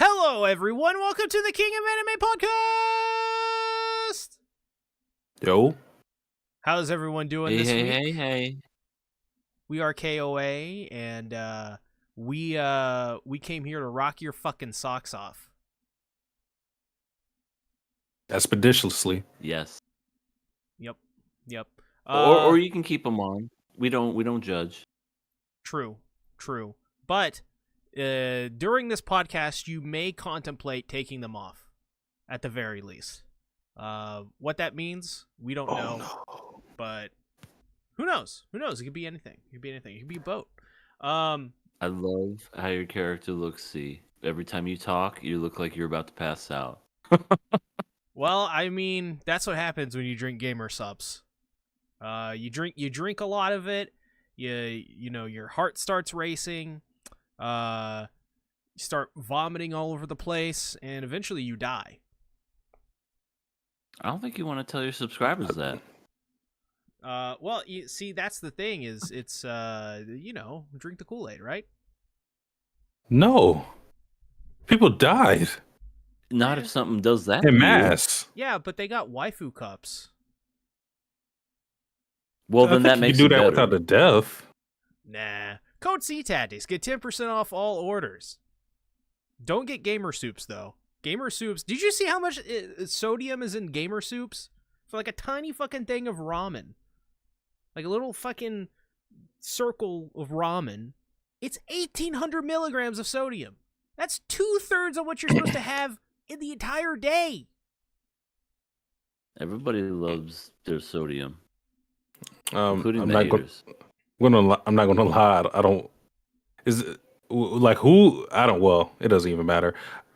Hello, everyone. Welcome to the King of Anime podcast. Yo. How's everyone doing this week? Hey. We are KOA, and we came here to rock your fucking socks off. Expeditiously. Yes. Yep. Or you can keep them on. We don't judge. True. But during this podcast, you may contemplate taking them off, at the very least. What that means, we don't know. No. But who knows? It could be anything. It could be a boat. I love how your character looks. See, every time you talk, you look like you're about to pass out. Well, I mean, that's what happens when you drink gamer subs. You drink a lot of it. You know, your heart starts racing. You start vomiting all over the place, and eventually you die. I don't think you want to tell your subscribers that. Well, you see, that's the thing is, it's drink the Kool-Aid, right? No. People died. Not if something does that. En to you. masse. Yeah, but they got waifu cups. Well, I then that think makes you it do that better. without the death. Nah. Code CTATICS. Get 10% off all orders. Don't get gamer soups, though. Gamer soups. Did you see how much sodium is in gamer soups? For like a tiny fucking thing of ramen. Like a little fucking circle of ramen. It's 1,800 milligrams of sodium. That's 2/3 of what you're supposed to have in the entire day. Everybody loves their sodium, I'm including not the going. haters. I'm not going to lie. I don't. Is it, like who? I don't. Well, it doesn't even matter.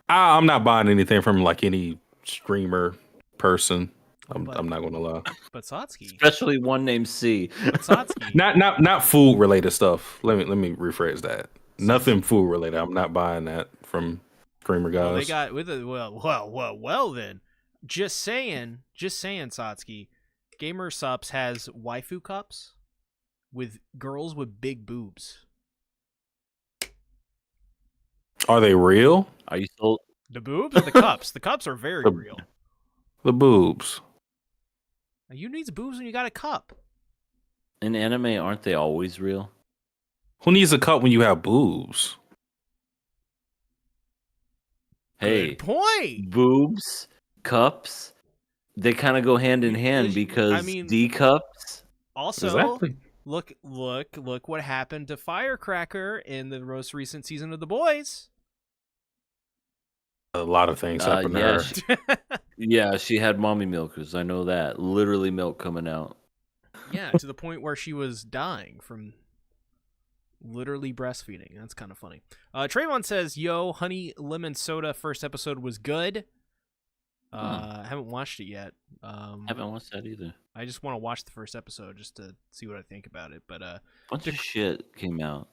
I'm not buying anything from like any streamer person. I'm not going to lie. But Satsuki. Especially one named C. But Satsuki. Not food related stuff. Let me rephrase that. Nothing food related. I'm not buying that from streamer guys. Well, they got with it. Well. Then, just saying, Satsuki. Gamer Sups has waifu cups with girls with big boobs. Are they real? Are you still? The boobs or the cups? The cups are very real. The boobs. Now, you need boobs when you got a cup. In anime, aren't they always real? Who needs a cup when you have boobs? Hey, Good point. boobs, cups, they kind of go hand in hand because I mean- D cups. Also, Exactly. look what happened to Firecracker in the most recent season of The Boys. A lot of things happen to her. Yeah, she had mommy milkers. I know that. Literally milk coming out. Yeah, to the point where she was dying from literally breastfeeding. That's kind of funny. Trayvon says, "Yo, Honey Lemon Soda first episode was good. I haven't watched it yet. Haven't watched that either. I just want to watch the first episode just to see what I think about it. But Bunch of shit came out.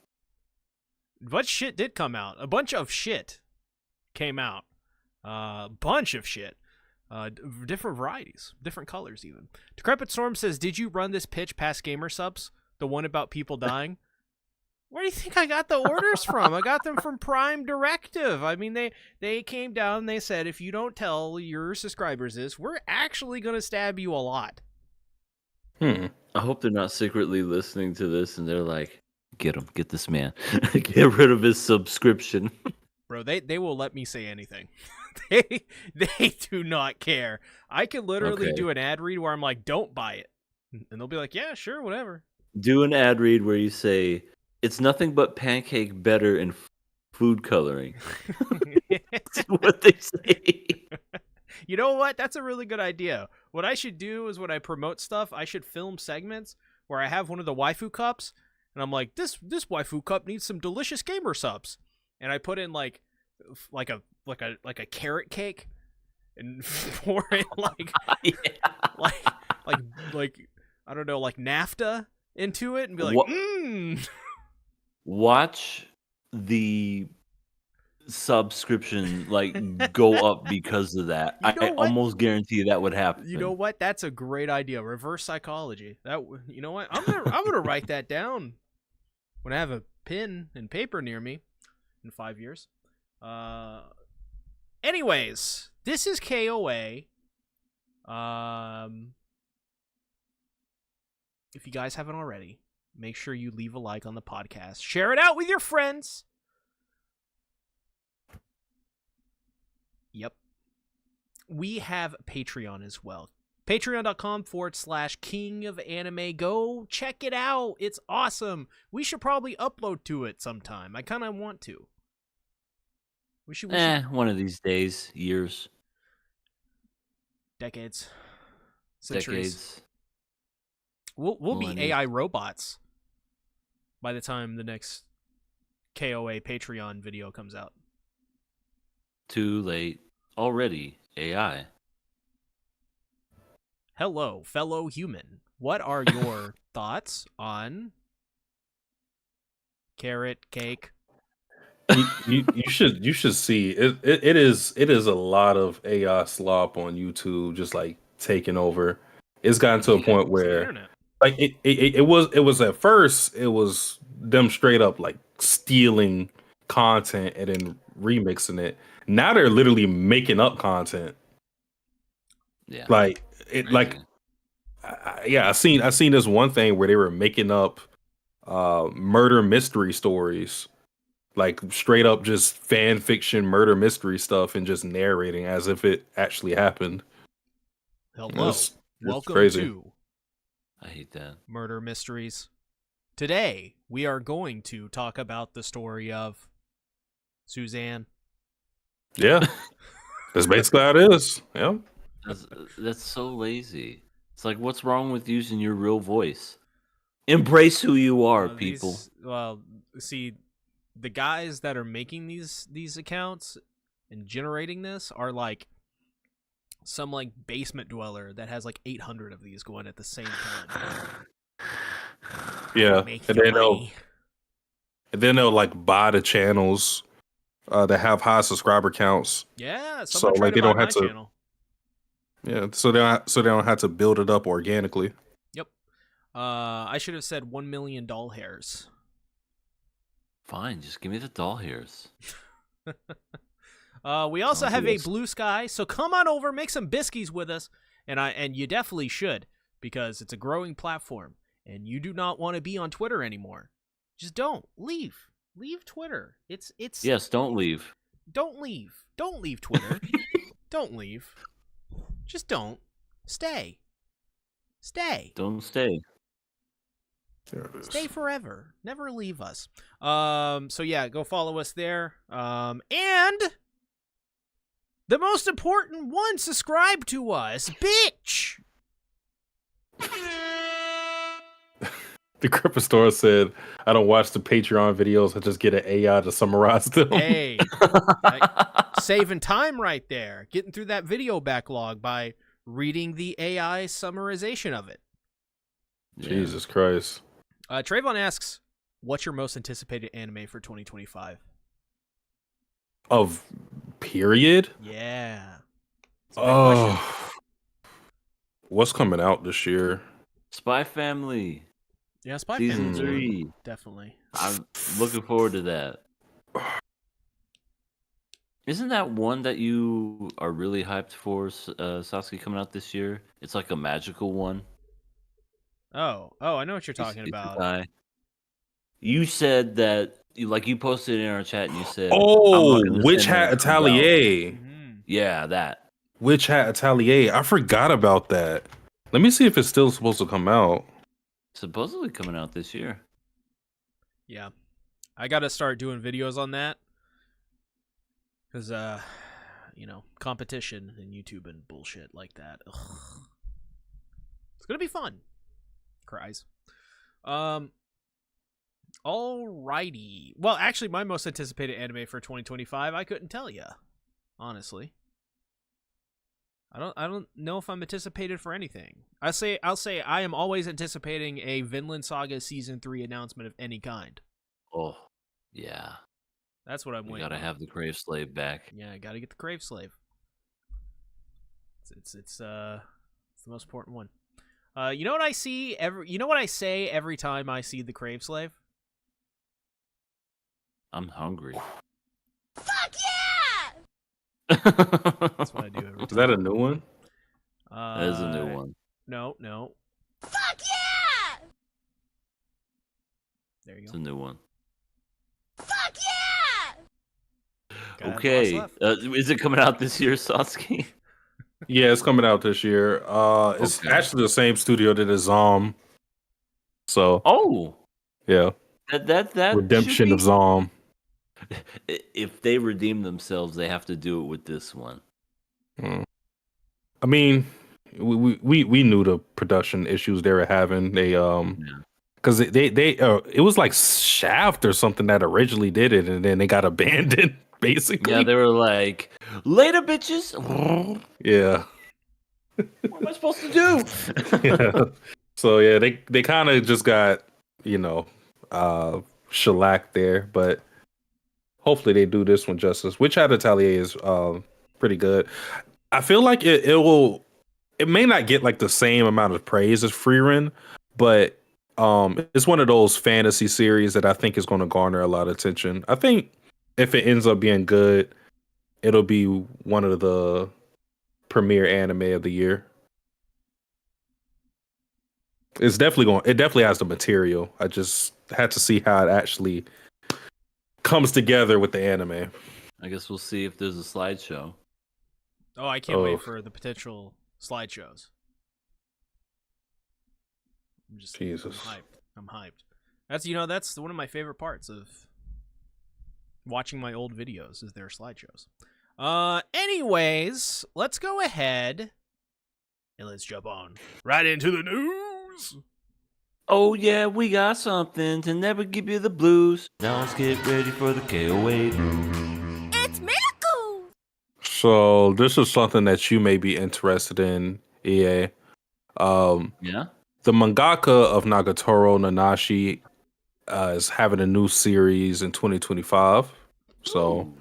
but shit did come out. A bunch of shit came out. Bunch of shit. Different varieties, different colors even. Decrepit Storm says, "Did you run this pitch past Gamer Subs? The one about people dying?" Where do you think I got the orders from? I got them from Prime Directive. I mean, they came down and they said, if you don't tell your subscribers this, we're actually going to stab you a lot. I hope they're not secretly listening to this and they're like, get him, get this man. Get rid of his subscription. Bro, they will let me say anything. they do not care. I can literally do an ad read where I'm like, don't buy it. And they'll be like, yeah, sure, whatever. Do an ad read where you say, it's nothing but pancake better in food coloring. That's what they say. You know what? That's a really good idea. What I should do is when I promote stuff, I should film segments where I have one of the waifu cups, and I'm like, this waifu cup needs some delicious gamer subs, and I put in like a carrot cake, and pour in like I don't know, like NAFTA into it, and be like, Watch the subscription go up because of that. You know I what? almost guarantee that would happen. You know what? That's a great idea. Reverse psychology. You know what? I'm gonna write that down when I have a pen and paper near me in 5 years. Anyways, this is KOA. If you guys haven't already, make sure you leave a like on the podcast. Share it out with your friends. Yep. We have Patreon as well. Patreon.com/King of Anime. Go check it out. It's awesome. We should probably upload to it sometime. I kind of want to. We should. One of these days, years, Decades. Centuries. decades. We'll be millennia. AI robots by the time the next KOA Patreon video comes out. Too late. Already AI. Hello, fellow human. What are your thoughts on carrot cake? you should see it. It is a lot of AI slop on YouTube, just like taking over. It's gotten to a point It's the where internet. like it was at first it was them straight up like stealing content and then remixing it. Now they're literally making up content. Yeah. Like it Crazy. like yeah, I seen this one thing where they were making up murder mystery stories. Like straight up just fan fiction murder mystery stuff and just narrating as if it actually happened. Hello. It's Welcome crazy. to I hate that. Murder Mysteries. Today, we are going to talk about the story of Suzanne. Yeah. That's basically how it is. Yeah. That's so lazy. It's like, what's wrong with using your real voice? Embrace who you are, people. See, the guys that are making these accounts and generating this are like some like basement dweller that has like 800 of these going at the same time. Yeah. Make And your money. then they'll like buy the channels that have high subscriber counts. Yeah, So, someone tried like, to they buy don't my have to- channel. Yeah. So they don't have to build it up organically. Yep. I should have said 1 million doll hairs. Fine, just give me the doll hairs. We also Oh, have a yes. Blue Sky, so come on over, make some biskies with us, and you definitely should, because it's a growing platform, and you do not want to be on Twitter anymore. Just don't leave Twitter. It's Yes, don't leave. Don't leave Twitter. Don't leave. Just don't stay. Don't stay. There it is. Stay forever. Never leave us. So yeah, go follow us there. And the most important one, subscribe to us, bitch. The Crypto Store said, I don't watch the Patreon videos, I just get an AI to summarize them. Hey, saving time right there. Getting through that video backlog by reading the AI summarization of it. Yeah. Jesus Christ. Trayvon asks, what's your most anticipated anime for 2025? Of period? Yeah. It's a big question. Oh. What's coming out this year? Spy Family Yeah, Spy Season Family's 3. one, definitely. I'm looking forward to that. Isn't that one that you are really hyped for, Sasuke, coming out this year? It's like a magical one. Oh, I know what you're talking It's about. Isekai. You said that, you posted it in our chat and you said, Oh, I'm not Witch gonna Hat say when it comes out. Atelier. Mhm. Yeah, that. Witch Hat Atelier. I forgot about that. Let me see if it's still supposed to come out. Supposedly coming out this year. Yeah. I got to start doing videos on that. Because, competition and YouTube and bullshit like that. Ugh. It's going to be fun. Cries. Alrighty. Well, actually, my most anticipated anime for 2025, I couldn't tell you. Honestly. I don't know if I'm anticipated for anything. I'll say I am always anticipating a Vinland Saga Season 3 announcement of any kind. Oh, yeah. That's what I'm We waiting gotta on. have the Crave Slave back. Yeah, I gotta get the Crave Slave. It's the most important one. You know what I see you know what I say every time I see the Crave Slave? I'm hungry. Fuck yeah! That's what I do every Is time. that a new one? That is a new one. No. Fuck yeah! There you It's go. a new one. Fuck yeah! Gotta have the Okay. last laugh. Is it coming out this year, Satsuki? Yeah, it's coming out this year. It's Okay. actually the same studio that is Zom. So Oh, yeah, that Redemption should of Zom. be, if they redeem themselves, they have to do it with this one. Mm. I mean, we knew the production issues they were having. They because they it was like Shaft or something that originally did it, and then they got abandoned basically. Yeah, they were like, later, bitches. Yeah. What am I supposed to do? Yeah. So yeah, they kind of just got shellacked there, but hopefully they do this one justice. Witch Hat Atelier is pretty good. I feel like it may not get like the same amount of praise as Freerun, but it's one of those fantasy series that I think is going to garner a lot of attention. I think if it ends up being good, it'll be one of the premier anime of the year. It definitely has the material. I just had to see how it actually comes together with the anime. I guess we'll see if there's a slideshow. Oh, I can't Oh. wait for the potential slideshows. Jesus. I'm hyped. That's one of my favorite parts of watching my old videos is their slideshows. Anyways, let's go ahead and let's jump on right into the news. Oh yeah, we got something to never give you the blues. Now let's get ready for the KOA. It's Miracle! So this is something that you may be interested in, EA. Yeah. The mangaka of Nagatoro, Nanashi, is having a new series in 2025. So Ooh,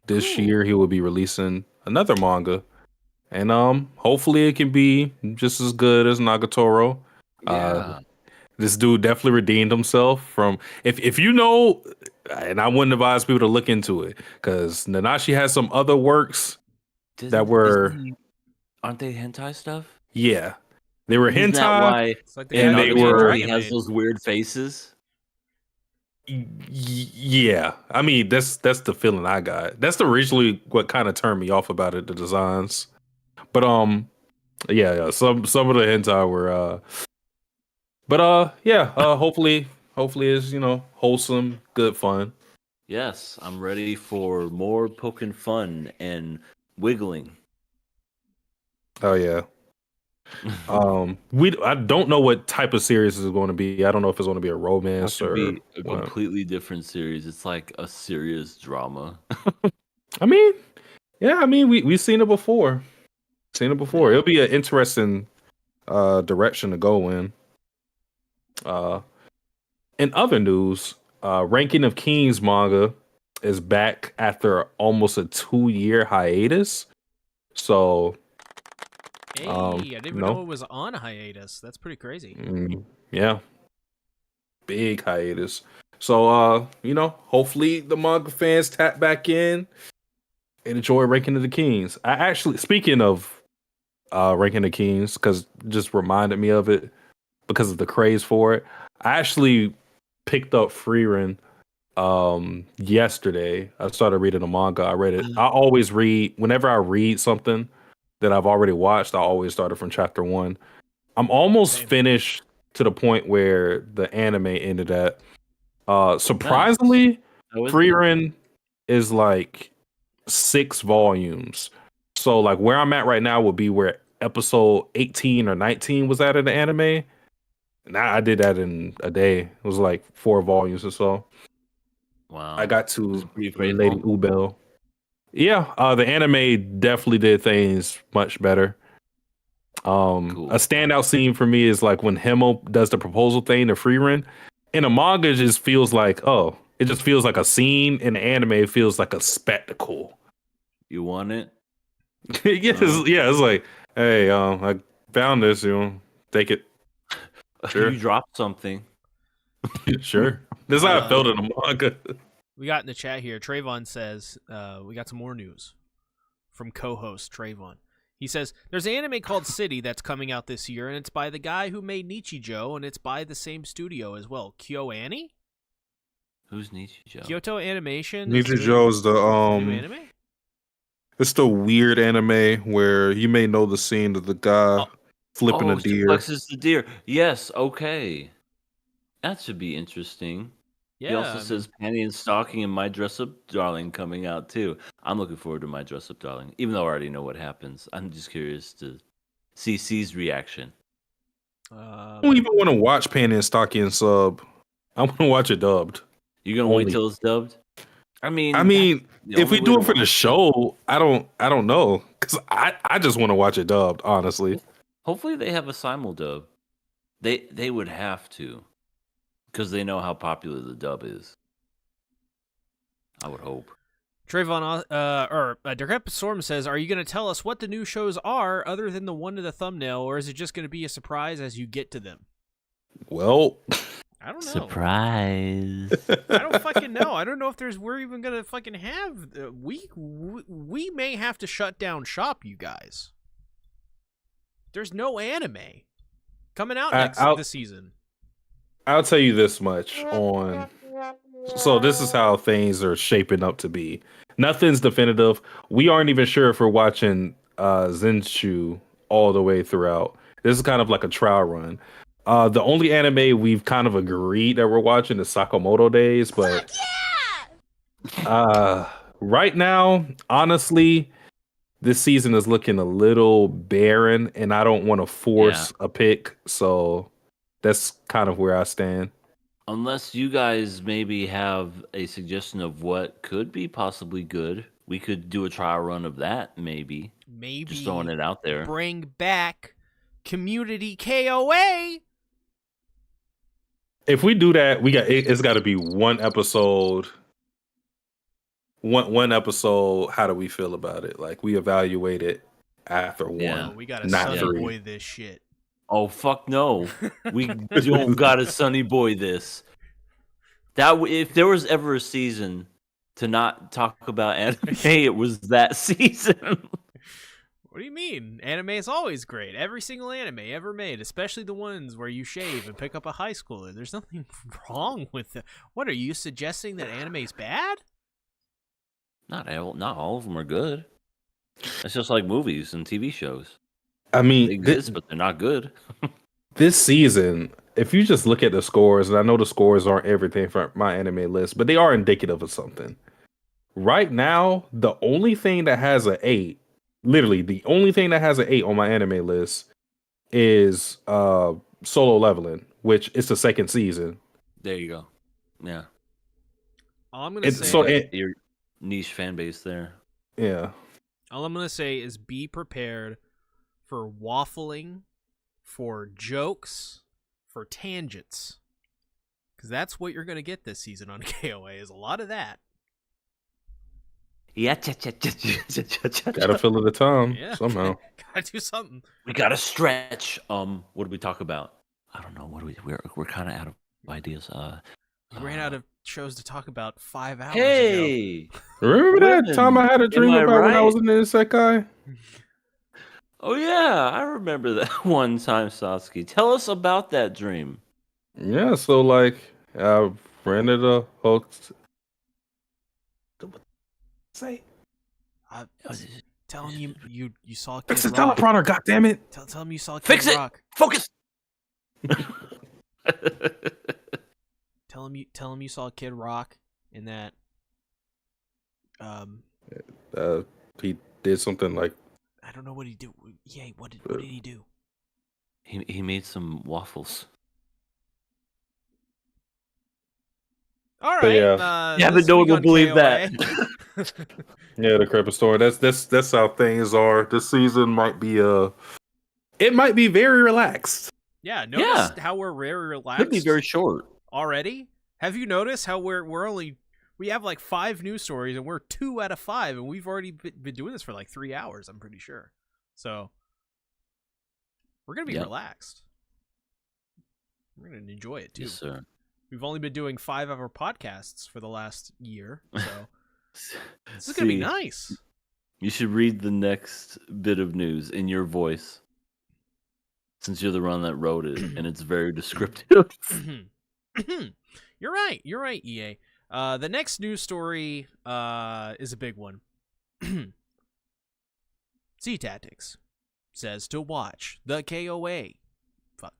this cool. year he will be releasing another manga, and hopefully it can be just as good as Nagatoro. Yeah. This dude definitely redeemed himself from if you know, and I wouldn't advise people to look into it because Nanashi has some other works that were aren't they hentai stuff? yeah, they were Isn't that hentai. why It's like And they Dragon Maid, were- Dragon he has Maid. those weird faces? Yeah, I mean that's the feeling I got. That's originally what kind of turned me off about it, the designs. But yeah, some of the hentai were hopefully it's wholesome, good fun. Yes, I'm ready for more poking fun and wiggling. Oh yeah. I don't know what type of series is going to be. I don't know if it's going to be a It has romance to or be a what. completely different series. It's like a serious drama. I mean, yeah, I mean we've seen it before. Yeah. It'll be an interesting direction to go in. In other news, Ranking of Kings manga is back after almost a 2-year hiatus. So, Hey, I didn't even no. know it was on a hiatus. That's pretty crazy. Yeah, big hiatus. So, hopefully the manga fans tap back in and enjoy Ranking of the Kings. I actually, speaking of Ranking the Kings, because just reminded me of it because of the craze for it. I actually picked up Freerun yesterday. I started reading the manga. I read it. I always read whenever I read something that I've already watched. I always started from chapter 1. I'm almost Same. finished to the point where the anime ended at. Surprisingly, How is it? Freerun is like 6 volumes. So like where I'm at right now would be where episode 18 or 19 was at in the anime. Now I did that in a day. It was like 4 volumes or so. Wow. I got It's to pretty Lady faithful. Ubel. Yeah, the anime definitely did things much better. Cool. A standout scene for me is like when Himmel does the proposal thing to Freerun. In a manga, it just feels like it just feels like a scene. In the anime, it feels like a spectacle. You want it? It's like, hey, I found this. Take it. Sure. You dropped something. Sure. This is how I felt in the manga. We got in the chat here. Trayvon says we got some more news. from co-host Trayvon. He says, there's an anime called City that's coming out this year, and it's by the guy who made Nichijou, and it's by the same studio as well. KyoAni? Who's Nichijou? Kyoto Animation is Nichijou is the doing new anime? it's the weird anime where you may know the scene of the guy flipping a deer. Suplexes the deer. Yes, okay. That should be interesting. Yeah. He also says Panty and Stocking and My Dress Up Darling coming out too. I'm looking forward to My Dress Up Darling, even though I already know what happens. I'm just curious to see C's reaction. I don't even want to watch Panty and Stocky and sub. I want to watch it dubbed. You gonna wait till it's dubbed? I mean, if we do it for the show, I don't know, because I just want to watch it dubbed. Honestly, hopefully they have a simul dub. They would have to, because they know how popular the dub is. I would hope. Trayvon, Decrepit Storm says, are you going to tell us what the new shows are other than the one in the thumbnail, or is it just going to be a surprise as you get to them? well, I don't know. Surprise. I don't fucking know. I don't know if we're even going to fucking have... we may have to shut down shop, you guys. There's no anime coming out this season. I'll tell you this much on... So this is how things are shaping up to be. Nothing's definitive. We aren't even sure if we're watching Zenshu all the way throughout. This is kind of like a trial run. The only anime we've kind of agreed that we're watching is Sakamoto Days, but right now, honestly, this season is looking a little barren, and I don't want to force a pick, so that's kind of where I stand. Unless you guys maybe have a suggestion of what could be possibly good, we could do a trial run of that, maybe. Maybe. Just throwing it out there. Bring back Community KOA. If we do that, it's got to be one episode. One episode. How do we feel about it? Like, we evaluate it after one. Yeah, we got to not Sunny three. Boy this shit. Oh, fuck no. We don't got to Sunny Boy this. If there was ever a season to not talk about anime, it was that season. What do you mean? Anime is always great. Every single anime ever made, especially the ones where you shave and pick up a high schooler. There's nothing wrong with it. What, are you suggesting that anime's bad? Not all of them are good. It's just like movies and TV shows. I mean, They exist, but they're not good. This season, if you just look at the scores, and I know the scores aren't everything for my anime list, but they are indicative of something. Right now, the only thing that has an 8, literally the only thing that has an 8 on my anime list is Solo Leveling, which is the second season. There you go. Yeah. All I'm gonna say, your niche fan base there. Yeah. all I'm gonna say is be prepared for waffling, for jokes, for tangents, because that's what you're gonna get this season on KOA. Is a lot of that. Yeah, Gotta fill it the time somehow. Gotta do something. We gotta stretch. What did we talk about? I don't know. We're kind of out of ideas. We ran out of shows to talk about 5 hours ago. Hey, Remember that time I had a dream about when I was in the Isekai? oh yeah, I remember that one time, Satsuki. Tell us about that dream. Yeah, so like I rented a host. Say, Tell him you saw Kid fix the Rock. teleprompter, goddammit! Tell him you saw Kid Fix it. Rock. Focus. Tell him you saw Kid Rock in that. He did something like I don't know what he did. Yeah, what did he do? He made some waffles. All But right. yeah. Yeah, but this no week one will on believe KOA. yeah, the Crepit Store. That's how things are. This season might be it might be very relaxed. Yeah, notice how we're very relaxed. Could be very short. Already? Have you noticed how we have like 5 news stories and we're 2 out of 5 and we've already been doing this for like 3 hours, I'm pretty sure. So we're going to be relaxed. We're going to enjoy it too. Yes, sir. We've only been doing 5-hour podcasts for the last year, so this is going to be nice. You should read the next bit of news in your voice, since you're the one that wrote it, and it's very descriptive. You're right. You're right, EA. The next news story is a big one. Z Tactics says to watch the KOA. Fuck.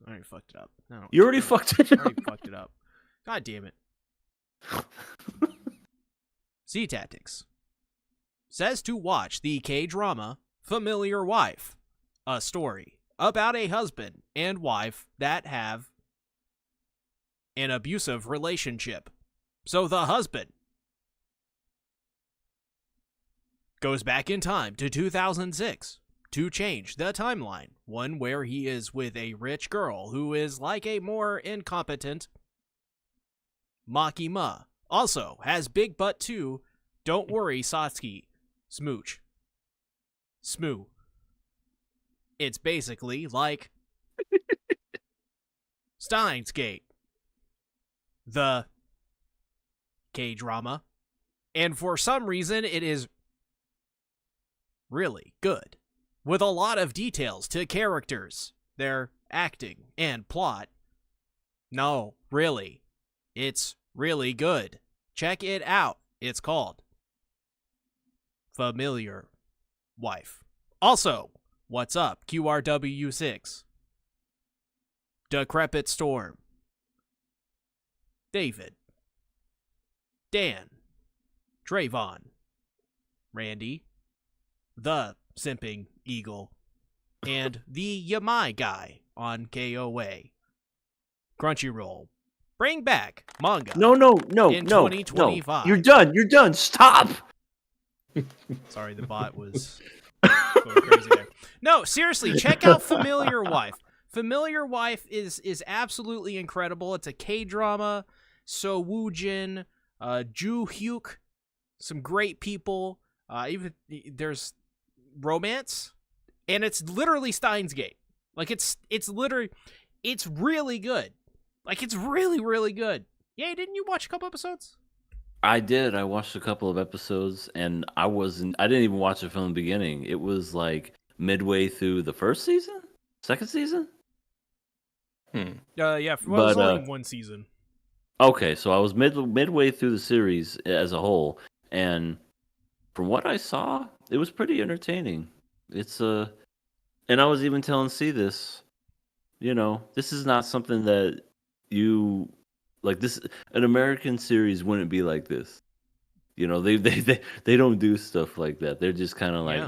I already fucked it up. No, You already fucked it I up. already fucked it up. God damn it. Z Tactics says to watch the K-drama Familiar Wife, a story about a husband and wife that have an abusive relationship. So the husband goes back in time to 2006 to change the timeline, one where he is with a rich girl who is like a more incompetent Makima. Also has big butt too. Don't worry, Satsuki. Smooch. Smoo. It's basically like Steins Gate, the K-drama, and for some reason it is really good, with a lot of details to characters, their acting, and plot. No, really, it's really good. Check it out. It's called Familiar Wife. Also, what's up, QRW6? Decrepit Storm. David. Dan. Trayvon. Randy. The Simping Eagle. And the Yamai guy on KOA. Crunchyroll. Bring back manga. No, In 2025. You're done. You're done. Stop. Sorry, the bot was going crazy there. No, seriously, check out Familiar Wife. Familiar Wife is absolutely incredible. It's a K-drama. So Woojin, Ju Hyuk, some great people. Even there's romance, and it's literally Steins Gate. Like it's literally, it's really good. Like it's really, really good. Yeah, didn't you watch a couple episodes? I did. I watched a couple of episodes, and I didn't even watch it from the beginning. It was like midway through the first season, second season. Yeah, well, it But, was only one season. Okay, so I was midway through the series as a whole, and from what I saw, it was pretty entertaining. It's and I was even telling C this, this is not something that you like. This an American series wouldn't be like this. They don't do stuff like that. They're just kind of like,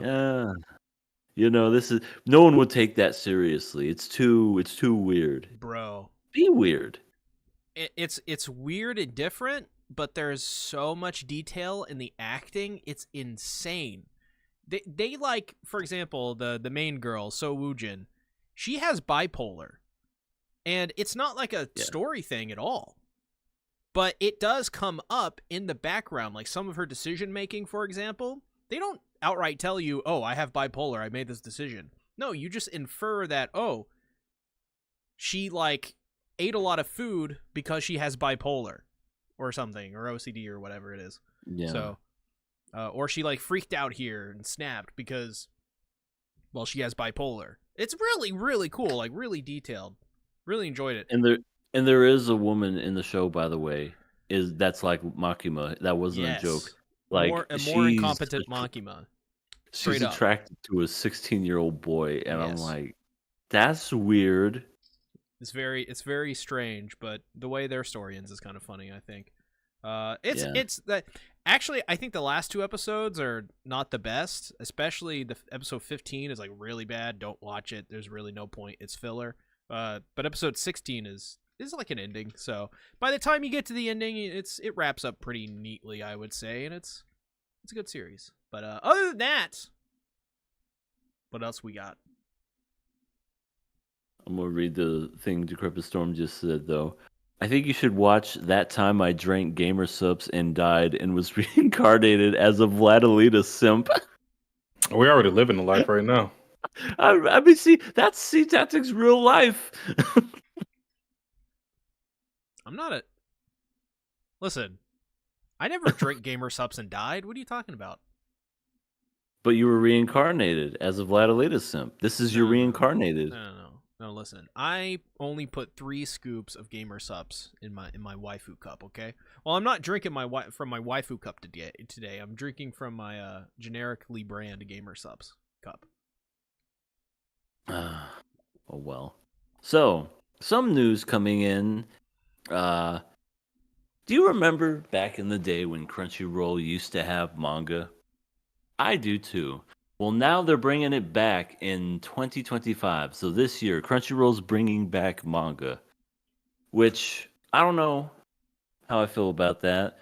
this is no one would take that seriously. It's too weird. Bro. Be weird. It's weird and different, but there's so much detail in the acting. It's insane. They like, for example, the main girl, So Woojin, she has bipolar. And it's not like a story thing at all. But it does come up in the background, like some of her decision making, for example. They don't outright tell you, "Oh, I have bipolar. I made this decision." No, you just infer that, "Oh, she like ate a lot of food because she has bipolar or something, or OCD or whatever it is." Yeah. So, or she like freaked out here and snapped because, well, she has bipolar. It's really, really cool, like really detailed. Really enjoyed it. And there is a woman in the show, by the way, that's like Makima. That wasn't a joke. Like a more incompetent Makima. She's attracted to a 16-year-old boy, and I'm like, that's weird. It's very strange, but the way their story ends is kind of funny, I think. It's that actually I think the last two episodes are not the best, especially the episode 15 is like really bad. Don't watch it. There's really no point. It's filler. But episode 16 is like an ending. So by the time you get to the ending, it wraps up pretty neatly, I would say, and it's a good series. But other than that, what else we got? I'm gonna read the thing Decrepit Storm just said though. I think you should watch That Time I Drank Gamer Subs and Died and Was Reincarnated as a Vladilita Simp. We already living the life right now. I mean, see, that's C Tactics real life. I'm not a... Listen, I never drank gamer subs and died. What are you talking about? But you were reincarnated as a Vladilita simp. This is your No. reincarnated. No, listen. I only put 3 scoops of gamer sups in my waifu cup. Okay. Well, I'm not drinking from my waifu cup today. I'm drinking from my generically brand gamer sups cup. Oh well. So some news coming in. Do you remember back in the day when Crunchyroll used to have manga? I do too. Well, now they're bringing it back in 2025. So this year, Crunchyroll's bringing back manga, which I don't know how I feel about that,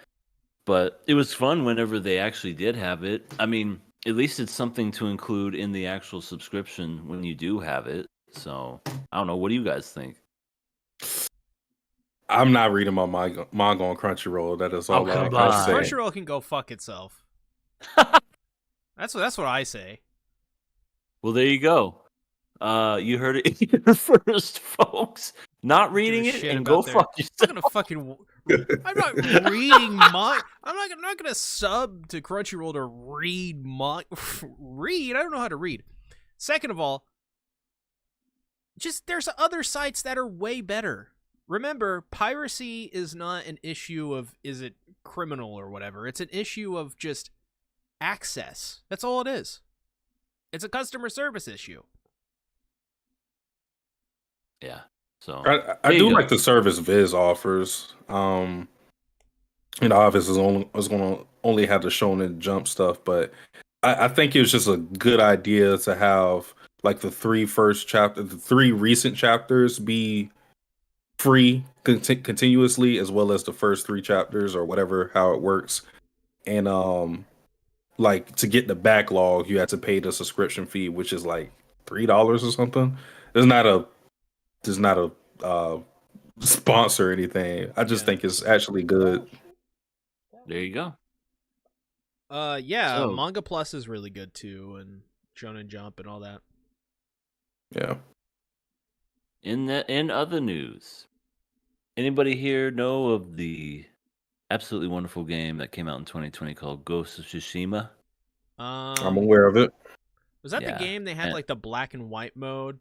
but it was fun whenever they actually did have it. I mean, at least it's something to include in the actual subscription when you do have it. So I don't know. What do you guys think? I'm not reading my manga on Crunchyroll. That is all come I on. say. Crunchyroll can go fuck itself. That's what I say. Well, there you go. You heard it here first, folks. Not reading Give a it shit and go about fuck I'm yourself. gonna fucking. I'm not reading manga. I'm not gonna sub to Crunchyroll to read manga. Read? I don't know how to read. Second of all, just there's other sites that are way better. Remember, piracy is not an issue of is it criminal or whatever. It's an issue of just access. That's all it is. It's a customer service issue. Yeah. So I There you do go. like the service Viz offers. Obviously is going to only have the Shonen Jump stuff, but I think it was just a good idea to have like the 3 recent chapters be free continuously, as well as the first 3 chapters or whatever how it works. And like to get the backlog, you had to pay the subscription fee, which is like $3 or something. There's not a sponsor or anything. I just think it's actually good. There you go. Yeah, So- Manga Plus is really good too, and Shonen Jump and all that. Yeah. In other news, anybody here know of the absolutely wonderful game that came out in 2020 called Ghost of Tsushima? I'm aware of it. Was that Yeah, the game they had and- like the black and white mode?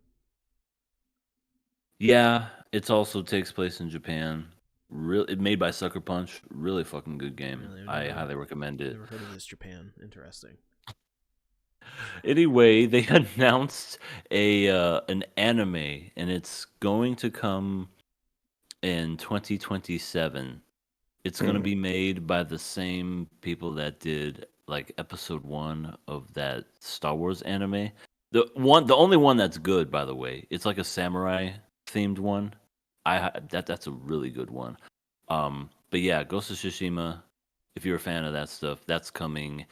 Yeah, it also takes place in Japan. It made by Sucker Punch. Really fucking good game. Really? I highly recommend it. Never heard of this Japan. Interesting. Anyway, they announced an anime, and it's going to come in 2027. It's going to be made by the same people that did like episode 1 of that Star Wars anime. The only one that's good, by the way. It's like a samurai themed one. That's a really good one. But yeah, Ghost of Tsushima, if you're a fan of that stuff, that's coming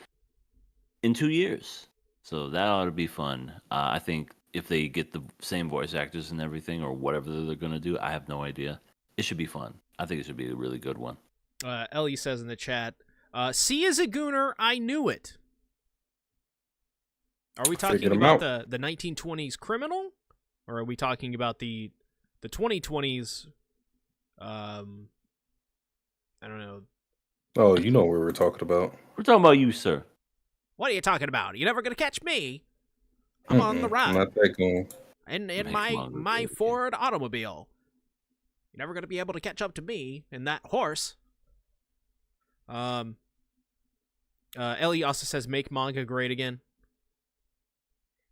in 2 years. So that ought to be fun. I think if they get the same voice actors and everything, or whatever they're going to do, I have no idea. It should be fun. I think it should be a really good one. Ellie says in the chat, "See as a gooner, I knew it." Are we talking Figured 'em about out. the 1920s criminal, or are we talking about the 2020s? I don't know. Oh, you know what we were talking about. We're talking about you, sir. What are you talking about? You're never gonna catch me. I'm on the Mm-mm, ride. Not that cool. in Make my manga my great again. Ford automobile. You're never gonna be able to catch up to me in that horse. Ellie also says, "Make manga great again."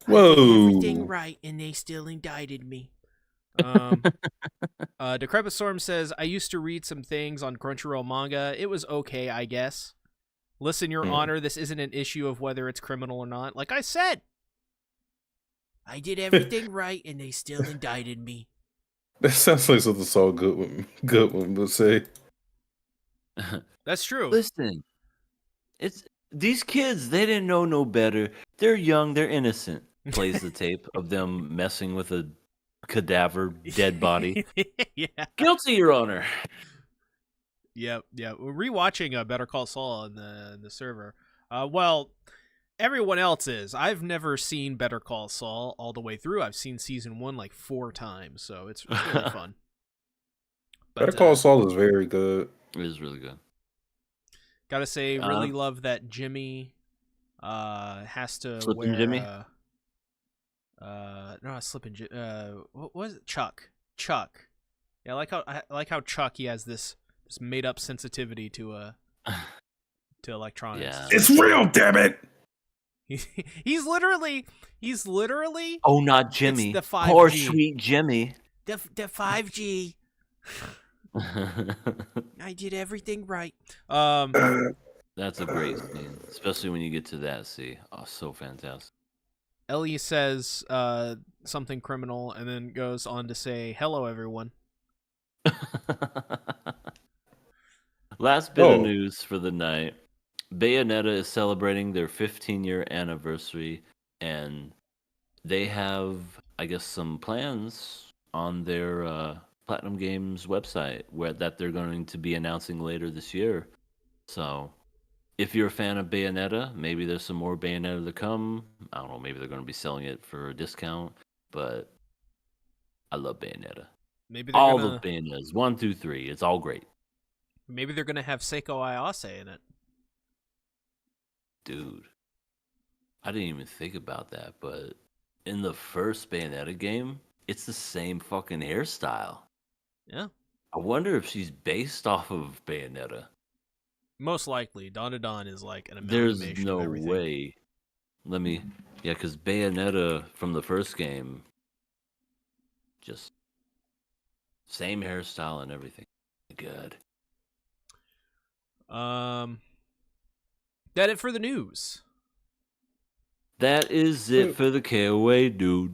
Whoa. I did everything right, and they still indicted me. Decrepit Storm says, "I used to read some things on Crunchyroll manga. It was okay, I guess. Listen, Your Honor, this isn't an issue of whether it's criminal or not. Like I said, I did everything right, and they still indicted me." That sounds like something Saul Goodwin would say. That's true. Listen, it's these kids. They didn't know no better. They're young. They're innocent. Plays the tape of them messing with a cadaver, dead body. Yeah. Guilty, Your Honor. Yep. We're rewatching Better Call Saul in the server. Well, everyone else is. I've never seen Better Call Saul all the way through. I've seen season 1 like 4 times, so it's really fun. Better Call Saul is very good. It is really good. Gotta say, really love that Jimmy has to Slippin' wear Jimmy? no, Slippin' Jimmy. What was it? Chuck. Yeah, I like how Chuck, he has this made up sensitivity to electronics. Yeah. It's real, damn it. He's literally Oh, not Jimmy. the Poor 5G. sweet Jimmy. the 5G. I did everything right. That's a great scene, especially when you get to that scene. Oh, so fantastic. Ellie says something criminal and then goes on to say, "Hello, everyone." Last bit of Oh. news for the night. Bayonetta is celebrating their 15-year anniversary, and they have, I guess, some plans on their Platinum Games website that they're going to be announcing later this year. So, if you're a fan of Bayonetta, maybe there's some more Bayonetta to come. I don't know, maybe they're going to be selling it for a discount, but I love Bayonetta. Maybe they're All gonna the Bayonettas, 1 through 3, it's all great. maybe they're gonna have Seiko Ayase in it. Dude, I didn't even think about that, but in the first Bayonetta game, it's the same fucking hairstyle. Yeah, I wonder if she's based off of Bayonetta. most likely. Dawn to Dawn is like an There's amalgamation no of everything. way. Yeah, because Bayonetta from the first game, just same hairstyle and everything. Good. That it for the news. That is it for the KOA. No.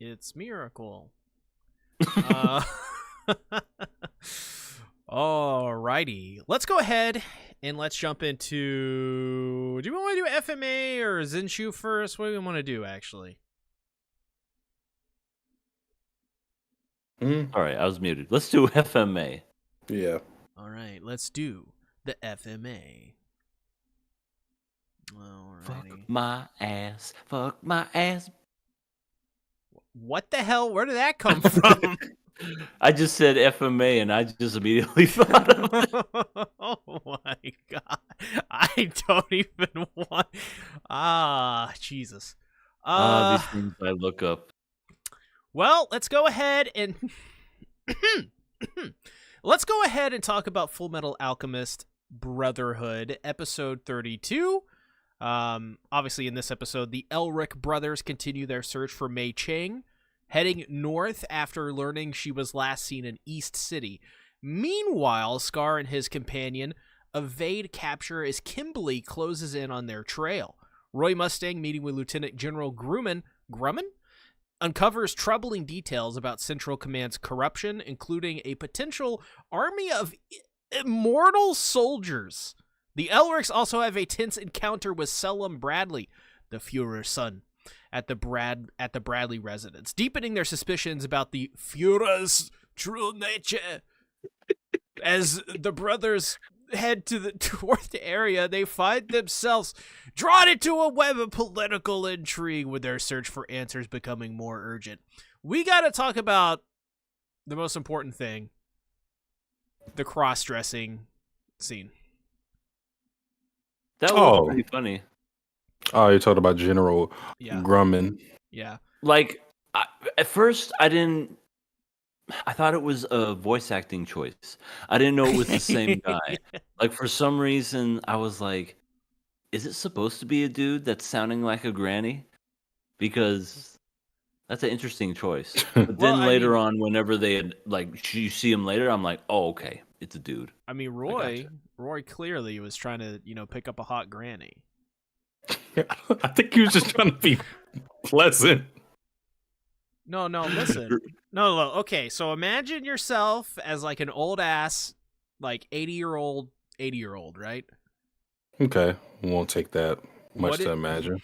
It's Miracle. Alrighty. Let's go ahead and let's jump into... Do we want to do FMA or Zenshu first? What do we want to do, actually? All right, I was muted. Let's do FMA. Yeah. Alright, let's do the FMA. Alrighty. Fuck my ass. What the hell? Where did that come from? I just said FMA and I just immediately thought of it. Oh my god. I don't even want... Jesus. These things I look up. Well, let's go ahead and... Let's go ahead and talk about Fullmetal Alchemist Brotherhood, episode 32. Obviously, in this episode, the Elric brothers continue their search for Mei Chang, heading north after learning she was last seen in East City. Meanwhile, Scar and his companion evade capture as Kimberly closes in on their trail. Roy Mustang, meeting with Lieutenant General Grumman, uncovers troubling details about Central Command's corruption, including a potential army of immortal soldiers. The Elrics also have a tense encounter with Selim Bradley, the Führer's son, at the Bradley residence, deepening their suspicions about the Führer's true nature. As the brothers head toward the area, they find themselves drawn into a web of political intrigue, with their search for answers becoming more urgent. We got to talk about the most important thing: the cross-dressing scene. That was pretty funny. Oh, you're talking about General Yeah. Grumman. Yeah. Like, at first, I thought it was a voice acting choice. I didn't know it was the same guy. Like, for some reason, I was like, is it supposed to be a dude that's sounding like a granny? Because that's an interesting choice. But then later on, whenever they had, like, you see him later, I'm like, oh, okay, it's a dude. I mean, Roy clearly was trying to, pick up a hot granny. I think he was just trying to be pleasant. No, listen. No, okay, so imagine yourself as, like, an old-ass, like, 80-year-old, right? Okay, won't take that much to imagine.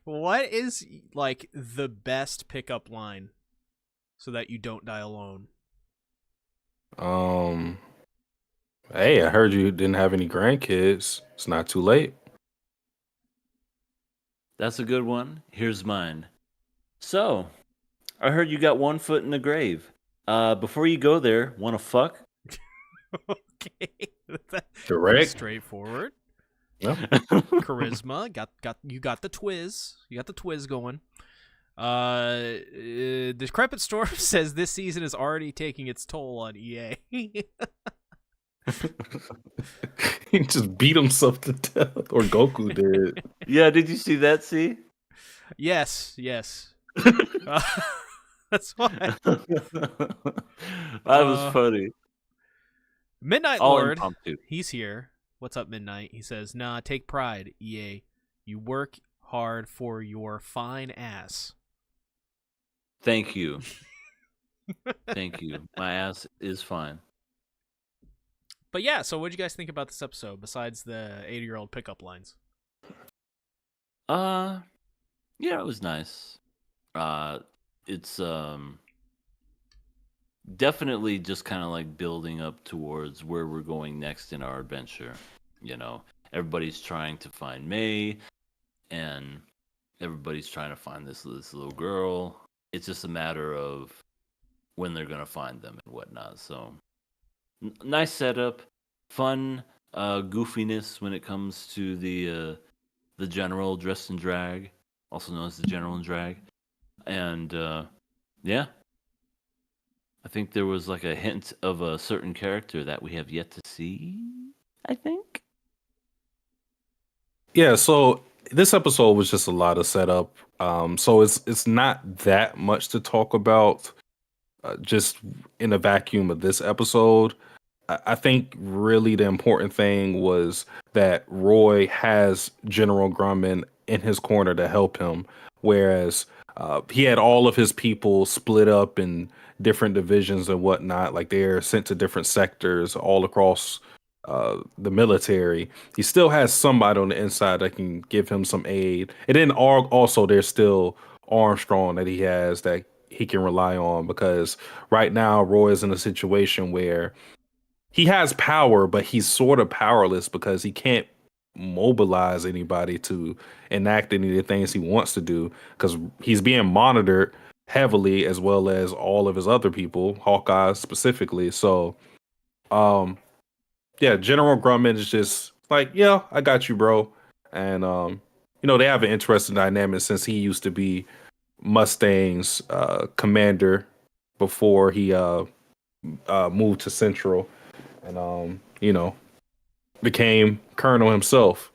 What is, like, the best pickup line so that you don't die alone? Hey, I heard you didn't have any grandkids. It's not too late. That's a good one. Here's mine. So, I heard you got one foot in the grave. Before you go there, want to fuck? Okay. Direct. Straightforward. Charisma. Got you got the twizz. You got the twizz going. Decrepit Storm says this season is already taking its toll on EA. He just beat himself to death, or Goku did. Yeah, did you see that? See? Yes. That's why. That was funny. Midnight All Lord, impromptu. he's here. What's up, Midnight? He says, nah, take pride, EA. You work hard for your fine ass. Thank you. Thank you. My ass is fine. But yeah, so what did you guys think about this episode besides the 80-year-old pickup lines? Yeah, it was nice. It's definitely just kind of like building up towards where we're going next in our adventure. You know, everybody's trying to find May, and everybody's trying to find this little girl. It's just a matter of when they're gonna find them and whatnot. So, nice setup, fun goofiness when it comes to the general dressed in drag, also known as the general in drag, and yeah, I think there was like a hint of a certain character that we have yet to see. I think. Yeah, so this episode was just a lot of setup. So it's not that much to talk about. Just in a vacuum of this episode, I think really the important thing was that Roy has General Grumman in his corner to help him, whereas he had all of his people split up in different divisions and whatnot. Like they're sent to different sectors all across the military. He still has somebody on the inside that can give him some aid. And then also there's still Armstrong that he has that he can rely on, because right now Roy is in a situation where he has power, but he's sort of powerless because he can't mobilize anybody to enact any of the things he wants to do, because he's being monitored heavily, as well as all of his other people, Hawkeye specifically. So, yeah, General Grumman is just like, yeah, I got you, bro. And they have an interesting dynamic since he used to be Mustang's commander before he moved to Central, and became Colonel himself.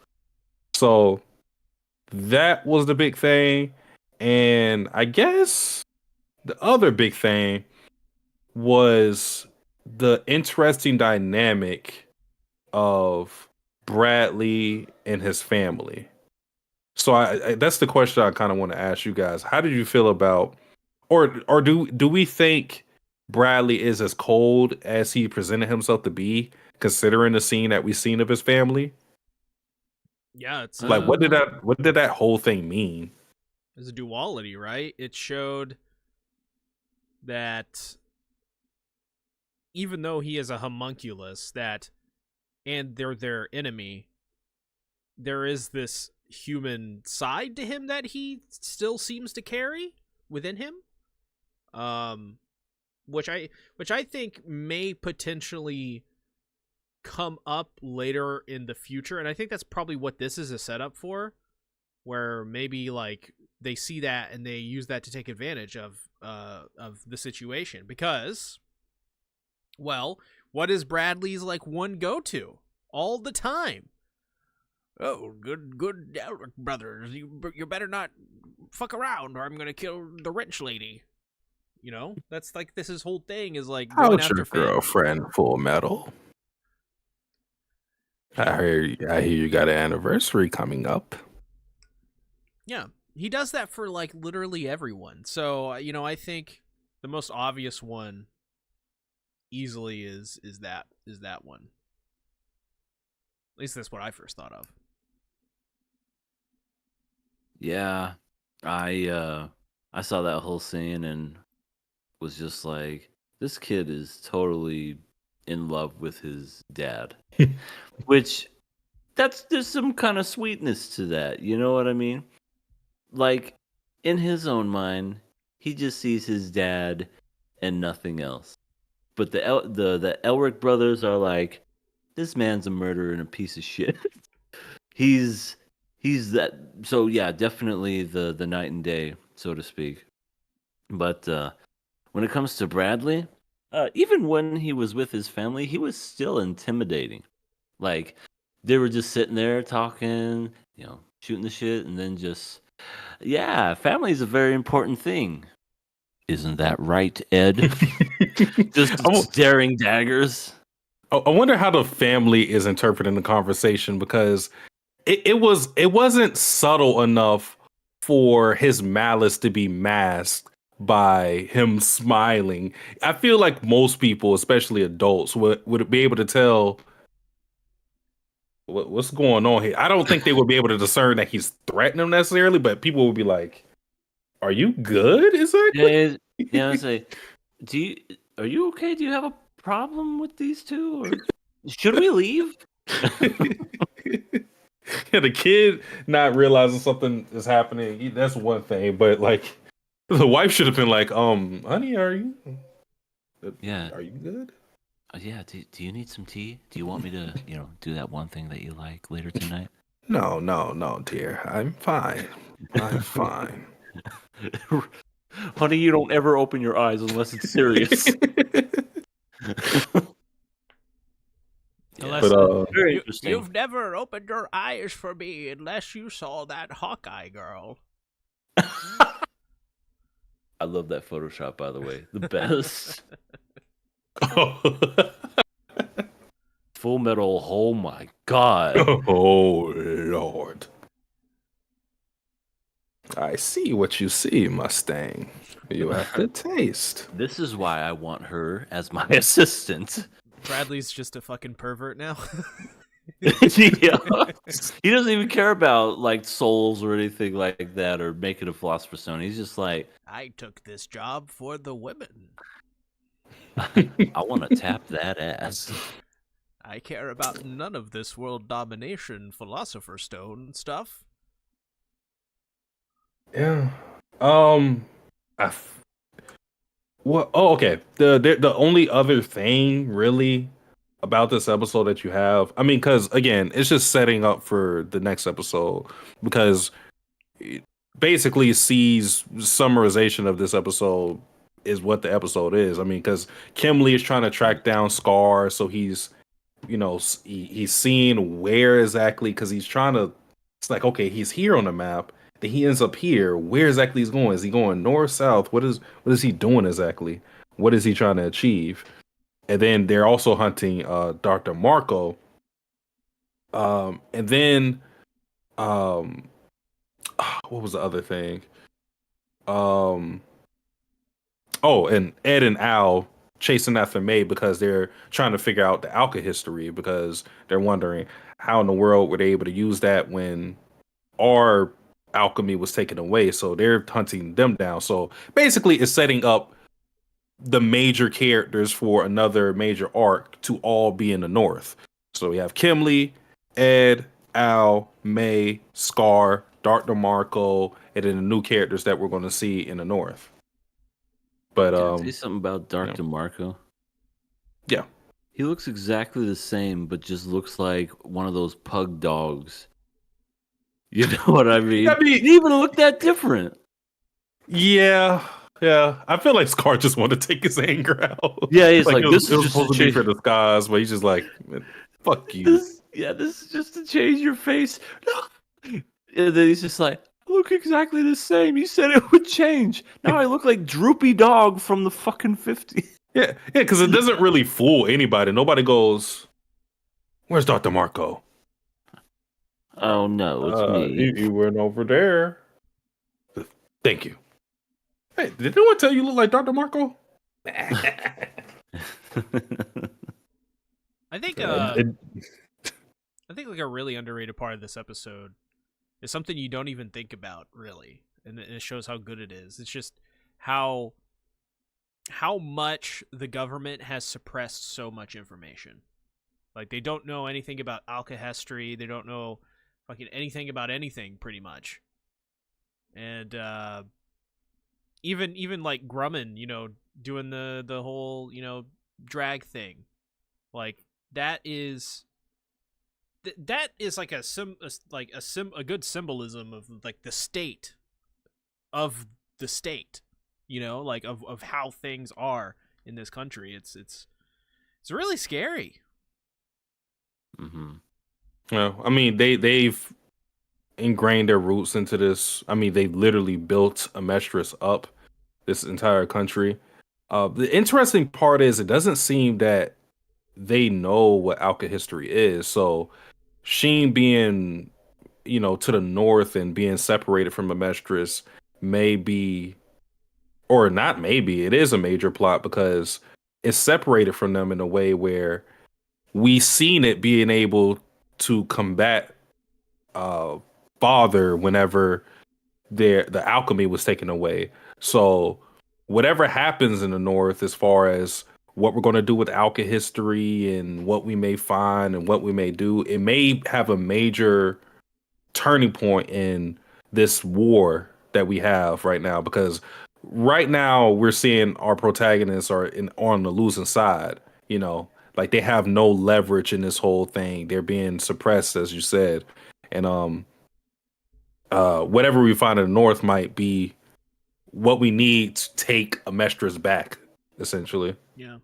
So that was the big thing. And I guess the other big thing was the interesting dynamic of Bradley and his family. So I that's the question I kind of want to ask you guys. How did you feel about, or do we think Bradley is as cold as he presented himself to be, considering the scene that we've seen of his family? Yeah, it's Like, what did that whole thing mean? It's a duality, right? It showed that even though he is a homunculus, and they're their enemy, there is this human side to him that he still seems to carry within him, which I think may potentially come up later in the future, and I think that's probably what this is a setup for, where maybe like they see that and they use that to take advantage of the situation, because, well, what is Bradley's like one go-to all the time? Oh, good, brothers. You better not fuck around, or I'm gonna kill the rich lady. That's like his whole thing is like going How's after your family. girlfriend, Fullmetal? I hear you got an anniversary coming up. Yeah, he does that for like literally everyone. So I think the most obvious one easily is that one. At least that's what I first thought of. Yeah, I saw that whole scene and was just like, this kid is totally in love with his dad, which there's some kind of sweetness to that. You know what I mean? Like, in his own mind, he just sees his dad and nothing else. But the Elric brothers are like, this man's a murderer and a piece of shit. he's that. So yeah, definitely the night and day, so to speak. But when it comes to Bradley, even when he was with his family, he was still intimidating. Like they were just sitting there talking, shooting the shit, and then just yeah, family is a very important thing. Isn't that right, Ed? Just staring daggers. I wonder how the family is interpreting the conversation because it wasn't subtle enough for his malice to be masked by him smiling. I feel like most people, especially adults, would be able to tell what's going on here. I don't think they would be able to discern that he's threatening them necessarily, but people would be like, "Are you good?" Exactly. Yeah, say, are you okay? Do you have a problem with these two, or should we leave? Yeah, the kid not realizing something is happening, that's one thing, but like the wife should have been like, honey, are you good? Yeah, do you need some tea? Do you want me to, do that one thing that you like later tonight? No, dear. I'm fine. I'm fine. Honey, you don't ever open your eyes unless it's serious. Very interesting. You've never opened your eyes for me unless you saw that Hawkeye girl. I love that Photoshop, by the way. The best. Fullmetal, oh my god. Oh, Lord. I see what you see, Mustang. You have the taste. This is why I want her as my assistant. Bradley's just a fucking pervert now. Yeah. He doesn't even care about like souls or anything like that or making a philosopher's stone. He's just like, I took this job for the women. I want to tap that ass. I care about none of this world domination philosopher's stone stuff. Yeah. Okay. The only other thing really about this episode that you have, I mean, because again, it's just setting up for the next episode because it basically C's summarization of this episode is what the episode is. I mean, because Kimley is trying to track down Scar, so he's he's seeing where exactly because he's trying to. It's like, okay, he's here on the map. Then he ends up here. Where exactly he's going? Is he going north, south? What is he doing exactly? What is he trying to achieve? And then they're also hunting Dr. Marco. And then what was the other thing? Oh, and Ed and Al chasing after May because they're trying to figure out the Alka history because they're wondering how in the world were they able to use that when our alchemy was taken away. So they're hunting them down. So basically it's setting up the major characters for another major arc to all be in the north. So we have Kimley, Ed, Al, May, Scar, Dr. Marco, and then the new characters that we're going to see in the north. But Can I say something about Dr. Marco? Yeah. He looks exactly the same, but just looks like one of those pug dogs. You know what I mean? He didn't even look that different. Yeah. I feel like Scar just wanted to take his anger out. Yeah, he's like this is is just supposed to be for the skies, but he's just like, fuck you. This is just to change your face. No. And then he's just like, I look exactly the same. You said it would change. Now I look like Droopy Dog from the fucking 50s. Yeah, because it doesn't really fool anybody. Nobody goes, where's Dr. Marco? Oh no, it's me. You went over there. Thank you. Hey, did anyone tell you look like Dr. Marco? I think like a really underrated part of this episode is something you don't even think about really, and it shows how good it is. It's just how much the government has suppressed so much information. Like they don't know anything about alchemy. They don't know fucking anything about anything pretty much. And even like Grumman, doing the whole, drag thing. Like that is that is like a good symbolism of like the state of the state, like of how things are in this country. It's really scary. Mm-hmm. Well, I mean, they've ingrained their roots into this. I mean, they literally built Amestris up, this entire country. The interesting part is it doesn't seem that they know what Alka history is. So Sheen being, to the north and being separated from Amestris may be, or not maybe, it is a major plot because it's separated from them in a way where we seen it being able to combat uh father whenever the alchemy was taken away. So whatever happens in the north as far as what we're going to do with Alka history and what we may find and what we may do, it may have a major turning point in this war that we have right now, because right now we're seeing our protagonists are on the losing side, like they have no leverage in this whole thing. They're being suppressed, as you said. And whatever we find in the north might be what we need to take Amestris back, essentially. Yeah.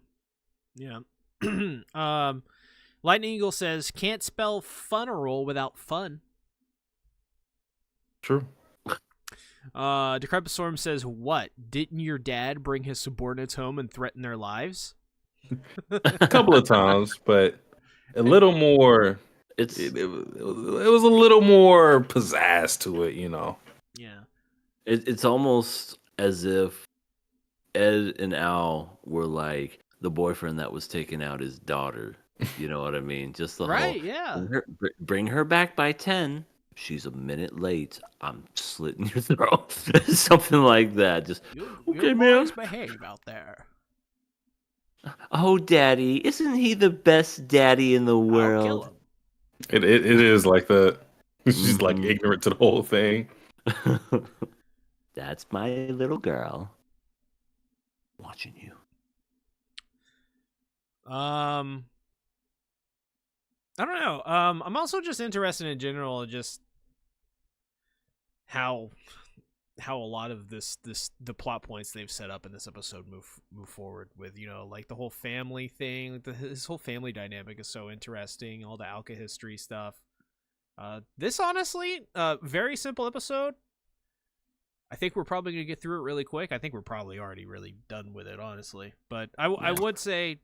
Lightning Eagle says, can't spell funeral without fun. True. Decrepit Storm says, what? Didn't your dad bring his subordinates home and threaten their lives? A couple of times, but a little more. It was a little more pizzazz to it, Yeah. It's almost as if Ed and Al were like the boyfriend that was taking out his daughter. You know what I mean? Just the Right, whole, yeah. bring her back by 10. She's a minute late, I'm slitting your throat. Something like that. Just okay, man. Behave out there. Oh, daddy, isn't he the best daddy in the I'll kill world? him. It is like that. She's like Mhm. ignorant to the whole thing. That's my little girl watching you. I don't know. I'm also just interested in general, just how a lot of the plot points they've set up in this episode move forward with, like the whole family thing. Like his whole family dynamic is so interesting. All the Alka history stuff. This honestly, very simple episode. I think we're probably gonna get through it really quick. I think we're probably already really done with it, honestly. But I would say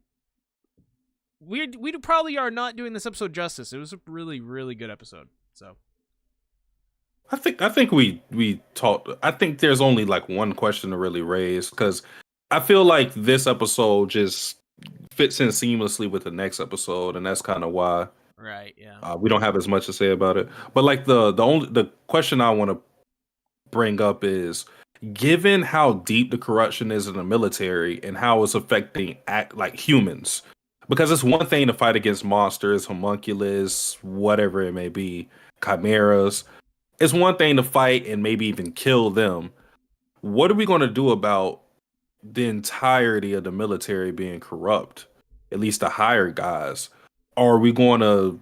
we probably are not doing this episode justice. It was a really, really good episode. So I think we talked. I think there's only like one question to really raise, because I feel like this episode just fits in seamlessly with the next episode, and that's kind of why right, yeah. we don't have as much to say about it. But like the question I want to bring up is, given how deep the corruption is in the military and how it's affecting like humans, because it's one thing to fight against monsters, homunculus, whatever it may be, chimeras. It's one thing to fight and maybe even kill them. What are we going to do about the entirety of the military being corrupt? At least the higher guys. Are we going to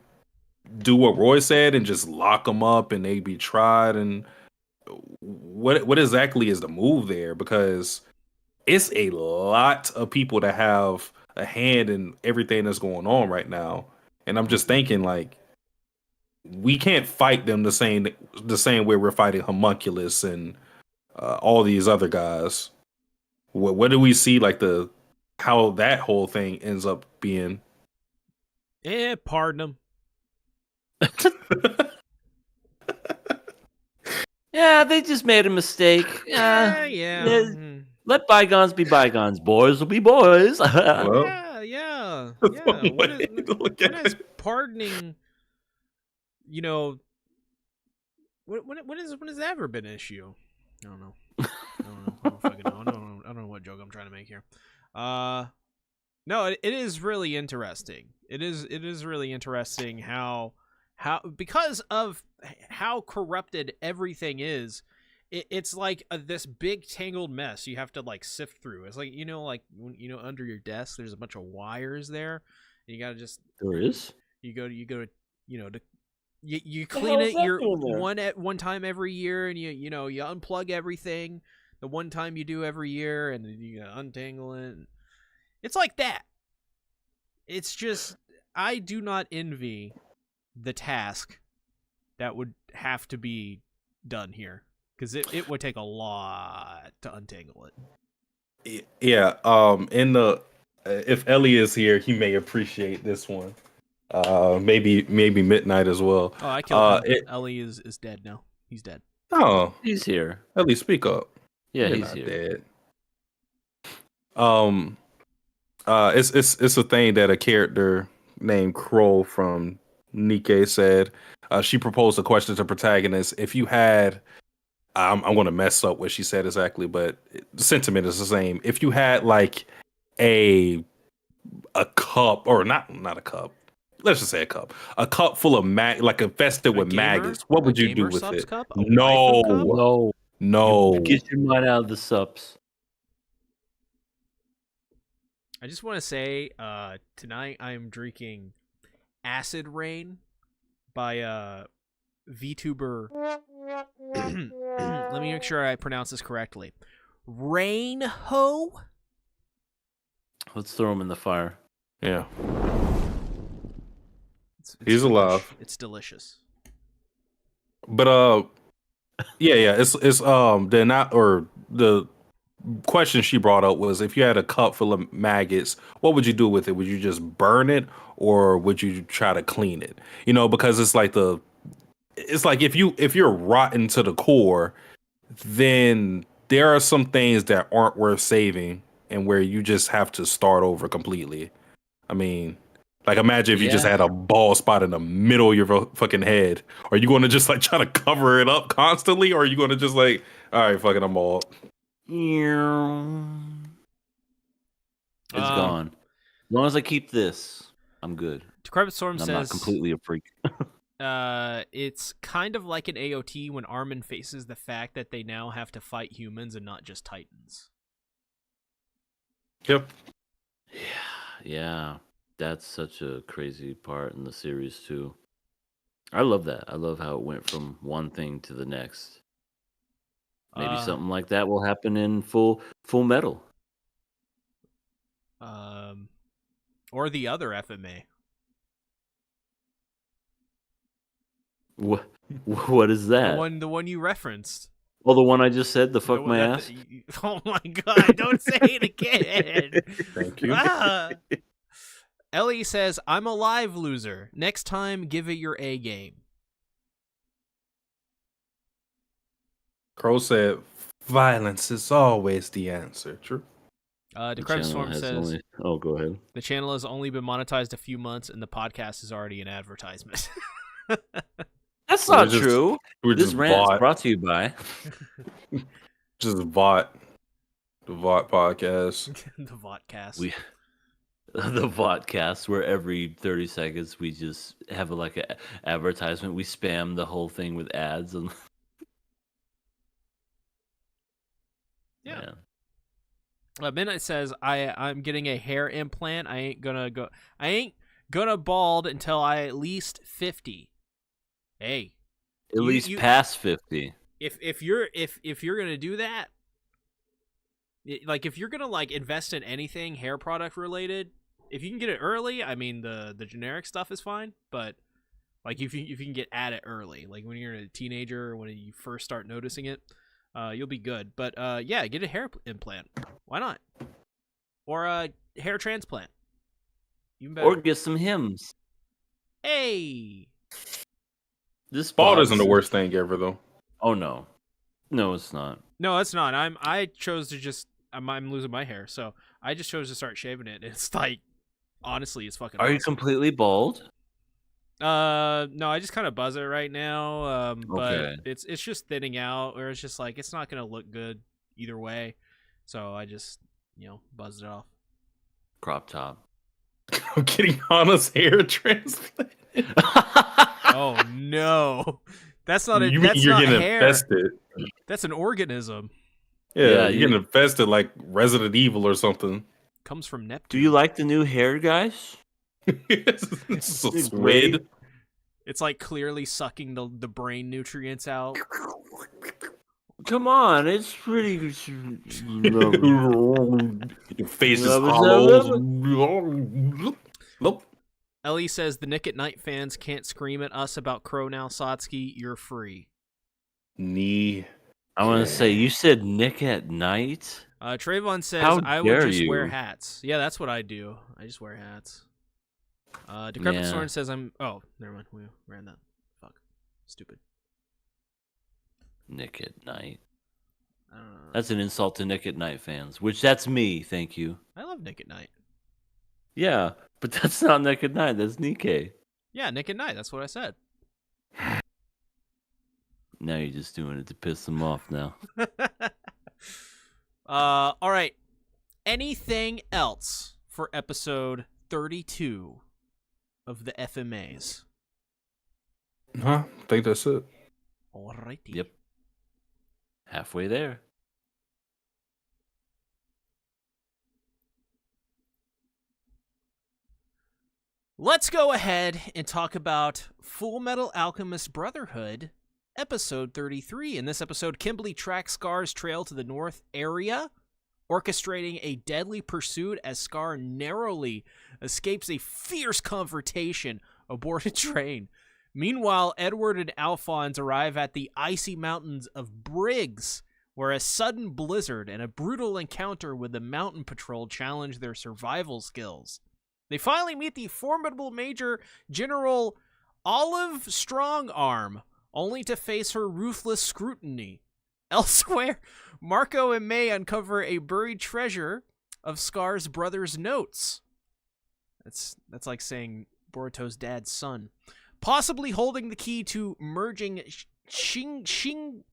do what Roy said and just lock them up and they be tried? And what exactly is the move there? Because it's a lot of people that have a hand in everything that's going on right now. And I'm just thinking, like, we can't fight them the same way we're fighting homunculus and all these other guys. What do we see, like, how that whole thing ends up being? Pardon them. Yeah, they just made a mistake. Yeah. Yeah. Mhm. Let bygones be bygones. Boys will be boys. Well, Yeah. that's one When way to look when at is it. pardoning? When has that ever been an issue? I don't know. I don't fucking know. I don't know what joke I'm trying to make here. No, it is really interesting. It is really interesting how because of how corrupted everything is. It's like this big tangled mess you have to like sift through. It's like like when, under your desk there's a bunch of wires there, and you gotta just There is. you go to you The clean hell is it that your doing there? one time every year, and you unplug everything the one time you do every year, and then you untangle it. It's like that. It's just I do not envy the task that would have to be done here, because it would take a lot to untangle it. Yeah. In the if Ellie is here, he may appreciate this one. Maybe Midnight as well. Oh, I killed him. Ellie is dead now. He's dead. Oh, He's here. Ellie, speak up. Yeah, You're he's not here. dead. It's a thing that a character named Kroll from Nikkei said. She proposed a question to protagonists. If you had, I'm going to mess up what she said exactly, but the sentiment is the same. If you had like a cup, or not a cup, let's just say a cup full of like infested with maggots, what would you do with subs it? cup? A waifu cup? No. No. Get your mind out of the sups. I just want to say, tonight I am drinking Acid Rain by VTuber. Let me make sure I pronounce this correctly. Rain Ho. Let's throw him in the fire. Yeah. It's He's alive. It's delicious. But yeah, it's the question she brought up was, if you had a cup full of maggots, what would you do with it? Would you just burn it, or would you try to clean it? Because it's like if you're rotten to the core, then there are some things that aren't worth saving, and where you just have to start over completely. I mean, like, imagine if you just had a bald spot in the middle of your fucking head. Are you going to just like try to cover it up constantly, or are you going to just like, all right, fuck it, I'm bald? It's gone. As long as I keep this, I'm good. Decrepit Storm And I'm says not completely a freak. it's kind of like an AOT when Armin faces the fact that they now have to fight humans and not just Titans. Yep. Yeah. That's such a crazy part in the series too. I love that. I love how it went from one thing to the next. Maybe something like that will happen in Full Metal. Or the other FMA. What is that? The one you referenced. Oh, the one I just said, the fuck The my one ass? Oh my god, don't say it again. Thank you. Ellie says, I'm a live loser. Next time, give it your A game. Crow said, violence is always the answer. True. Decrepit Storm says, Oh, go ahead. the channel has only been monetized a few months, and the podcast is already an advertisement. That's not true. We're This just rant is bought. brought to you by Just bought the VOT podcast. The Vodcast. the vodcast, where every 30 seconds we just have a advertisement. We spam the whole thing with ads and yeah. Midnight says, I'm getting a hair implant. I ain't gonna bald until I at least 50. Hey, at least past 50. If you're gonna do that, like if you're gonna like invest in anything hair product related, if you can get it early, I mean the generic stuff is fine, but like if you can get at it early, like when you're a teenager or when you first start noticing it, you'll be good. But yeah, get a hair implant. Why not? Or a hair transplant. Even better. Or get some hymns. Hey. This Bald isn't the worst thing ever, though. Oh no, it's not. No, it's not. I chose to just I'm losing my hair, so I just chose to start shaving it. It's like, honestly, it's fucking. Are you awesome. completely bald? No, I just kind of buzz it right now. But Okay. it's just thinning out, or it's just like it's not gonna look good either way. So I just buzzed it off. Crop top. I'm getting Hana's hair transplant. Oh no, that's not You're not getting hair. infested. That's an organism. Yeah, you're getting infested like Resident Evil or something. Comes from Neptune. Do you like the new hair, guys? It's a squid. It's like clearly sucking the brain nutrients out. Come on, it's pretty. Your face is hollow. Nope. Ellie says the Nick at Night fans can't scream at us about Crow now, Satsuki. You're free. Knee. I want to say, you said Nick at Night? Trayvon says, How I would dare just wear you. hats. Yeah, that's what I do. I just wear hats. Decrepit Yeah. Soren says I'm... Oh, never mind. We ran that. Fuck. Stupid. Nick at Night. I don't know. That's an insult to Nick at Night fans, which that's me, thank you. I love Nick at Night. Yeah, but that's not Nick at Night, that's Nikkei. Yeah, Nick at Night. That's what I said. Now you're just doing it to piss them off now. All right. Anything else for episode 32 of the FMAs? Huh? I think that's it. Alrighty. Yep. Halfway there. Let's go ahead and talk about Fullmetal Alchemist Brotherhood, episode 33. In this episode, Kimberly tracks Scar's trail to the north area, orchestrating a deadly pursuit as Scar narrowly escapes a fierce confrontation aboard a train. Meanwhile, Edward and Alphonse arrive at the icy mountains of Briggs, where a sudden blizzard and a brutal encounter with the mountain patrol challenge their survival skills. They finally meet the formidable Major General Olive Strongarm, only to face her ruthless scrutiny. Elsewhere, Marco and May uncover a buried treasure of Scar's brother's notes. That's like saying Boruto's dad's son. Possibly holding the key to merging Shinges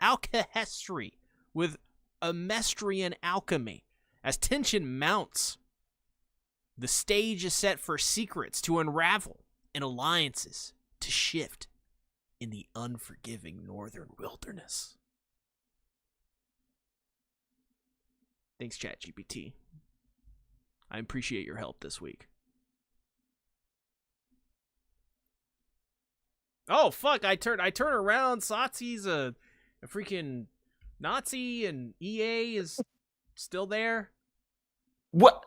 alchemy with Amestrian alchemy. As tension mounts, the stage is set for secrets to unravel and alliances to shift in the unforgiving northern wilderness. Thanks, ChatGPT. I appreciate your help this week. Oh fuck! I turn around. Satsu's a freaking Nazi, and EA is still there. What?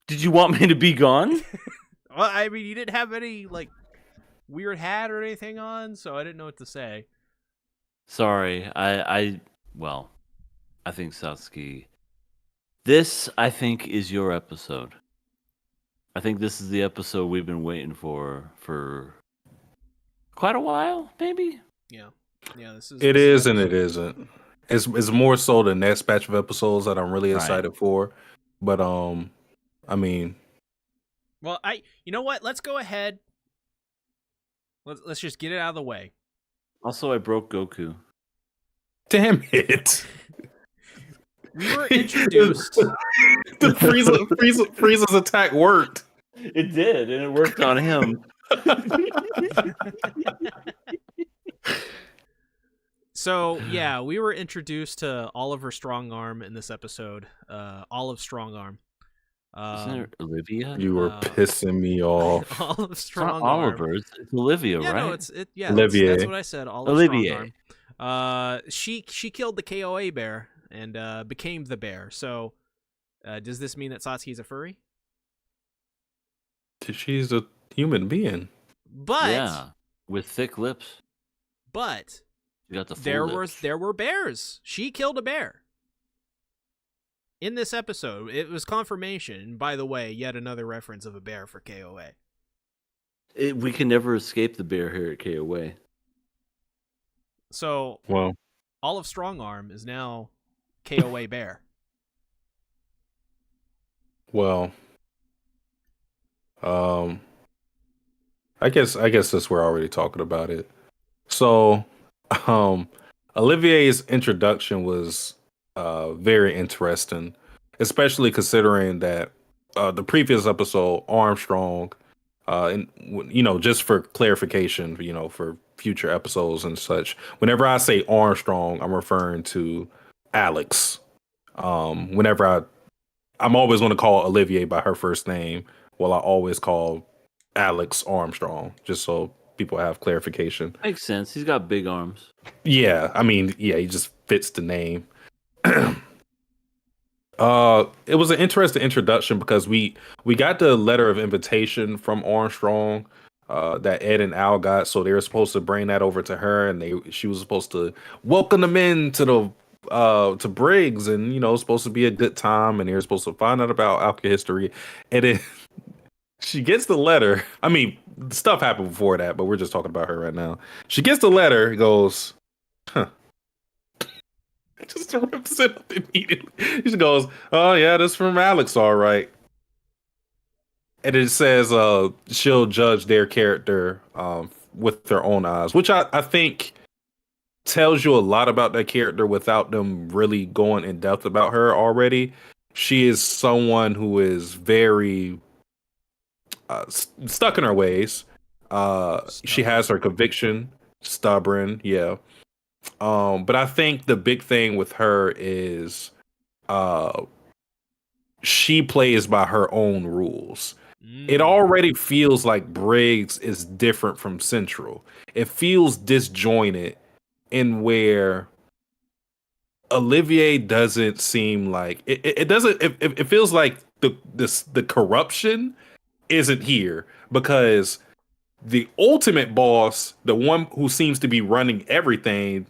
Did you want me to be gone? Well, I mean, you didn't have any like weird hat or anything on, so I didn't know what to say. Sorry, I think Satsuki. This, I think, is your episode. I think this is the episode we've been waiting for quite a while, maybe? Yeah. This is. It is and it isn't. It's more so the next batch of episodes that I'm really excited for. But I mean, well, you know what? Let's go ahead. Let's just get it out of the way. Also, I broke Goku. damn it. We were introduced. The Frieza's attack worked. It did, and it worked on him. So, yeah, we were introduced to Oliver Strongarm in this episode. Olive Strongarm. Isn't it Olivia? You were pissing me off. Olive It's not Strongarm. Oliver. It's Olivia, Yeah, right? no, it's Olivier. That's what I said. Olive Olivier. Strongarm. She killed the KOA bear and became the bear. So, does this mean that Satsuki is a furry? She's a human being. But Yeah, with thick lips. but You got the full there lips. were bears. She killed a bear. In this episode, it was confirmation. And by the way, yet another reference of a bear for KOA. We can never escape the bear here at KOA. So, Well, Olive Strongarm is now KOA bear. well. I guess since we're already talking about it. So, Olivier's introduction was very interesting, especially considering that the previous episode, Armstrong, and just for clarification, for future episodes and such, whenever I say Armstrong, I'm referring to Alex. Whenever I'm always going to call Olivier by her first name, well, I always call Alex Armstrong, just so people have clarification. Makes sense. He's got big arms. Yeah, I mean, yeah, he just fits the name. It was an interesting introduction because we got the letter of invitation from Armstrong that Ed and Al got, so they were supposed to bring that over to her, and she was supposed to welcome them in to the to Briggs, and you know, it's supposed to be a good time, and they were supposed to find out about Alka history, and then she gets the letter. I mean, stuff happened before that, but we're just talking about her right now. She gets the letter, goes, huh. Just rips it up immediately. She just goes, "Oh yeah, this from Alex, all right." And it says, she'll judge their character with their own eyes, which I think tells you a lot about that character without them really going in depth about her already. She is someone who is very stuck in her ways. She has her conviction, stubborn, yeah. But I think the big thing with her is she plays by her own rules. It already feels like Briggs is different from Central. It feels disjointed in where Olivier doesn't seem like it doesn't it feels like the corruption isn't here because the ultimate boss, the one who seems to be running everything,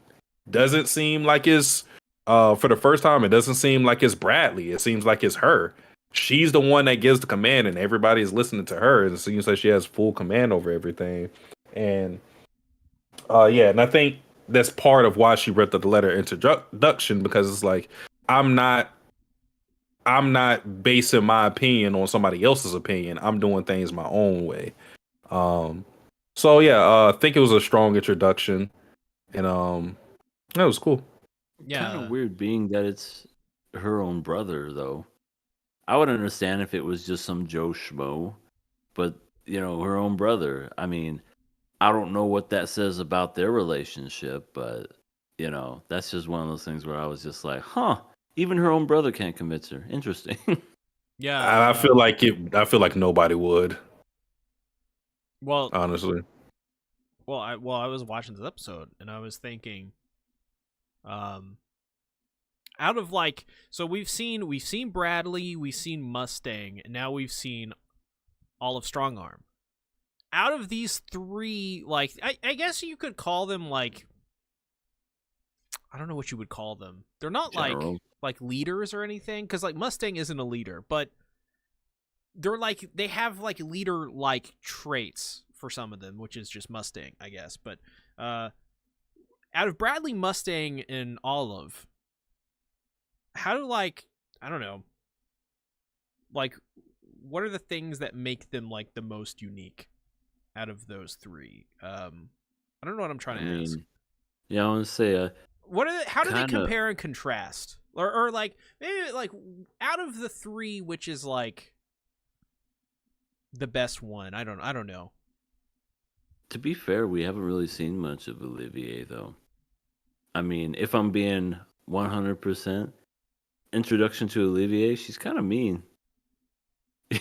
doesn't seem like it's for the first time, it doesn't seem like it's Bradley. It seems like it's her. She's the one that gives the command and everybody is listening to her. It seems like she has full command over everything. And yeah, and I think that's part of why she wrote the letter introduction, because it's like I'm not basing my opinion on somebody else's opinion. I'm doing things my own way. So yeah, I think it was a strong introduction, and that was cool. Yeah. Kind of weird being that it's her own brother, though. I would understand if it was just some Joe Schmo, but you know, her own brother. I mean, I don't know what that says about their relationship, but you know, that's just one of those things where I was just like, huh, even her own brother can't convince her. Interesting. Yeah. I feel like I feel like nobody would, Well, honestly. I was watching this episode and I was thinking, out of like, so we've seen Bradley, we've seen Mustang, and now we've seen all of Strongarm. Out of these three, like, I guess you could call them like, I don't know what you would call them. They're not General. like leaders or anything, because like Mustang isn't a leader, but they're like, they have like leader like traits for some of them, which is just Mustang, I guess. But out of Bradley, Mustang, and Olive, how do, like, I don't know, like, what are the things that make them like the most unique out of those three? I don't know what I'm trying to ask. Yeah, I want to say, What are how do they kinda- compare and contrast, or like maybe like out of the three, which is like the best one? I don't know. to be fair, we haven't really seen much of Olivier, though. I mean, if I'm being 100%, introduction to Olivier, she's kind of mean.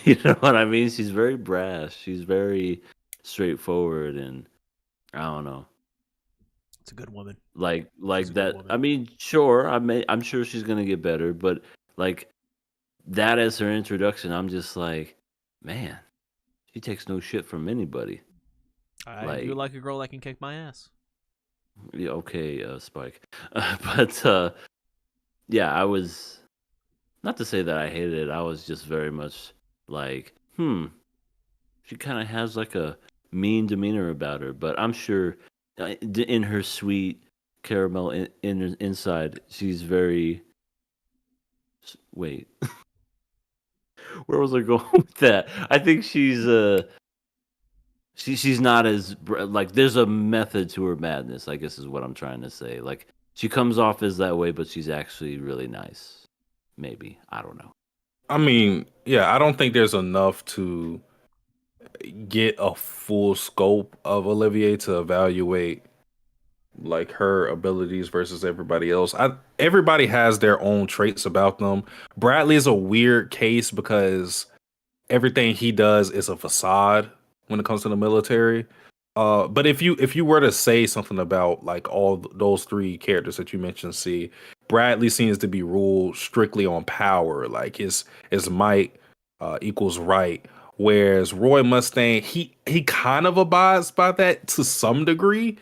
You know what I mean? She's very brash. She's very straightforward, and I don't know, It's a good woman. like She's a good that. woman. I mean, sure, I'm sure she's gonna get better, but like that as her introduction, I'm just like, man, she takes no shit from anybody. I do like a girl that can kick my ass. Yeah, okay, Spike. But yeah, I was not to say that I hated it. I was just very much like, she kind of has like a mean demeanor about her, but I'm sure in her sweet caramel inside, she's very. Wait, where was I going with that? I think she's not as like there's a method to her madness, I guess is what I'm trying to say. Like she comes off as that way, but she's actually really nice. Maybe, I don't know. I mean, yeah, I don't think there's enough to get a full scope of Olivier to evaluate like her abilities versus everybody else. Everybody has their own traits about them. Bradley is a weird case because everything he does is a facade when it comes to the military. But if you were to say something about like all those three characters that you mentioned, see, Bradley seems to be ruled strictly on power, like his might equals right. Whereas Roy Mustang, he kind of abides by that to some degree,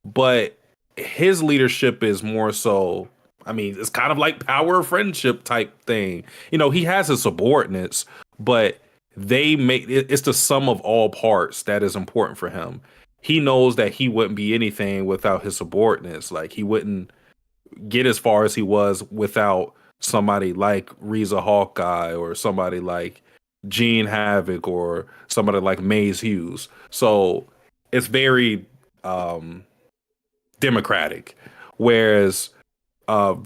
but his leadership is more so. I mean, it's kind of like power of friendship type thing. You know, he has his subordinates, but they make it's the sum of all parts that is important for him. He knows that he wouldn't be anything without his subordinates. Like he wouldn't get as far as he was without somebody like Riza Hawkeye or somebody like Gene Havoc or somebody like Maze Hughes. So it's very democratic. Whereas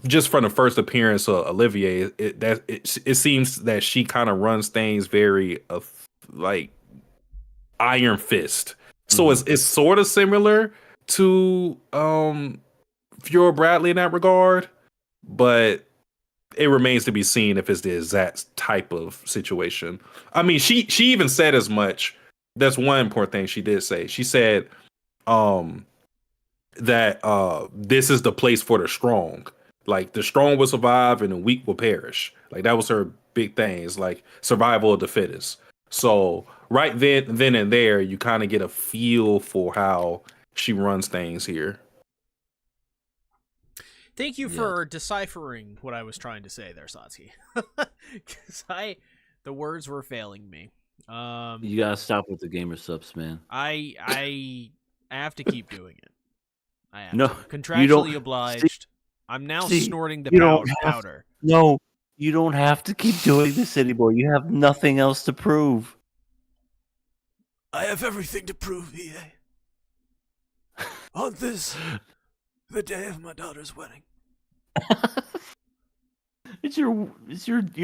just from the first appearance of Olivier, it seems that she kind of runs things very like iron fist. So it's sort of similar to Fury Bradley in that regard, but it remains to be seen if it's the exact type of situation. I mean, she even said as much. That's one important thing she did say. She said that this is the place for the strong. Like the strong will survive and the weak will perish. Like that was her big thing. It's like survival of the fittest. So right then and there, you kind of get a feel for how she runs things here. Thank you for deciphering what I was trying to say there, Satsuki. Because the words were failing me. You gotta stop with the gamer subs, man. I have to keep doing it. I have No, to. you Contractually don't- obliged. I'm now snorting the you don't have- powder. No, you don't have to keep doing this anymore. You have nothing else to prove. I have everything to prove, EA. On the day of my daughter's wedding. You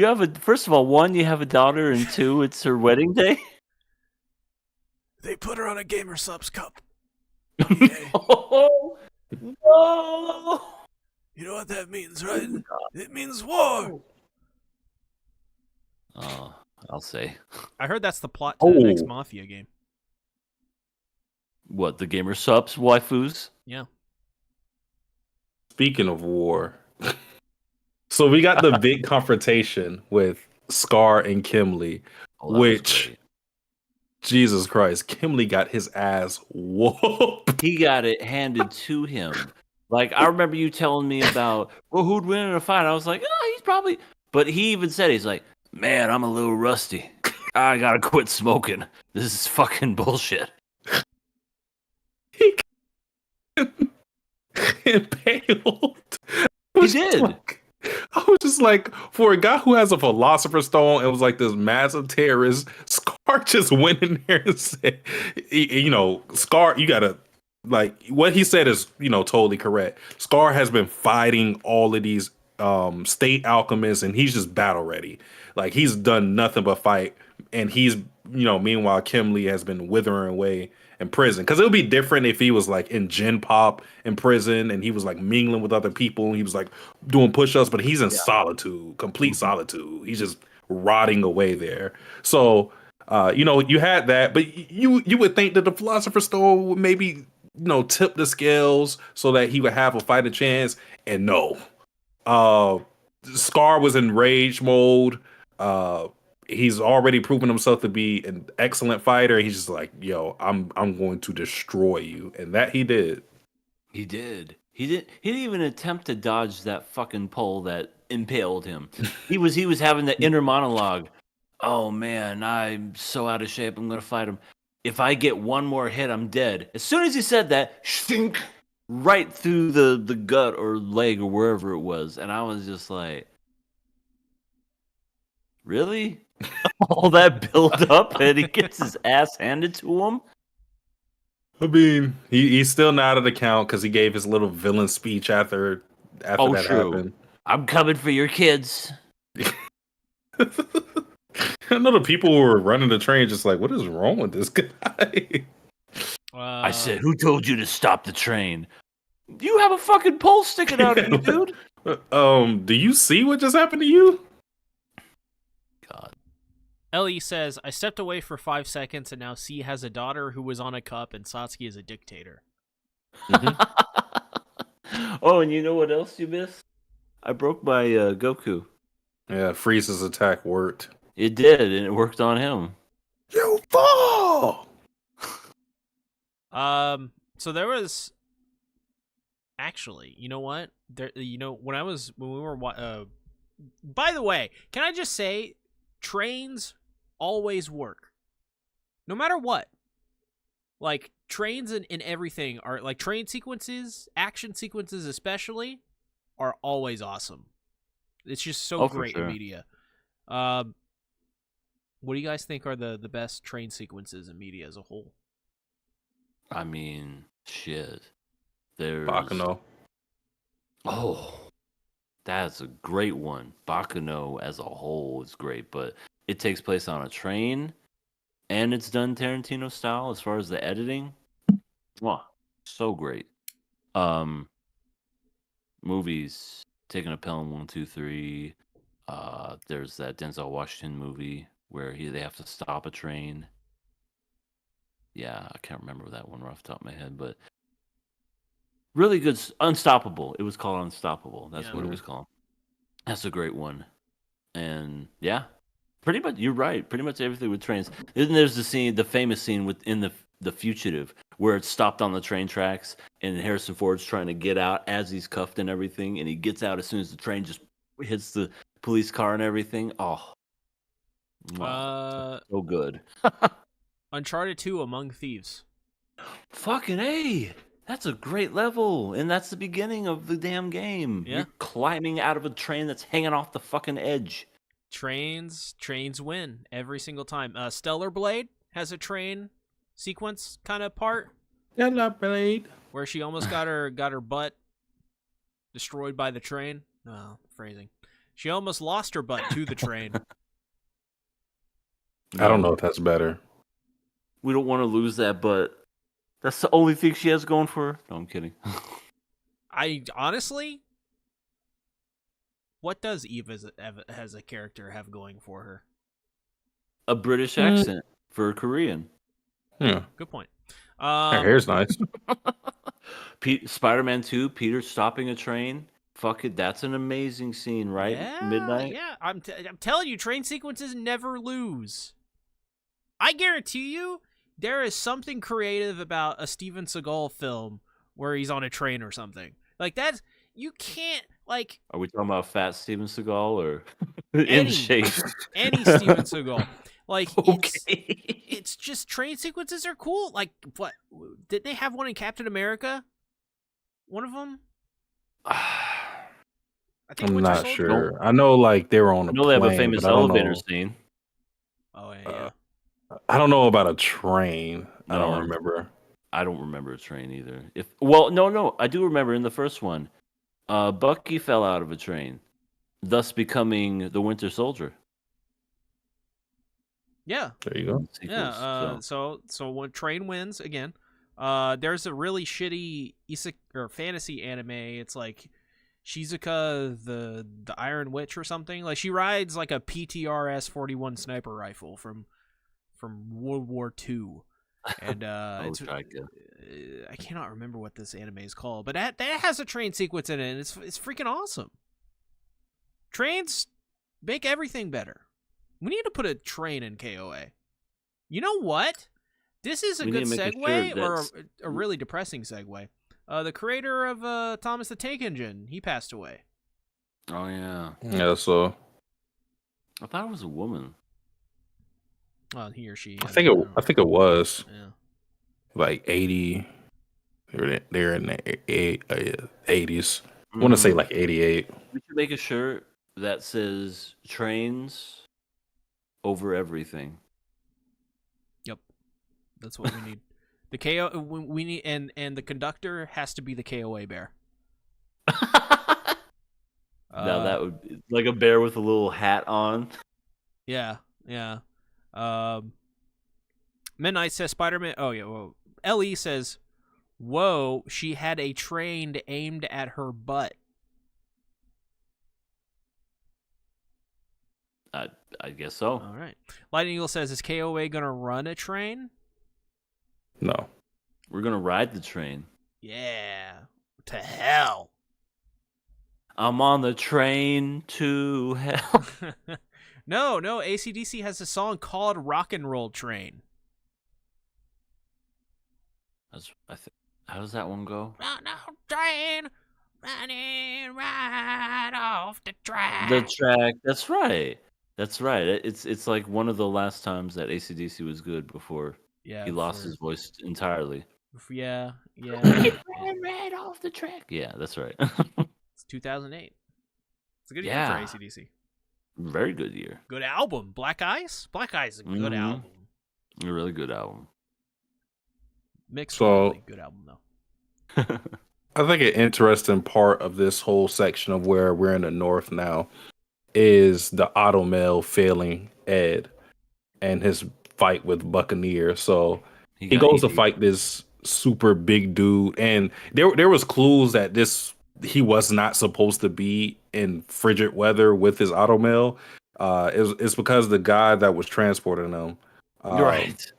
have a, first of all, one, you have a daughter, and two, it's her wedding day. They put her on a Gamer Subs cup. Oh, no! You know what that means, right? It means war. Oh, I'll say. I heard that's the plot to the next Mafia game. What, the gamer subs waifus? Yeah. Speaking of war, so we got the big confrontation with Scar and Kimlee, Oh, that was which, great. Jesus Christ, Kimlee got his ass whooped. He got it handed to him. Like, I remember you telling me about, well, who'd win in a fight? I was like, oh, he's probably... But he even said, he's like, man, I'm a little rusty. I gotta quit smoking. This is fucking bullshit. He impaled. He did. I was just like, for a guy who has a philosopher's stone and was like this massive terrorist, Scar just went in there and said, you know, Scar, you gotta, like, what he said is, you know, totally correct. Scar has been fighting all of these state alchemists and he's just battle ready. Like, he's done nothing but fight. And he's, you know, meanwhile, Kimlee has been withering away in prison. Because it would be different if he was like in Gen Pop in prison and he was like mingling with other people and he was like doing push-ups, but he's in solitude, complete solitude. He's just rotting away there. So, you know, you had that, but you would think that the Philosopher's Stone would maybe, you know, tip the scales so that he would have a fighting chance. And no. Scar was in rage mode. He's already proven himself to be an excellent fighter. He's just like, yo, I'm going to destroy you. And that he did. He did. He didn't even attempt to dodge that fucking pole that impaled him. He was having the inner monologue. Oh man, I'm so out of shape. I'm gonna fight him. If I get one more hit, I'm dead. As soon as he said that, shink, right through the gut or leg or wherever it was, and I was just like, really? All that build up and he gets his ass handed to him? I mean, he's still not out of the count because he gave his little villain speech after that happened. I'm coming for your kids. I know the people who were running the train just like, what is wrong with this guy? I said, who told you to stop the train? You have a fucking pole sticking out of you, dude. Do you see what just happened to you? God. Ellie says, I stepped away for 5 seconds and now C has a daughter who was on a cup and Satsuki is a dictator. Oh, and you know what else you missed? I broke my Goku. Yeah, Frieza's attack worked. It did, and it worked on him. You fall! So there was actually, you know what? There, when we were by the way, can I just say trains always work. No matter what. Like trains and everything are like train sequences, action sequences especially are always awesome. It's just so great in media. What do you guys think are the best train sequences in media as a whole? I mean, shit. There's Baccano. Oh, that's a great one. Baccano as a whole is great, but it takes place on a train, and it's done Tarantino style as far as the editing. Mwah, so great. Movies, Taking a Pelham 1, 2, 3. There's that Denzel Washington movie where they have to stop a train. Yeah, I can't remember that one right off the top of my head, but really good. Unstoppable. It was called Unstoppable. That's what it was called. That's a great one. And yeah, pretty much you're right. Pretty much everything with trains. Then there's the famous scene within the Fugitive where it's stopped on the train tracks and Harrison Ford's trying to get out as he's cuffed and everything, and he gets out as soon as the train just hits the police car and everything. Oh, wow. So good. Uncharted 2 Among Thieves. Fucking A. That's a great level, and that's the beginning of the damn game. Yeah. You're climbing out of a train that's hanging off the fucking edge. Trains win every single time. Stellar Blade has a train sequence kind of part. Stellar Blade. Where she almost got her butt destroyed by the train. Oh, phrasing. She almost lost her butt to the train. I don't know if that's better. We don't want to lose that, but that's the only thing she has going for her. No, I'm kidding. I honestly, what does Eve as a character have going for her? A British accent for a Korean. Yeah. Good point. Her hair's nice. Spider-Man 2, Peter stopping a train. Fuck it, that's an amazing scene, right? Yeah, Midnight. Yeah, I'm telling you, train sequences never lose. I guarantee you, there is something creative about a Steven Seagal film where he's on a train or something. Like that's you can't like. Are we talking about fat Steven Seagal or Any, in shape? Any Steven Seagal. Like Okay. it's just train sequences are cool. Like what did they have one in Captain America? One of them. I think I'm Winter not Soldier? sure. I know like they were on a I know they plane. have a famous but I don't elevator know. scene. Oh yeah. I don't know about a train. I No. don't remember. I don't remember a train either. No, I do remember in the first one, Bucky fell out of a train, thus becoming the Winter Soldier. Yeah. There you go. Sequels, So when train wins again, there's a really shitty fantasy anime. It's like Shizuka the Iron Witch or something. Like she rides like a PTRS 41 sniper rifle from World War II. And I cannot remember what this anime is called, but that has a train sequence in it, and it's freaking awesome. Trains make everything better. We need to put a train in KOA. You know what? This is a good segue, or a really depressing segue. The creator of Thomas the Tank Engine, he passed away. Oh yeah. Yeah, so I thought it was a woman. Well, he or she. I think it was Yeah. like 80. They're in the 80s. I want to say like 88. We should make a shirt that says trains over everything. Yep. That's what we need. The KO we need, and the conductor has to be the KOA bear. Now that would be like a bear with a little hat on. Yeah. Midnight says Spider-Man. Oh yeah. Well, Ellie says, "Whoa, she had a train aimed at her butt." I guess so. All right. Lightning Eagle says, is KOA going to run a train? No. We're gonna ride the train. Yeah. To hell. I'm on the train to hell. No. AC/DC has a song called Rock and Roll Train. How does that one go? Rock and roll train, running right off the track. The track. That's right. That's right. It's like one of the last times that AC/DC was good before he lost his voice entirely. Yeah. Right off the track. Yeah, that's right. It's 2008. It's a good year for Yeah. AC/DC. Very good year. Good album. Black Ice? Black Ice is a good Mhm. album. A really good album. Mixed So- really good album, though. I think an interesting part of this whole section of where we're in the North now is the Automel failing Ed and his fight with Buccaneer. So he got goes to easy. fight this super big dude, and there was clues that he was not supposed to be in frigid weather with his Automel. It's because the guy that was transporting him, Right.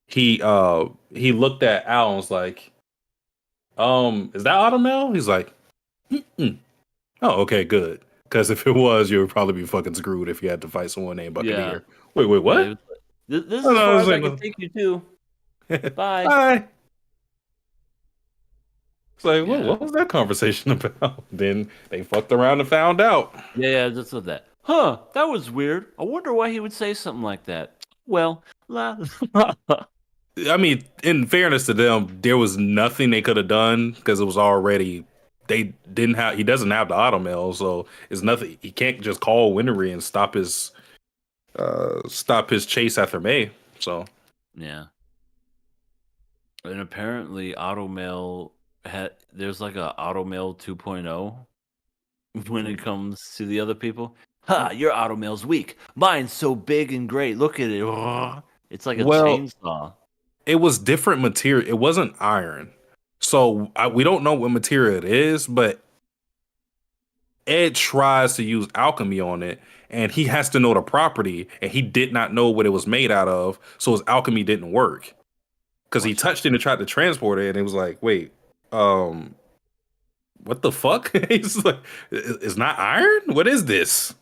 he looked at Al and was like, is that Automel? He's like, mm-mm. Oh, okay, good. Because if it was, you would probably be fucking screwed if you had to fight someone named Buccaneer. Wait, what? Yeah, it was like, this is Oh, as no, far it's as I like- can take you to. Bye. Bye. It's like, Yeah. what was that conversation about? Then they fucked around and found out. Yeah, that's what that. Huh, that was weird. I wonder why he would say something like that. Well, la. I mean, in fairness to them, there was nothing they could have done because it was already. He doesn't have the Automel, so it's nothing. He can't just call Winry and stop his chase after May. So Yeah. And apparently Automail there's like a Automail 2.0 when it comes to the other people. Ha, your Automail's weak. Mine's so big and great. Look at it. It's like a chainsaw. it was different material. It wasn't iron. So we don't know what material it is, but Ed tries to use alchemy on it, and he has to know the property, and he did not know what it was made out of, so his alchemy didn't work. Because he touched it and tried to transport it, and it was like, wait, what the fuck? He's like, it's not iron? What is this?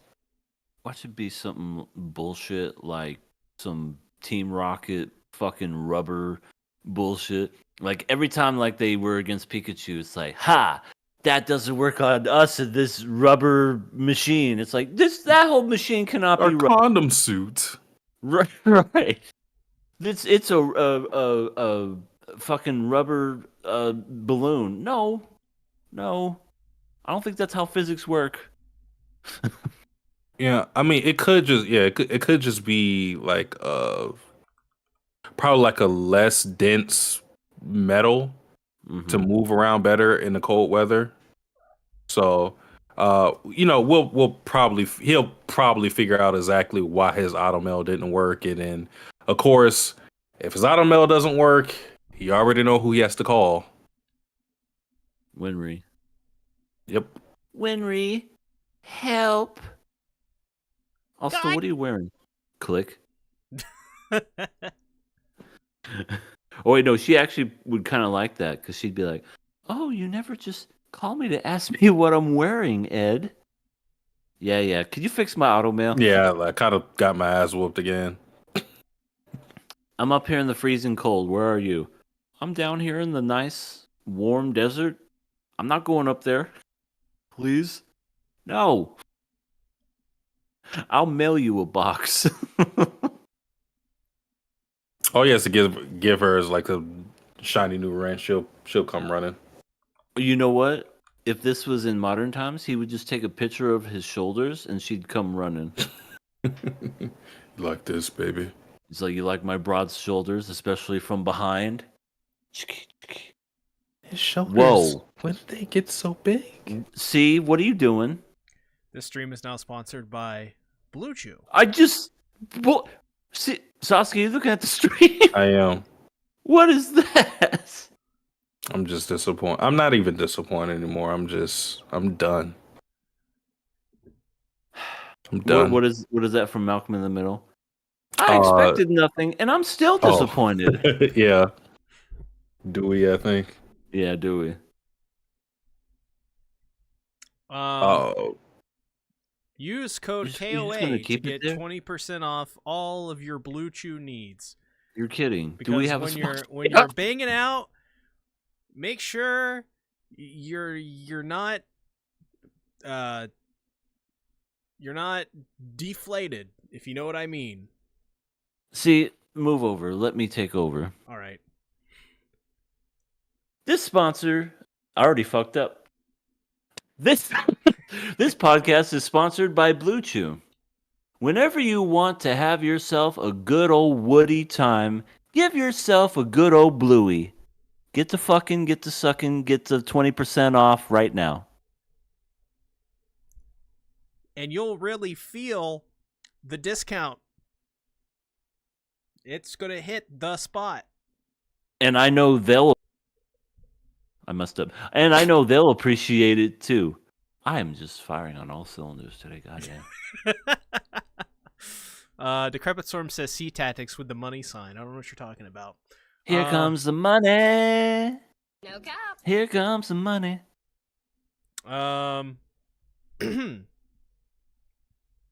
Watch it be something bullshit like some Team Rocket fucking rubber bullshit. Like every time like they were against Pikachu, it's like, ha, that doesn't work on us in this rubber machine. It's like that whole machine cannot Our be rubber. condom suit. Right, right. It's a fucking rubber balloon. No, I don't think that's how physics work. Yeah, I mean, it could just be like probably like a less dense metal to move around better in the cold weather. So, he'll probably figure out exactly why his Automel didn't work, and then of course, if his Automel doesn't work, he already know who he has to call. Winry. Yep. Winry, help. Also, God. what are you wearing? Click. Oh wait, no, she actually would kind of like that because she'd be like, "Oh, you never just call me to ask me what I'm wearing, Ed." Yeah. Could you fix my Automail? Yeah, I kind of got my ass whooped again. I'm up here in the freezing cold. Where are you? I'm down here in the nice, warm desert. I'm not going up there. Please? No. I'll mail you a box. Oh yes, to give her as like a shiny new wrench. She'll come running. You know what? If this was in modern times, he would just take a picture of his shoulders and she'd come running. Like this, baby. He's like, "You like my broad shoulders, especially from behind?" His shoulders. Whoa. When did they get so big? See, what are you doing? This stream is now sponsored by Blue Chew. See, Sasuke, you looking at the stream? I am. What is that? I'm just disappointed. I'm not even disappointed anymore. I'm done. I'm done. What is that from Malcolm in the Middle? I Uh, expected nothing, and I'm still oh. disappointed. Yeah. Dewey, I think. Yeah, Dewey. Oh. Use code You're just gonna KOA to keep it get there? 20% off all of your Blue Chew needs. You're kidding. Because Do we have when a you're sponsor? when you're banging out, make sure you're not deflated, if you know what I mean. See, move over. Let me take over. All right. This sponsor, I already fucked up. This this podcast is sponsored by Blue Chew. Whenever you want to have yourself a good old woody time, give yourself a good old bluey. Get to fucking, get to sucking, get to 20% off right now. And you'll really feel the discount. It's going to hit the spot. And I know I messed up. And I know they'll appreciate it too. I am just firing on all cylinders today, goddamn. Decrepit Storm says sea tactics with the money sign. I don't know what you're talking about. Here comes the money. No cap. Here comes the money. Where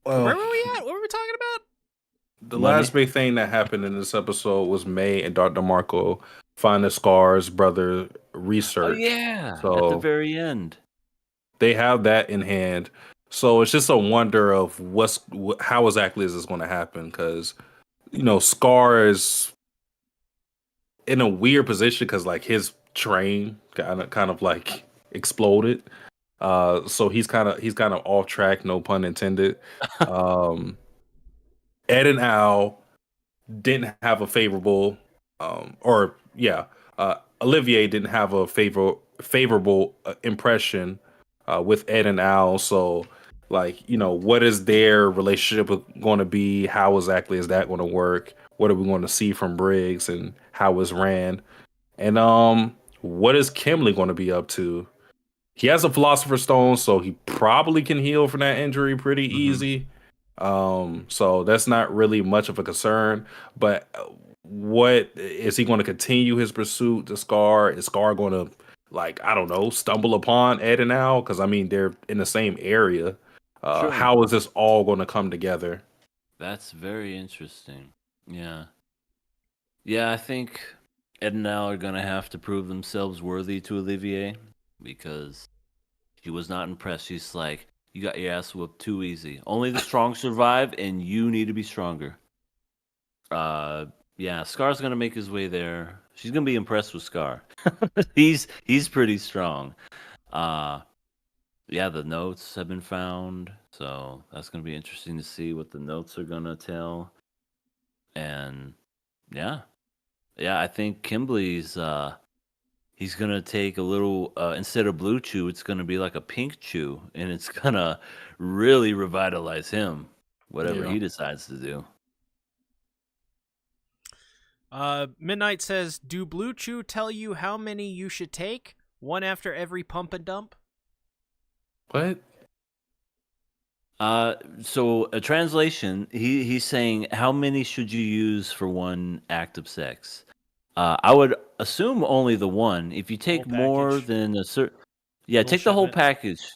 Well, were we at? What were we talking about? the Money. last big thing that happened in this episode was May and Dr. Marco find the Scar's brother research. Oh yeah, at the So very end. they have that in hand. So it's just a wonder of how exactly is this going to happen? Because Scar is in a weird position because like his train kind of like exploded. So he's kind of off track, no pun intended. Ed and Al didn't have a favorable, Olivier didn't have a favorable impression with Ed and Al. So, like, what is their relationship going to be? How exactly is that going to work? What are we going to see from Briggs and how is Rand? And what is Kimberly going to be up to? He has a Philosopher's Stone, so he probably can heal from that injury pretty easy. So that's not really much of a concern. But what is he going to continue his pursuit to Scar? Is Scar going to, like, I don't know, stumble upon Ed and Al? Because I mean, they're in the same area. Sure. How is this all going to come together? That's very interesting. Yeah. Yeah, I think Ed and Al are gonna have to prove themselves worthy to Olivier because she was not impressed. She's like, you got your ass whooped too easy. Only the strong survive, and you need to be stronger. Yeah, Scar's gonna make his way there. She's gonna be impressed with Scar. He's pretty strong. Yeah, the notes have been found, so that's gonna be interesting to see what the notes are gonna tell. And yeah, I think Kimberly's he's gonna take a little instead of blue chew, it's gonna be like a pink chew, and it's gonna really revitalize him, whatever Yeah. he decides to do. Midnight says, do Blue Chew tell you how many you should take? One after every pump and dump? What? So a translation, he's saying how many should you use for one act of sex? I would assume only the one. If you take Whole more package? than a certain, yeah, Whole take the whole shipment? package.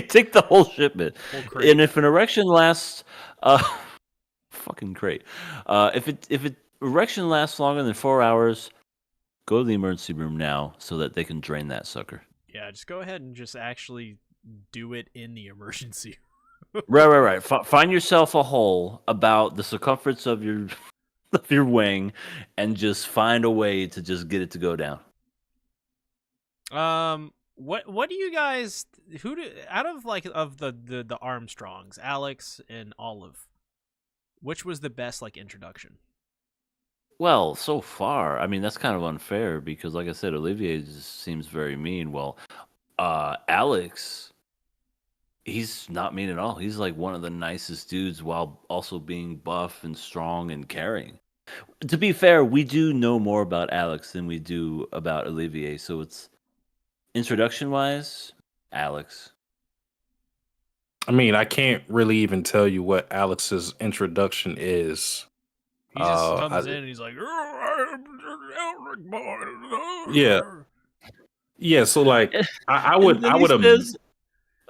Take the whole shipment. Whole crate. And if an erection lasts, fucking great. If erection lasts longer than 4 hours, go to the emergency room now so that they can drain that sucker. Yeah, just go ahead and just actually do it in the emergency. Right. Find yourself a hole about the circumference of your wing, and just find a way to just get it to go down. What do you guys out of like of the Armstrongs, Alex and Olive, which was the best like introduction? Well, so far, I mean, that's kind of unfair because, like I said, Olivier just seems very mean. Well, Alex, he's not mean at all. He's like one of the nicest dudes while also being buff and strong and caring. To be fair, we do know more about Alex than we do about Olivier, so it's introduction-wise, Alex. I mean, I can't really even tell you what Alex's introduction is. He just comes I- in and he's like, "Oh, I'm Elric boy." yeah, yeah. So like, I And would, then I he would, says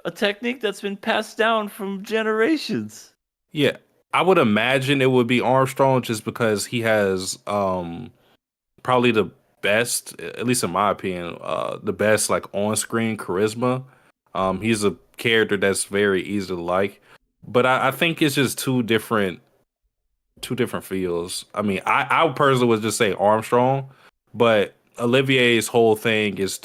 a technique that's been passed down from generations. yeah, I would imagine it would be Armstrong just because he has probably the best, at least in my opinion, the best like on-screen charisma. He's a character that's very easy to like, but I think it's just two different feels. I mean, I personally would just say Armstrong, but Olivier's whole thing is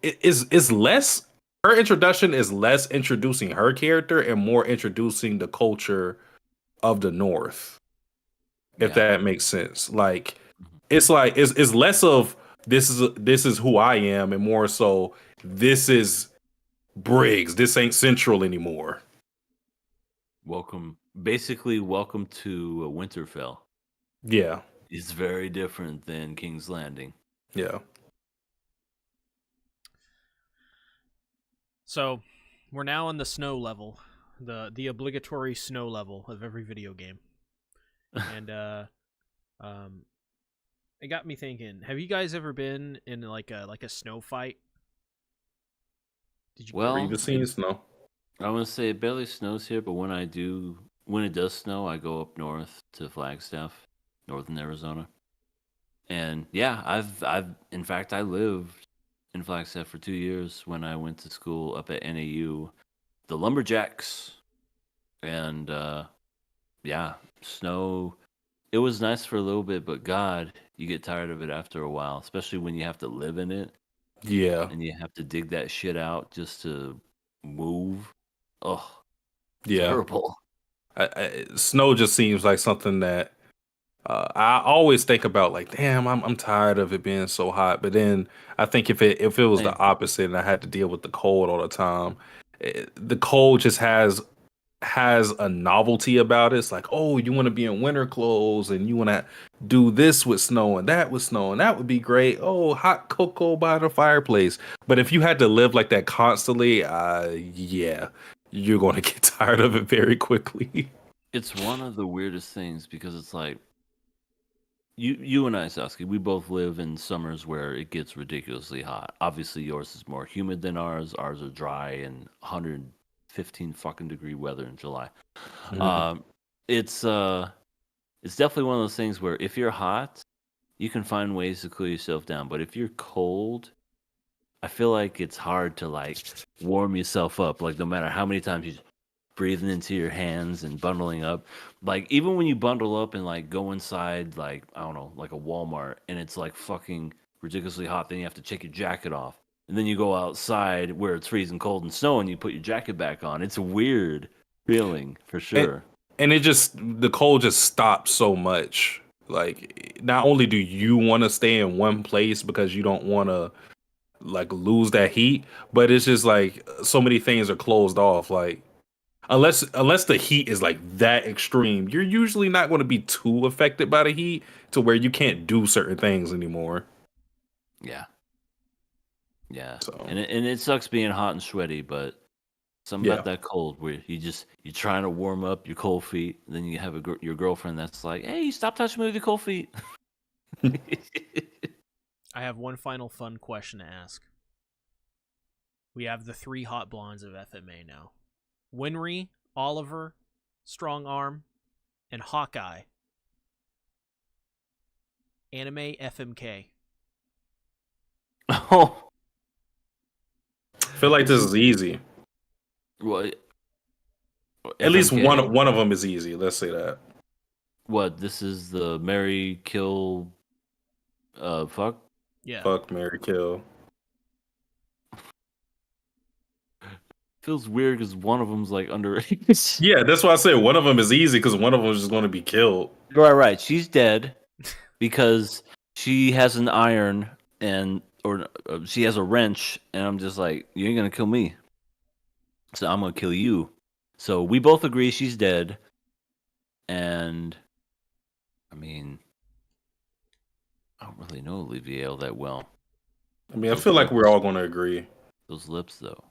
is less, her introduction is less introducing her character and more introducing the culture of the North, if Yeah. that makes sense. Like it's less of this is who I am and more so this is Briggs. This ain't Central anymore. Basically, welcome to Winterfell. Yeah. It's very different than King's Landing. Yeah. So, we're now on the snow level, the obligatory snow level of every video game, and it got me thinking. Have you guys ever been in like a snow fight? Did you? Or Well, even seen snow. I want to say it barely snows here, but when it does snow, I go up north to Flagstaff, northern Arizona. And yeah, in fact, I lived in Flagstaff for 2 years when I went to school up at NAU, the Lumberjacks. And yeah, snow. It was nice for a little bit, but God, you get tired of it after a while, especially when you have to live in it Yeah. and you have to dig that shit out just to move. Oh, Yeah. terrible. Snow just seems like something that I always think about. Like, damn, I'm tired of it being so hot. But then I think if it was the Same. opposite and I had to deal with the cold all the time, the cold just has a novelty about it. It's like, oh, you want to be in winter clothes and you want to do this with snow and that with snow and that would be great. Oh, hot cocoa by the fireplace. But if you had to live like that constantly, yeah, you're going to get tired of it very quickly. It's one of the weirdest things because it's like you and I, Sasuke, we both live in summers where it gets ridiculously hot. Obviously, yours is more humid than ours. Ours are dry and 115 fucking degree weather in July. Um, it's definitely one of those things where if you're hot, you can find ways to cool yourself down. But if you're cold, I feel like it's hard to like warm yourself up. Like no matter how many times you breathing into your hands and bundling up. Like even when you bundle up and like go inside, like I don't know, like a Walmart, and it's like fucking ridiculously hot, then you have to take your jacket off, and then you go outside where it's freezing cold and snow, and you put your jacket back on. It's a weird feeling for sure. And the cold just stops so much. Like, not only do you want to stay in one place because you don't want to like lose that heat, but it's just like so many things are closed off. Like, unless the heat is like that extreme, you're usually not going to be too affected by the heat to where you can't do certain things anymore. Yeah, yeah, So and it sucks being hot and sweaty, but something yeah, about that cold where you're trying to warm up your cold feet, and then you have your girlfriend that's like, "Hey, stop touching me with your cold feet." I have one final fun question to ask. We have the three hot blondes of FMA now: Winry, Oliver, Strong Arm, and Hawkeye. Anime FMK. Oh, I feel like this is easy. what? At least FMK? one of them is easy. Let's say that. What? This is the Mary Kill. Fuck. Yeah. Fuck, Mary, kill. Feels weird because one of them's like underage. Yeah, that's why I say one of them is easy because one of them is just going to be killed. Right. She's dead because she has an iron or she has a wrench, and I'm just like, you ain't gonna kill me, so I'm gonna kill you. So we both agree she's dead, and I mean, I don't really know Olivier all that well. I mean, I feel like we're all going to agree. Those lips, though.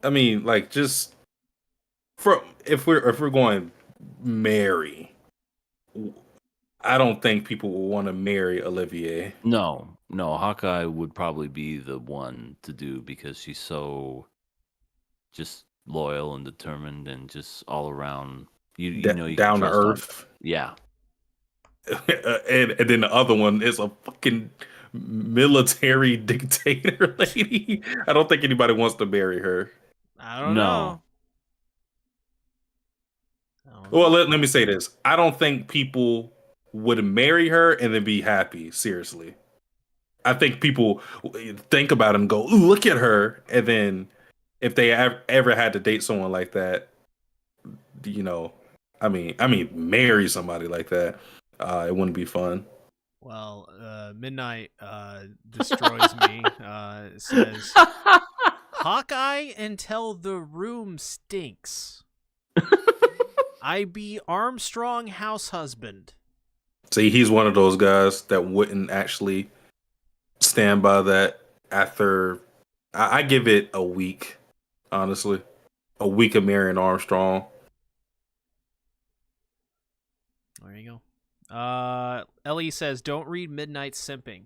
I mean, like, just if we're going marry, I don't think people will want to marry Olivier. No, Hawkeye would probably be the one to do because she's so just loyal and determined and just all around. You know you can Down to trust earth. Yeah. and then the other one is a fucking military dictator lady. I don't think anybody wants to marry her. I don't No. know. I don't know. Well, let me say this. I don't think people would marry her and then be happy. Seriously. I think people think about it and go, "Ooh, look at her." And then if they ever had to date someone like that, you know, I mean, marry somebody like that, it wouldn't be fun. Well, Midnight destroys me. Says Hawkeye until the room stinks. I be Armstrong house husband. See, he's one of those guys that wouldn't actually stand by that after. I give it a week, honestly. A week of marrying Armstrong. There you go. Ellie says, "Don't read Midnight simping."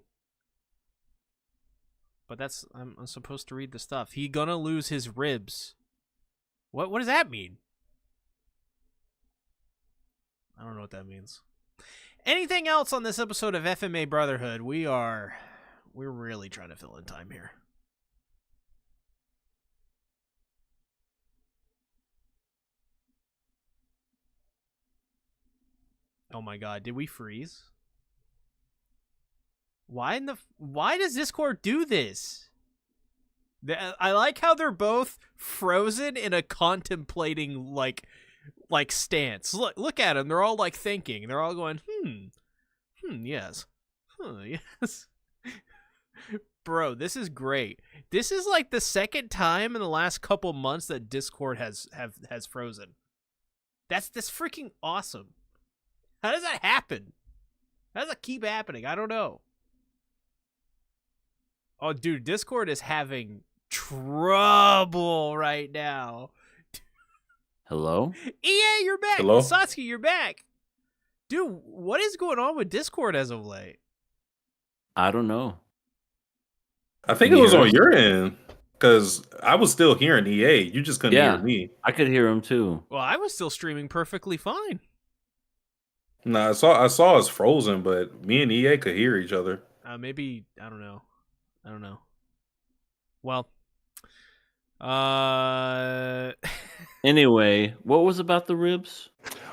But that's I'm supposed to read the stuff. He gonna lose his ribs. What does that mean? I don't know what that means. Anything else on this episode of FMA Brotherhood? We're really trying to fill in time here. Oh my god, did we freeze? Why does Discord do this? I like how they're both frozen in a contemplating like stance. Look at them. They're all like thinking. They're all going, yes. Yes. Bro, this is great. This is like the second time in the last couple months that Discord has frozen. That's freaking awesome. How does that happen? How does that keep happening? I don't know. Oh, dude, Discord is having trouble right now. Hello? EA, you're back. Hello? Satsuki, you're back. Dude, what is going on with Discord as of late? I don't know. I think it was on your end because I was still hearing EA. You just couldn't hear me. I could hear him too. Well, I was still streaming perfectly fine. No, I saw us frozen, but me and EA could hear each other. Maybe I don't know. Well, Anyway, what was about the ribs?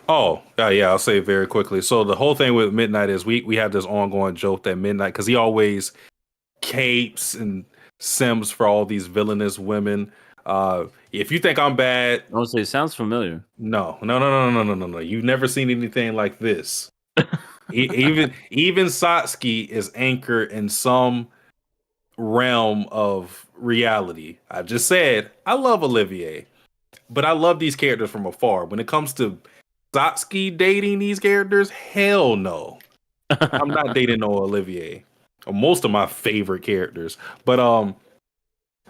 Oh, yeah, I'll say it very quickly. So the whole thing with Midnight is we have this ongoing joke that Midnight, because he always capes and sims for all these villainous women. If you think I'm bad, I would say it sounds familiar. no. You've never seen anything like this. even Satsuki is anchored in some realm of reality. I just said I love Olivier, but I love these characters from afar. When it comes to Satsuki dating these characters, hell no. I'm not dating no Olivier. Most of my favorite characters. But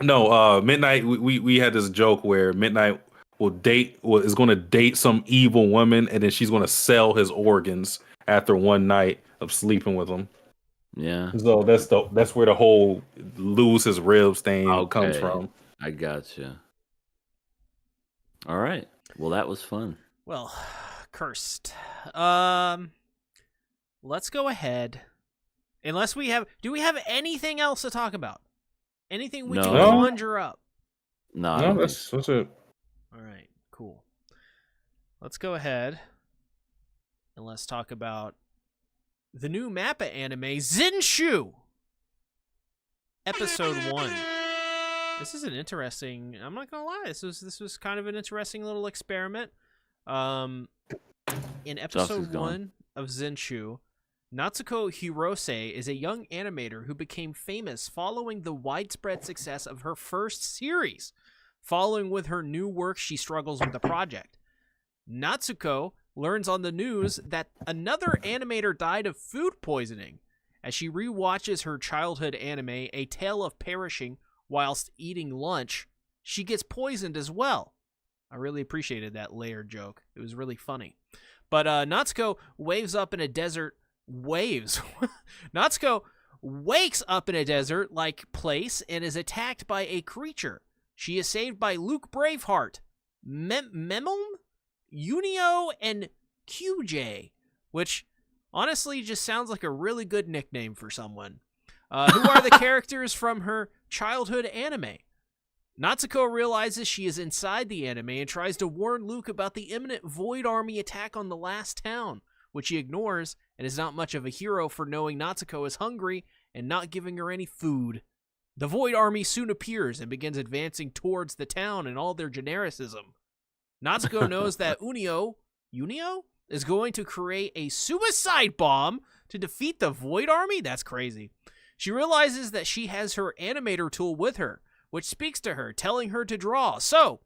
no, Midnight, we had this joke where Midnight is going to date some evil woman, and then she's going to sell his organs after one night of sleeping with him. Yeah. So that's where the whole lose his ribs thing comes from. I gotcha. All right. Well, that was fun. well, cursed. Let's go ahead. Unless do we have anything else to talk about? Anything we can No. conjure up? No, That's it. All right, cool. Let's go ahead and let's talk about the new MAPPA anime, Zenshu! Episode 1. This is an interesting, I'm not gonna lie, this was kind of an interesting little experiment. In episode 1 of Zenshu, Natsuko Hirose is a young animator who became famous following the widespread success of her first series. Following with her new work, she struggles with the project. Natsuko learns on the news that another animator died of food poisoning. As she rewatches her childhood anime, A Tale of Perishing, whilst eating lunch, she gets poisoned as well. I really appreciated that layered joke. It was really funny. But Natsuko waves up in a desert. Waves. Natsuko wakes up in a desert-like place and is attacked by a creature. She is saved by Luke Braveheart, Memon, Unio, and QJ, which honestly just sounds like a really good nickname for someone. Who are the characters from her childhood anime? Natsuko realizes she is inside the anime and tries to warn Luke about the imminent Void Army attack on the last town, which he ignores and is not much of a hero for knowing Natsuko is hungry and not giving her any food. The Void Army soon appears and begins advancing towards the town in all their genericism. Natsuko knows that Unio is going to create a suicide bomb to defeat the Void Army? That's crazy. She realizes that she has her animator tool with her, which speaks to her, telling her to draw. So,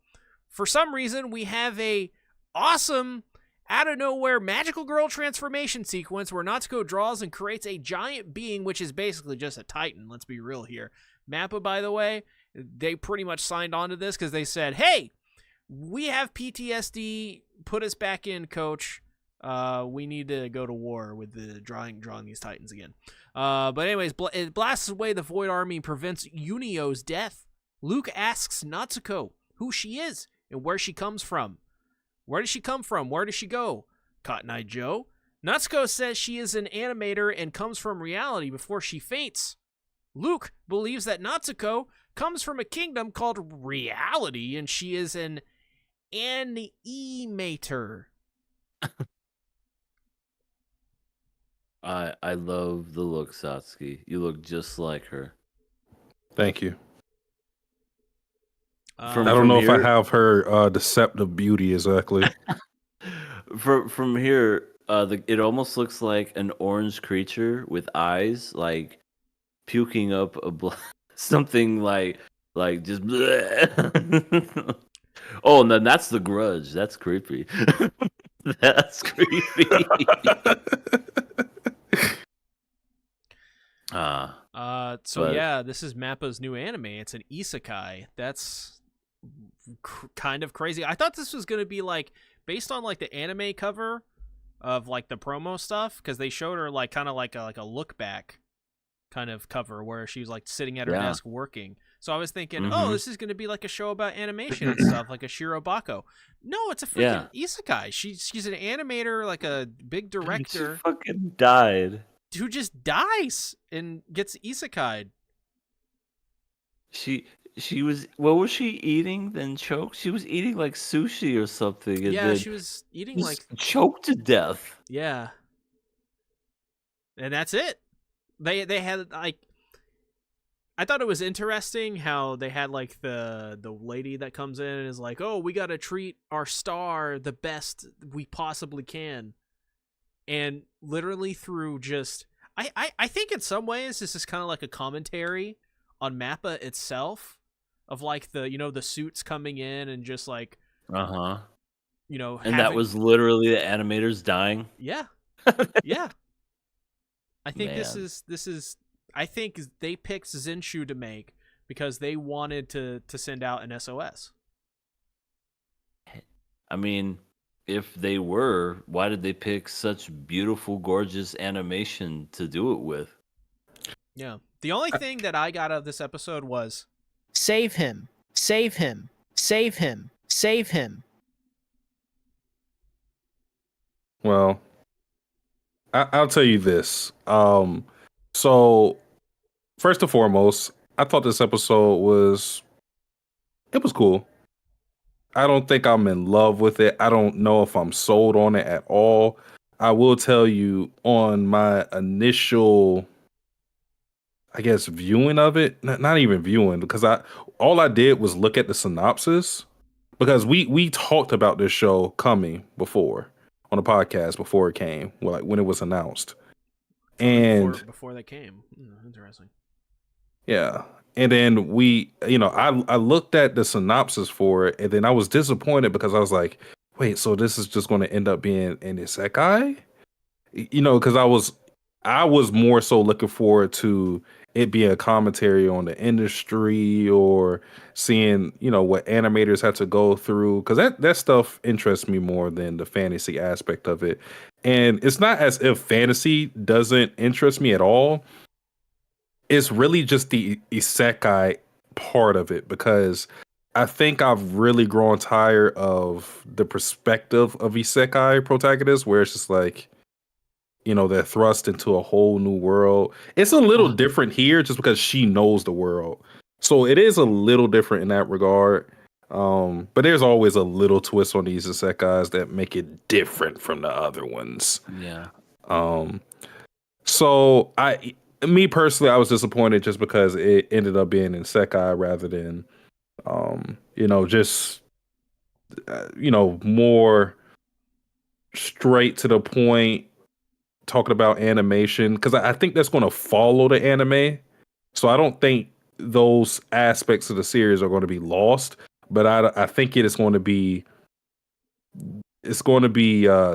for some reason, we have a awesome, out-of-nowhere magical girl transformation sequence where Natsuko draws and creates a giant being, which is basically just a titan. Let's be real here. MAPPA, by the way, they pretty much signed on to this because they said, hey, we have PTSD. Put us back in, coach. We need to go to war with the drawing these titans again. But anyways, it blasts away the Void Army and prevents Unio's death. Luke asks Natsuko who she is and where she comes from. Where does she come from? Where does she go? Cotton Eye Joe. Natsuko says she is an animator and comes from reality before she faints. Luke believes that Natsuko comes from a kingdom called reality and she is an animator. I love the look, Satsuki. You look just like her. Thank you. From- I from don't know if I here- have her deceptive beauty exactly. From here, it almost looks like an orange creature with eyes, like puking up something like just. Bleh. Oh, and then that's the Grudge. That's creepy. That's creepy. So but- yeah, this is Mappa's new anime. It's an isekai. That's kind of crazy. I thought this was going to be like based on like the anime cover of like the promo stuff because they showed her like kind of like a look back kind of cover where she was like sitting at her Yeah. desk working. So I was thinking, Mhm. oh, this is going to be like a show about animation and stuff, like a Shirobako. No, it's a freaking isekai. She's an animator, like a big director She fucking died. who just dies and gets isekai'd. She was, what was she eating then choked? She was eating like sushi or something. And Yeah, then she was eating just like choked to death. yeah, and that's it. They had like, I thought it was interesting how they had like the lady that comes in and is like, oh, we got to treat our star the best we possibly can, and literally through just I think in some ways this is kind of like a commentary on MAPPA itself of like the suits coming in and just like And that having- was literally the animators dying. yeah yeah. I think this Man. is I think they picked Zenshu to make because they wanted to send out an SOS. I mean, if they were, why did they pick such beautiful, gorgeous animation to do it with? Yeah. The only thing that I got out of this episode was Save him. Save him. Save him. Save him. Well, I'll tell you this. So first and foremost, I thought this episode was cool. I don't think I'm in love with it. I don't know if I'm sold on it at all. I will tell you on my initial, I guess, viewing of it, not even viewing, because all I did was look at the synopsis because we talked about this show coming before on the podcast before it came, like when it was announced. And before they came. Interesting. yeah. And then I looked at the synopsis for it, and then I was disappointed because I was like, wait, so this is just going to end up being an isekai? Because I was more so looking forward to it being a commentary on the industry or seeing, what animators had to go through. Because that stuff interests me more than the fantasy aspect of it. And it's not as if fantasy doesn't interest me at all. It's really just the isekai part of it, because I think I've really grown tired of the perspective of isekai protagonists, where it's just like, they're thrust into a whole new world. It's a little different here just because she knows the world. So it is a little different in that regard. But there's always a little twist on these isekais that make it different from the other ones. Yeah. So me personally, I was disappointed just because it ended up being in isekai rather than, just, more straight to the point, talking about animation, because I think that's going to follow the anime. So I don't think those aspects of the series are going to be lost, but I think it's going to be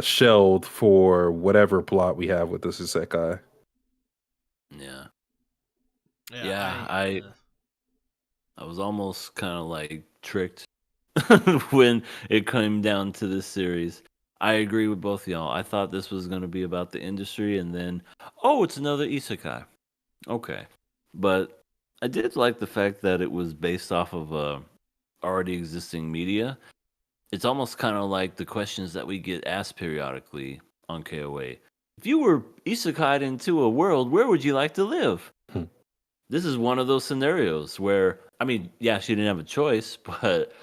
shelved for whatever plot we have with this isekai. Yeah. Yeah, I was almost kind of like tricked when it came down to this series. I agree with both of y'all. I thought this was going to be about the industry, and then, it's another isekai. Okay. But I did like the fact that it was based off of already existing media. It's almost kind of like the questions that we get asked periodically on KOA. If you were isekai'd into a world, where would you like to live? This is one of those scenarios where, she didn't have a choice, but,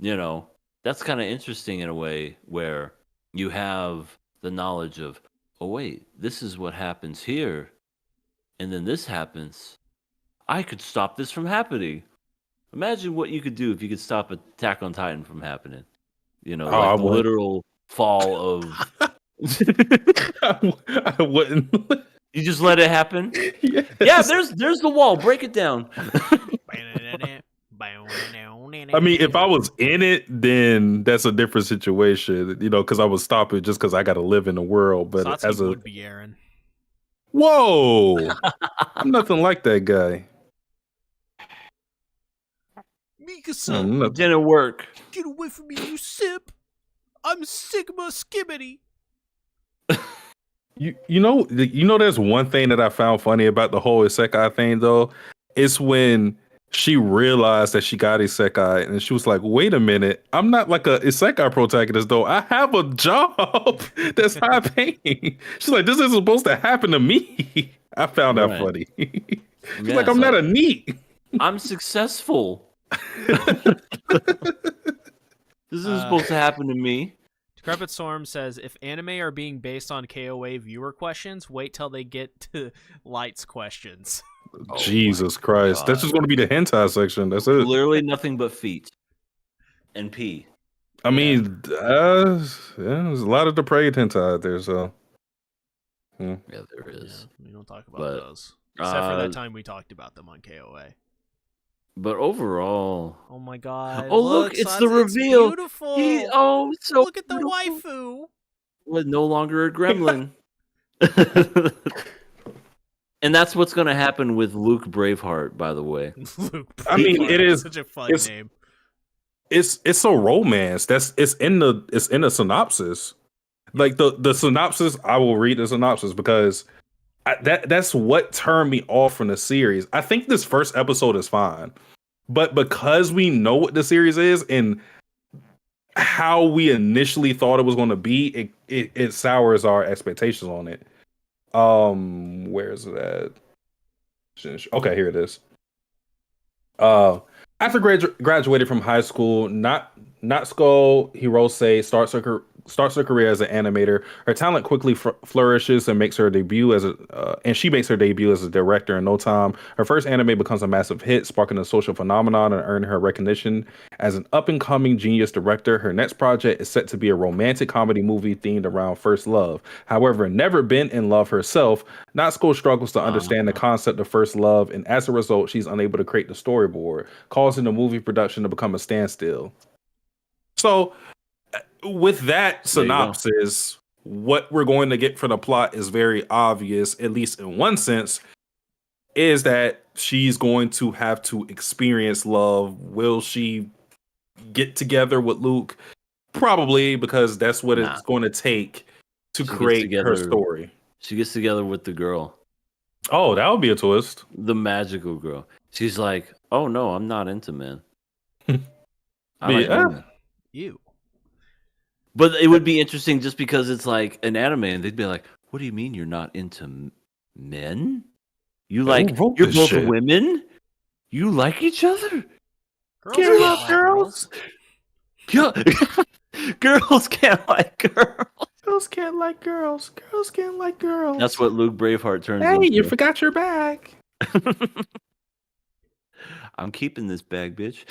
that's kind of interesting in a way where you have the knowledge of, oh, wait, this is what happens here. And then this happens. I could stop this from happening. Imagine what you could do if you could stop Attack on Titan from happening. I the would. literal fall of... I wouldn't. You just let it happen? Yes. Yeah, there's the wall. Break it down. If I was in it, then that's a different situation, because I would stop it just because I got to live in the world. But Satsuki would be Aaron. Whoa, I'm nothing like that guy. Mikasa, Didn't work. get away from me, you sip! I'm Sigma Skibbity. There's one thing that I found funny about the whole isekai thing, though. It's when she realized that she got isekai, and she was like, "Wait a minute, I'm not like a isekai protagonist, though. I have a job that's high paying." She's like, "This isn't supposed to happen to me." I found that funny. She's like, "I'm not a NEET. I'm successful. This isn't supposed to happen to me." Decrepit Storm says, if anime are being based on KOA viewer questions, wait till they get to Light's questions. Jesus Christ. That's just going to be the hentai section. That's it. Literally nothing but feet and pee. There's a lot of depraved hentai out there, so. Yeah, there is. Yeah, we don't talk about those. Except for that time we talked about them on KOA. But overall... Oh my god. Oh, look, it's the reveal. It's beautiful. So look at the beautiful. waifu. Was no longer a gremlin. And that's what's going to happen with Luke Braveheart, by the way. Luke it is such a fun name. It's a romance. It's in the synopsis. Like the synopsis, I will read the synopsis because that's what turned me off from the series. I think this first episode is fine, but because we know what the series is and how we initially thought it was going to be, it sours our expectations on it. Where is it at? Okay, here it is. After graduated from high school, Natsuko Hirose starts her career as an animator. Her talent quickly flourishes and makes her debut as a director in no time. Her first anime becomes a massive hit, sparking a social phenomenon and earning her recognition as an up-and-coming genius director. Her next project is set to be a romantic comedy movie themed around first love. However, never been in love herself, Natsuko struggles to understand the concept of first love, and as a result, she's unable to create the storyboard, causing the movie production to become a standstill. So, with that synopsis, what we're going to get for the plot is very obvious, at least in one sense. is that she's going to have to experience love. Will she get together with Luke? Probably, because that's what Nah. it's going to take to She gets create her together- story. She gets together with the girl, Oh, that would be a twist. the magical girl. She's like, "Oh no, I'm not into men. I like Yeah. women." Ew. But it would be interesting just because it's like an anime, and they'd be like, "What do you mean you're not into men? You like wrote you're this both shit? women? You like each other? Girls Can't can't love like girls? Girls can't like girls." Girls can't like girls. Girls can't like girls. That's what Luke Braveheart turns Hey, into. you forgot your bag. I'm keeping this bag, bitch.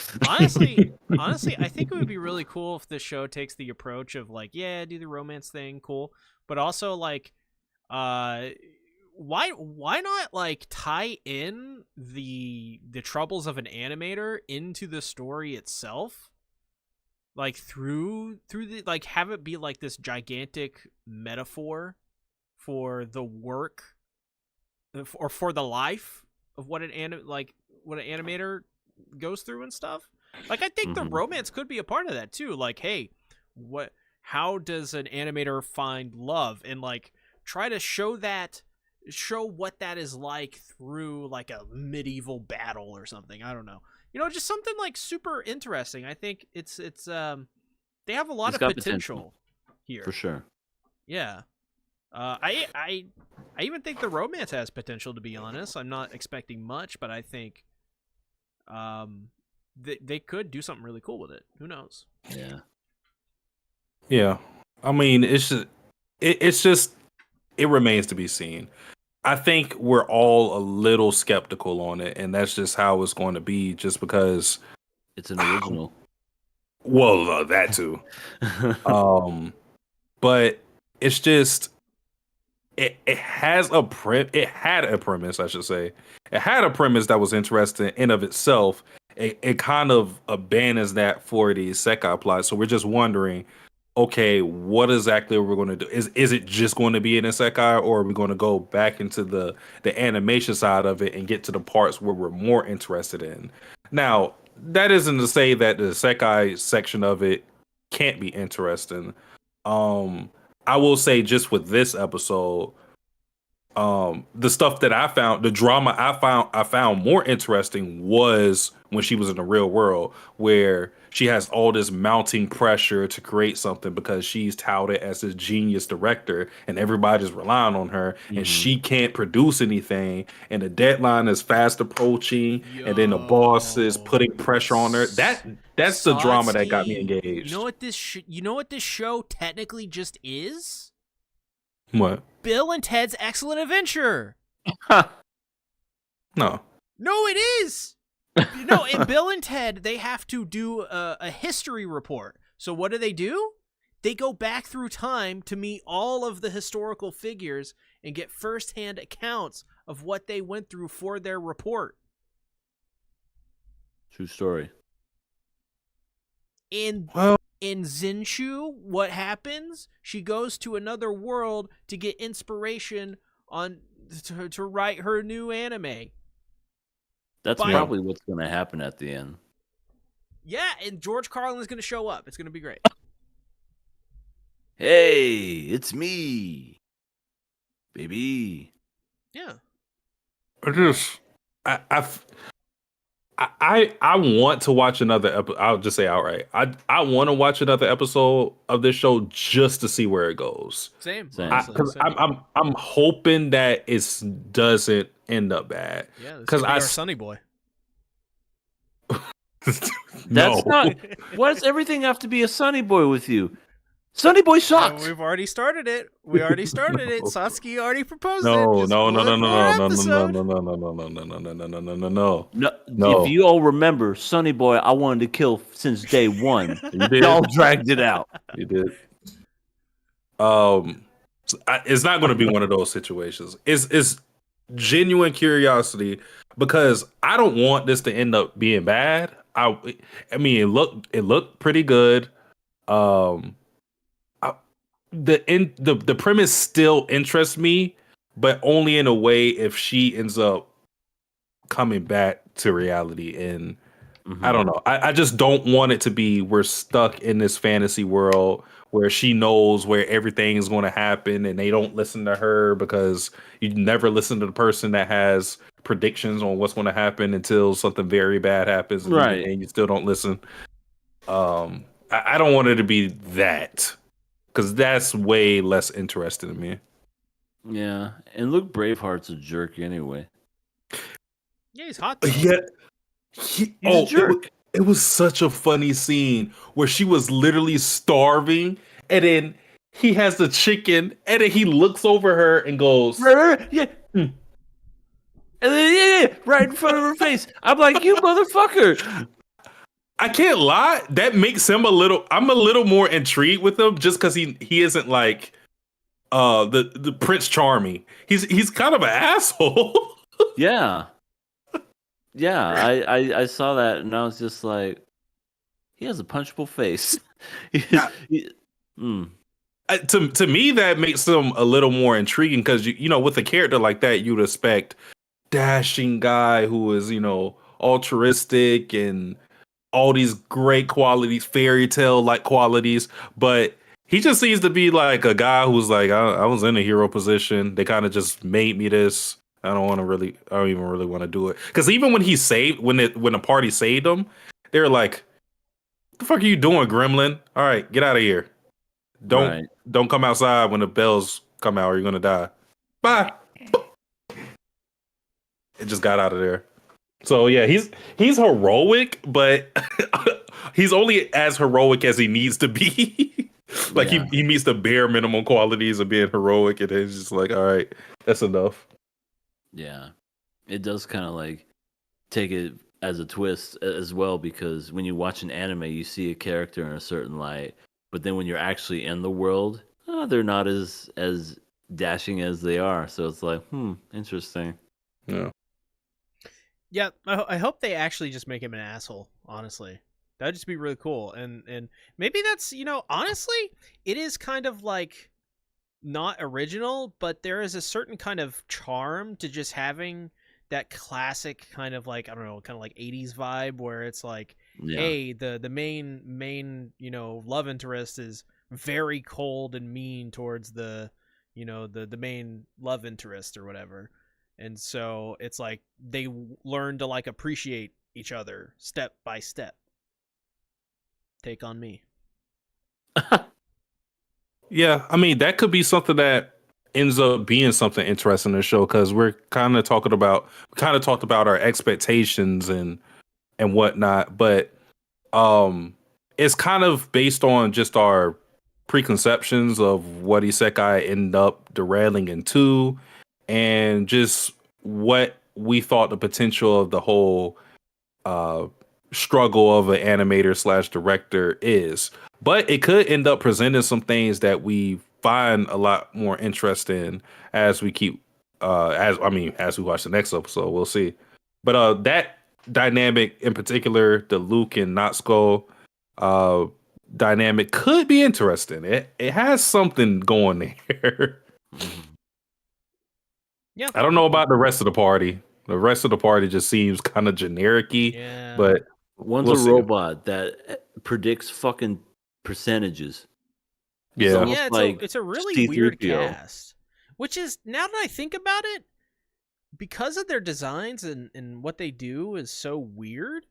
Honestly, I think it would be really cool if this show takes the approach of like, yeah, do the romance thing, cool, but also like, why not like tie in the troubles of an animator into the story itself, like through the like have it be like this gigantic metaphor for the work or for the life of what what an animator goes through and stuff. Like I think the Mhm. romance could be a part of that too. Like, hey, how does an animator find love and like try to show what that is like through like a medieval battle or something. I don't know. Just something like super interesting. I think it's they have a lot It's of got potential here. For sure. Yeah. I even think the romance has potential, to be honest. I'm not expecting much, but I think they could do something really cool with it. Who knows? Yeah. Yeah. I mean, it's just it remains to be seen. I think we're all a little skeptical on it, and that's just how it's going to be, just because. It's an original. Well, that too. But it's just it had a premise, I should say. It had a premise that was interesting in of itself. It kind of abandons that for the Isekai plot. So we're just wondering, okay, what exactly are we going to do? Is it just going to be an Isekai, or are we going to go back into the animation side of it and get to the parts where we're more interested in? Now, that isn't to say that the Isekai section of it can't be interesting. I will say, just with this episode, the stuff that I found, the drama I found more interesting was when she was in the real world, where she has all this mounting pressure to create something because she's touted as this genius director and everybody's relying on her, and she can't produce anything, and the deadline is fast approaching, and then the boss is putting pressure on her. That's the drama that got me Satsuki, engaged. You know what this show technically just is? What? Bill and Ted's Excellent Adventure. No. No, it is. In Bill and Ted, they have to do a history report. So what do? They go back through time to meet all of the historical figures and get firsthand accounts of what they went through for their report. True story. In Zenshu, what happens? She goes to another world to get inspiration to write her new anime. That's By- probably what's going to happen at the end. Yeah, and George Carlin is going to show up. It's going to be great. Hey, it's me, baby. Yeah. I want to watch another episode. I'll just say outright, I want to watch another episode of this show just to see where it goes. Same. Same. honestly, Because same. I'm hoping that it doesn't end up bad. Yeah, because our Sunny Boy. That's not. Why does everything have to be a Sunny Boy with you? Sunny Boy sucks. We've already started it. Satsuki already proposed it. No, Just no, one no, no, more no, no, no, episode. no, no, no, no, no, no, no, no, no, no, no. No, if you all remember, Sunny Boy, I wanted to kill since day one. You did. Y'all dragged it out. You did. It's not going to be one of those situations. It's genuine curiosity, because I don't want this to end up being bad. I mean, it looked pretty good. The premise still interests me, but only in a way if she ends up coming back to reality. And Mhm. I don't know. I just don't want it to be we're stuck in this fantasy world where she knows where everything is going to happen and they don't listen to her because you never listen to the person that has predictions on what's going to happen until something very bad happens, and Right. even then you still don't listen. I don't want it to be that, because that's way less interesting to me. Yeah, and look, Braveheart's a jerk anyway. Yeah, he's hot though. Yeah. He's a jerk. It was such a funny scene where she was literally starving, and then he has the chicken, and then he looks over her and goes, Yeah. And then, yeah, right in front of her face. I'm like, you motherfucker. I can't lie, that makes him I'm a little more intrigued with him just because he isn't like the Prince Charming. He's kind of an asshole. Yeah. Yeah, I saw that and I was just like, he has a punchable face. Mm. To me, that makes him a little more intriguing because you know, with a character like that, you'd expect dashing guy who is, you know, altruistic and all these great qualities, fairy tale like qualities, but he just seems to be like a guy who's like, I was in a hero position. They kind of just made me this. I don't even really want to do it. Because even when when the party saved him, they were like, "The fuck are you doing, Gremlin? All right, get out of here. Don't come outside when the bells come out, or you're gonna die. Bye." It just got out of there. So yeah, he's heroic, but he's only as heroic as he needs to be. Like Yeah. he meets the bare minimum qualities of being heroic, and it's just like, all right, that's enough. Yeah. It does kind of like take it as a twist as well, because when you watch an anime, you see a character in a certain light, but then when you're actually in the world, they're not as dashing as they are. So it's like, interesting. Yeah. Yeah, I hope they actually just make him an asshole, honestly. That'd just be really cool. And maybe that's, you know, honestly, it is kind of like not original, but there is a certain kind of charm to just having that classic kind of like, I don't know, kind of like 80s vibe where it's like, Yeah. hey, the main, you know, love interest is very cold and mean towards the, you know, the main love interest or whatever. And so it's like they learn to like appreciate each other step by step. Take on me. Yeah, I mean, that could be something that ends up being something interesting in the show, because we kind of talked about our expectations and whatnot, but it's kind of based on just our preconceptions of what isekai end up derailing into, and just what we thought the potential of the whole struggle of an animator slash director is. But it could end up presenting some things that we find a lot more interest in as we keep as we watch the next episode. We'll see. But that dynamic in particular, the Luke and Natsuko dynamic, could be interesting. It has something going there. Yeah. I don't know about the rest of the party. The rest of the party just seems kind of generic-y, Yeah. but One's we'll a see. robot that predicts fucking percentages. Yeah. almost Yeah, like it's a really weird C-3PO. cast. Which is, now that I think about it, because of their designs and what they do is so weird,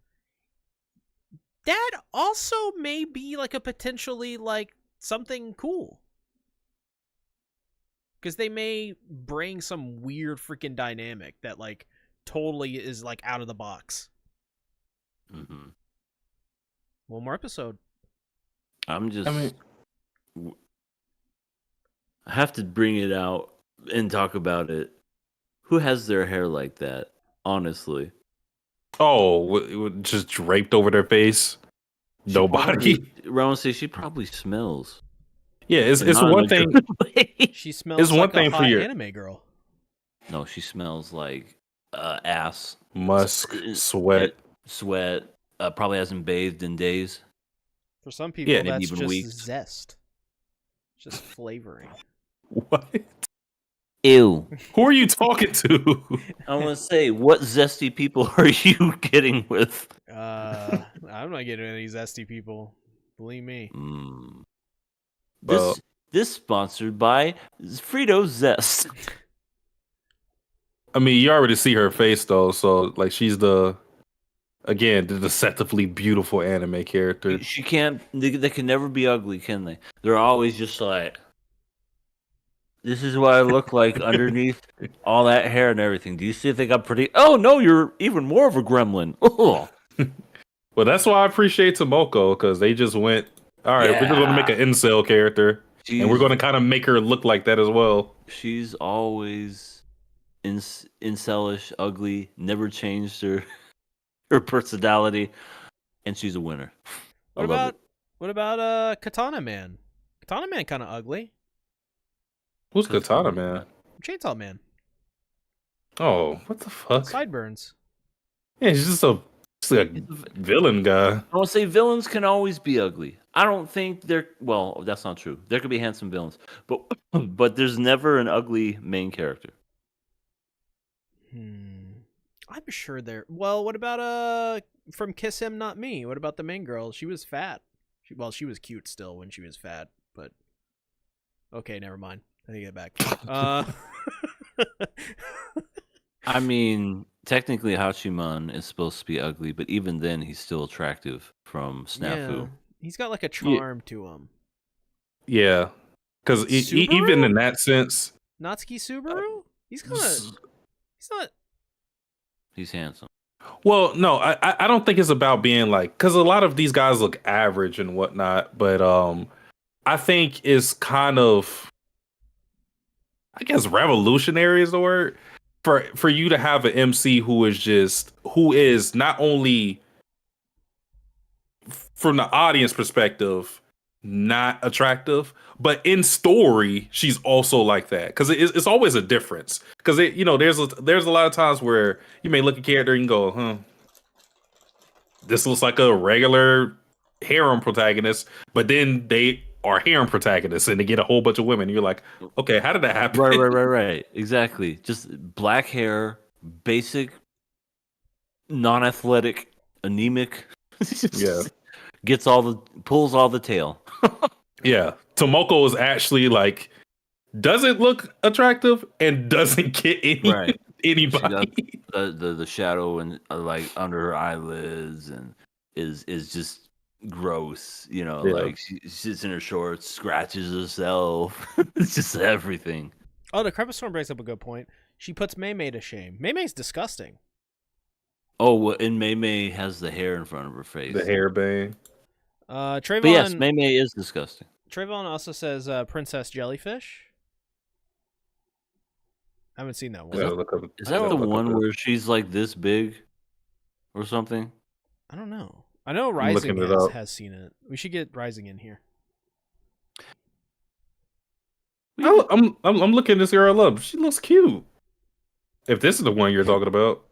that also may be like a potentially like something cool. Because they may bring some weird freaking dynamic that like totally is like out of the box. Mhm. One more episode. I'm just. I mean, I have to bring it out and talk about it. Who has their hair like that? Honestly, just draped over their face. Nobody. Ron she probably smells. Yeah, it's And not in one a thing. good way. She smells It's one like thing a for hot your- anime girl. No, she smells like ass, Musk, S- sweat. sweat. Probably hasn't bathed in days. For some people, Yeah, maybe that's even just weeks. zest. Just flavoring. What? Ew. Who are you talking to? I want to say, what zesty people are you getting with? I'm not getting any zesty people. Believe me. Mm. Well- This sponsored by Frito Zest. I mean, you already see her face though, so like she's the deceptively beautiful anime character. She can't. They can never be ugly, can they? They're always just like, this is what I look like underneath all that hair and everything. Do you see if they got pretty? Oh no, you're even more of a gremlin. Oh, Well, that's why I appreciate Tomoko because they just went, all right, we're just going to make an incel character, and we're going to kind of make her look like that as well. She's always incelish, ugly, never changed her personality, and she's a winner. I love it. What about Katana Man? Katana Man kind of ugly. Who's Katana Man? Chainsaw Man. Oh, what the fuck? Sideburns. Yeah, he's just a villain guy. I want to say villains can always be ugly. I don't think they're well. That's not true. There could be handsome villains, but there's never an ugly main character. I'm sure there. Well, what about from Kiss Him Not Me? What about the main girl? She was fat. She was cute still when she was fat, but okay, never mind. I take it back. I mean, technically, Hachiman is supposed to be ugly, but even then, he's still attractive from Snafu. Yeah, he's got like a charm to him. Yeah, because even in that sense, Natsuki Subaru. He's not. He's handsome. Well, no, I don't think it's about being like because a lot of these guys look average and whatnot, but I think it's kind of, I guess, revolutionary is the word for you to have an MC who is not only from the audience perspective not attractive, but in story she's also like that because it's always a difference because there's a lot of times where you may look at a character and go, this looks like a regular harem protagonist, but then they are harem protagonists and they get a whole bunch of women. You're like, okay, how did that happen? Right. Exactly. Just black hair, basic, non-athletic, anemic. Yeah. Pulls all the tail. Yeah. Tomoko is actually like, doesn't look attractive and doesn't get anybody. The shadow and like under her eyelids and is just gross. Like she sits in her shorts, scratches herself. It's just everything. Oh, the Crepustorm brings up a good point. She puts Mei to shame. Mei's disgusting. Oh, well, and Mei has the hair in front of her face. The hair bang. Trayvon. But yes, Mei is disgusting. Trayvon also says Princess Jellyfish. I haven't seen that one. Is that the one where she's like this big or something? I don't know. I know Rising has seen it. We should get Rising in here. I'm looking this girl up. She looks cute. If this is the one you're talking about.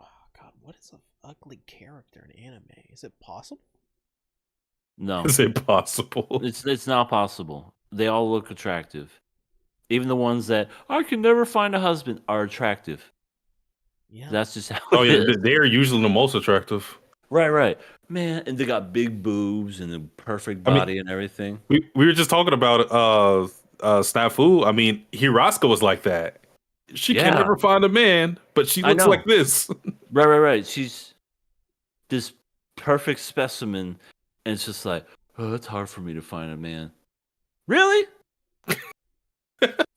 Oh, God, what is an ugly character in anime? Is it possible? No. Is it possible? It's not possible. They all look attractive. Even the ones that I can never find a husband are attractive. Yeah. That's just how Oh it yeah, is. they're usually the most attractive. Right. Man, and they got big boobs and a perfect body and everything. We were just talking about Snafu. I mean, Hirosuke was like that. She can never find a man, but she looks like this. Right. She's this perfect specimen, and it's just like, oh, it's hard for me to find a man. Really?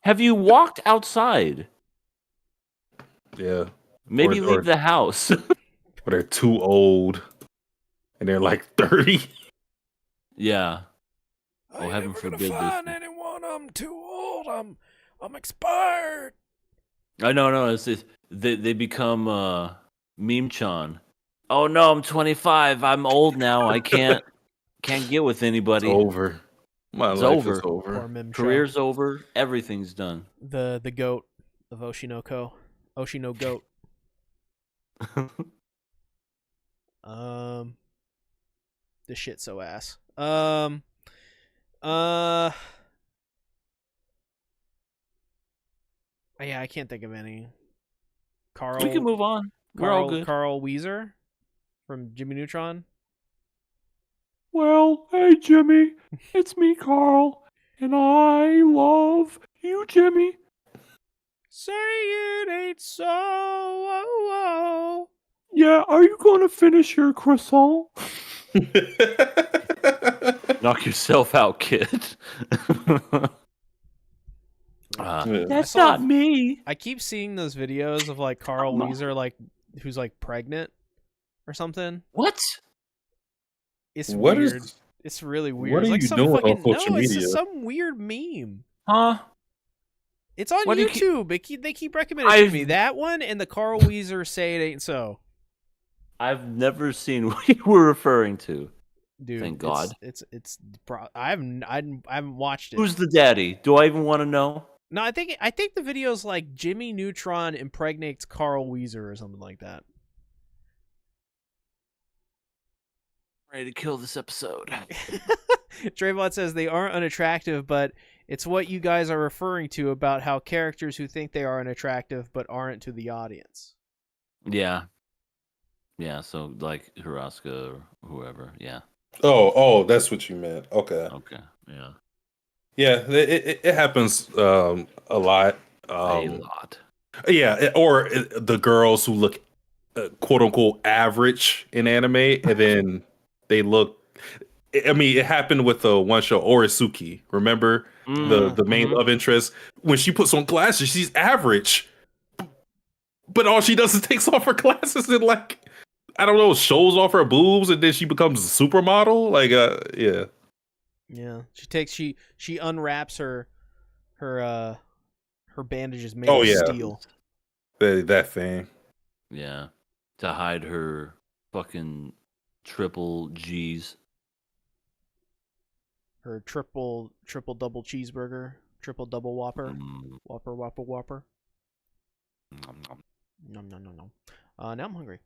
Have you walked outside? Yeah. Maybe leave the house. But they're too old, and they're like 30. Yeah. Oh, heaven forbid find anyone. I'm too old. I'm expired. I know. They become meme-chan. Oh no, I'm 25. I'm old now. I can't get with anybody. It's over. My life is over. Career's over. Everything's done. The goat of Oshinoko. Oshino goat. This shit's so ass. Yeah, I can't think of any. Carl. We can move on. We're all good. Carl Weezer from Jimmy Neutron. Well, hey Jimmy, it's me, Carl, and I love you, Jimmy. Say it ain't so. Whoa, Yeah, are you going to finish your croissant? Knock yourself out, kid. Yeah. That's I saw- not me. I keep seeing those videos of like Carl I'm not. Weezer, like who's like pregnant or something. What? It's What weird. is- It's really weird. what It's are like you some doing on fucking social no. It's media? just some weird meme. Huh? It's on What do you keep- YouTube. They keep recommending it to me. That one and the Carl Weezer "Say It Ain't So." I've never seen what you were referring to. Dude, Thank God. I haven't watched it. Who's the daddy? Do I even want to know? No, I think the video's like Jimmy Neutron impregnates Carl Weezer or something like that. Ready to kill this episode. Trayvon says they aren't unattractive, but it's what you guys are referring to about how characters who think they are unattractive but aren't to the audience. Yeah. Yeah, so like Hiraska or whoever. Yeah. Oh, that's what you meant. Okay. Okay. Yeah. Yeah, it happens a lot. A lot. Yeah, or the girls who look quote unquote average in anime, and then they look. I mean, it happened with the one show Orisuki. Remember the main love interest when she puts on glasses, she's average, but all she does is takes off her glasses and like I don't know, shows off her boobs, and then she becomes a supermodel. Like, yeah. Yeah, she unwraps her bandages made of steel. That thing. Yeah. To hide her fucking triple G's. Her triple double cheeseburger, triple double Whopper, Mm. Whopper. Nom, nom. Nom nom nom nom. Now I'm hungry.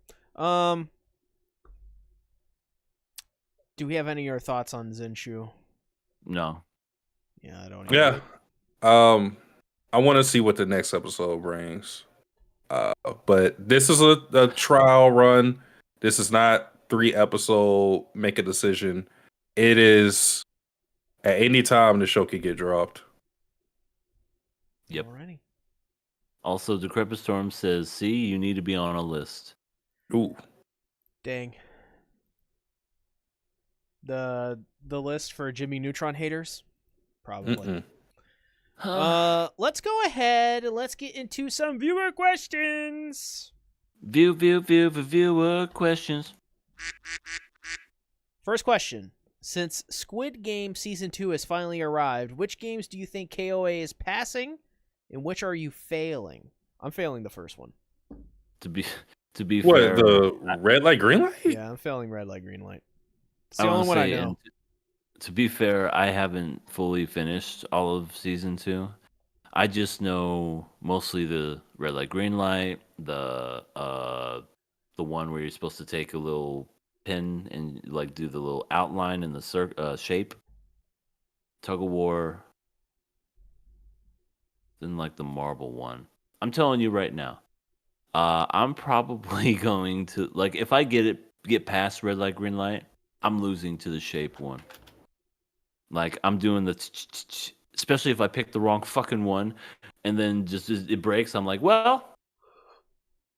Do we have any of your thoughts on Zenshu? No. Yeah, I don't. Yeah. I want to see what the next episode brings. But this is a trial run. This is not 3 episode make a decision. It is at any time the show could get dropped. Yep. Alrighty. Also, Decrepit Storm says, see, you need to be on a list. Ooh. Dang. The list for Jimmy Neutron haters? Probably. Let's go ahead and let's get into some viewer questions. Viewer questions. First question. Since Squid Game Season 2 has finally arrived, which games do you think KOA is passing, and which are you failing? I'm failing the first one. To be What, fair, the red light, green light? Yeah, I'm failing red light, green light. It's the only one I know. To be fair, I haven't fully finished all of season 2. I just know mostly the red light, green light, the one where you're supposed to take a little pin and like do the little outline in the shape. Tug of war. Then like the marble one. I'm telling you right now. I'm probably going to like if I get past red light, green light, I'm losing to the shape one. Like I'm doing especially if I pick the wrong fucking one, and then just it breaks. I'm like, well,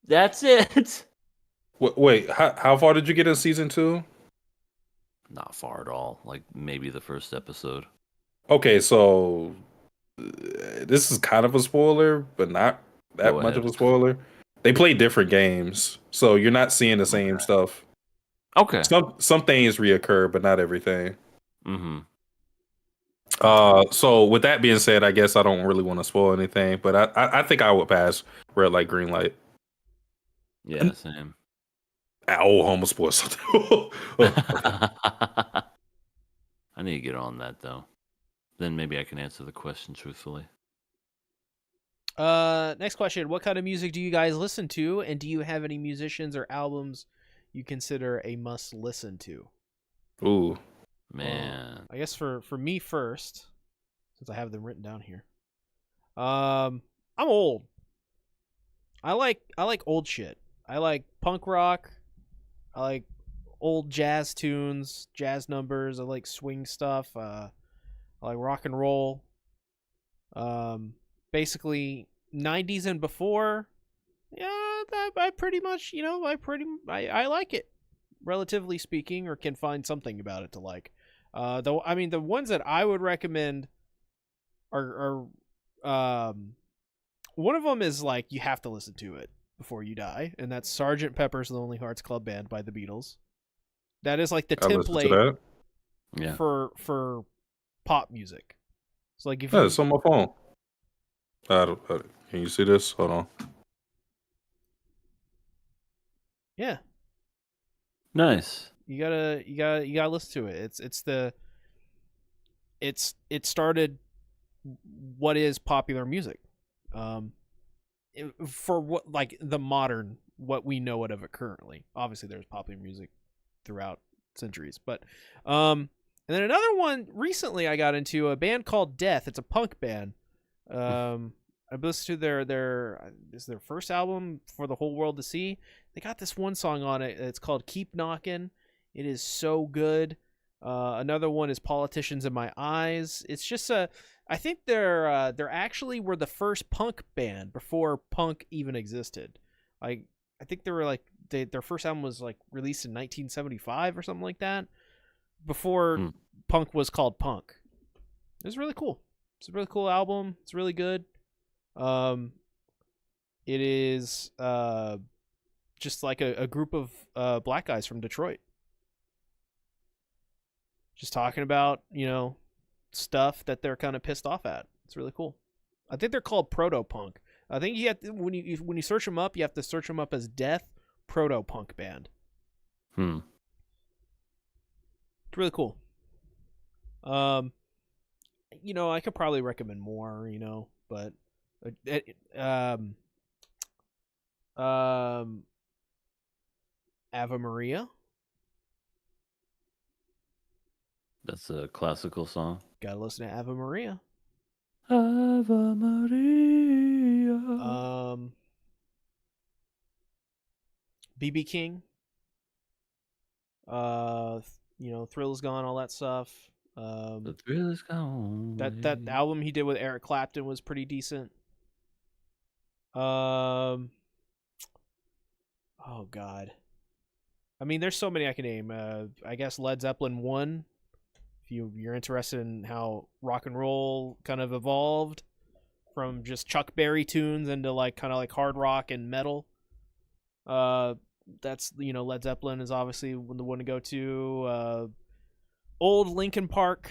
that's it. Wait, how far did you get in season 2? Not far at all. Like maybe the first episode. Okay, so this is kind of a spoiler, but not that Go much ahead. of a spoiler. They play different games, so you're not seeing the same stuff. Okay. Some things reoccur, but not everything. Mm-hmm. So with that being said, I guess I don't really want to spoil anything, but I think I would pass red light, green light. Yeah, same. Oh, almost spoiled something. I need to get on that though. Then maybe I can answer the question truthfully. Next question. What kind of music do you guys listen to, and do you have any musicians or albums you consider a must listen to? Ooh. Man. I guess for me first, since I have them written down here. I'm old. I like old shit. I like punk rock. I like old jazz tunes, jazz numbers. I like swing stuff. I like rock and roll. Basically 90s and before. Yeah, I pretty much, I like it, relatively speaking, or can find something about it to like. Though I mean, the ones that I would recommend are one of them is like you have to listen to it before you die, and that's Sergeant Pepper's Lonely Hearts Club Band by the Beatles. That is like the I listened to template that. Yeah. for pop music. So like if Yeah, you it's on my phone. Can you see this? Hold on. yeah, Nice. you gotta listen to it. It started what is popular music, for what like the modern what we know it of it currently. Obviously, there's popular music throughout centuries, but and then another one recently I got into a band called Death. It's a punk band. I listened to their first album For the Whole World to See. They got this one song on it. It's called Keep Knockin'. It is so good. Another one is Politicians in My Eyes. It's just I think they're actually were the first punk band before punk even existed. I think they were like their first album was like released in 1975 or something like that. Before punk was called punk. It was really cool. It's a really cool album. It's really good. It is just like a group of black guys from Detroit. Just talking about, stuff that they're kind of pissed off at. It's really cool. I think they're called proto-punk. I think you have to, when you search them up, you have to search them up as Death Proto-Punk Band. It's really cool. I could probably recommend more, but Ave Maria. That's a classical song. Gotta listen to Ave Maria. Ave Maria. BB King. Thrill Is Gone, all that stuff. The thrill is gone. That album he did with Eric Clapton was pretty decent. Oh God. I mean, there's so many I can name. I guess Led Zeppelin 1. If you're interested in how rock and roll kind of evolved from just Chuck Berry tunes into like kind of like hard rock and metal. That's Led Zeppelin is obviously the one to go to. Old Linkin Park,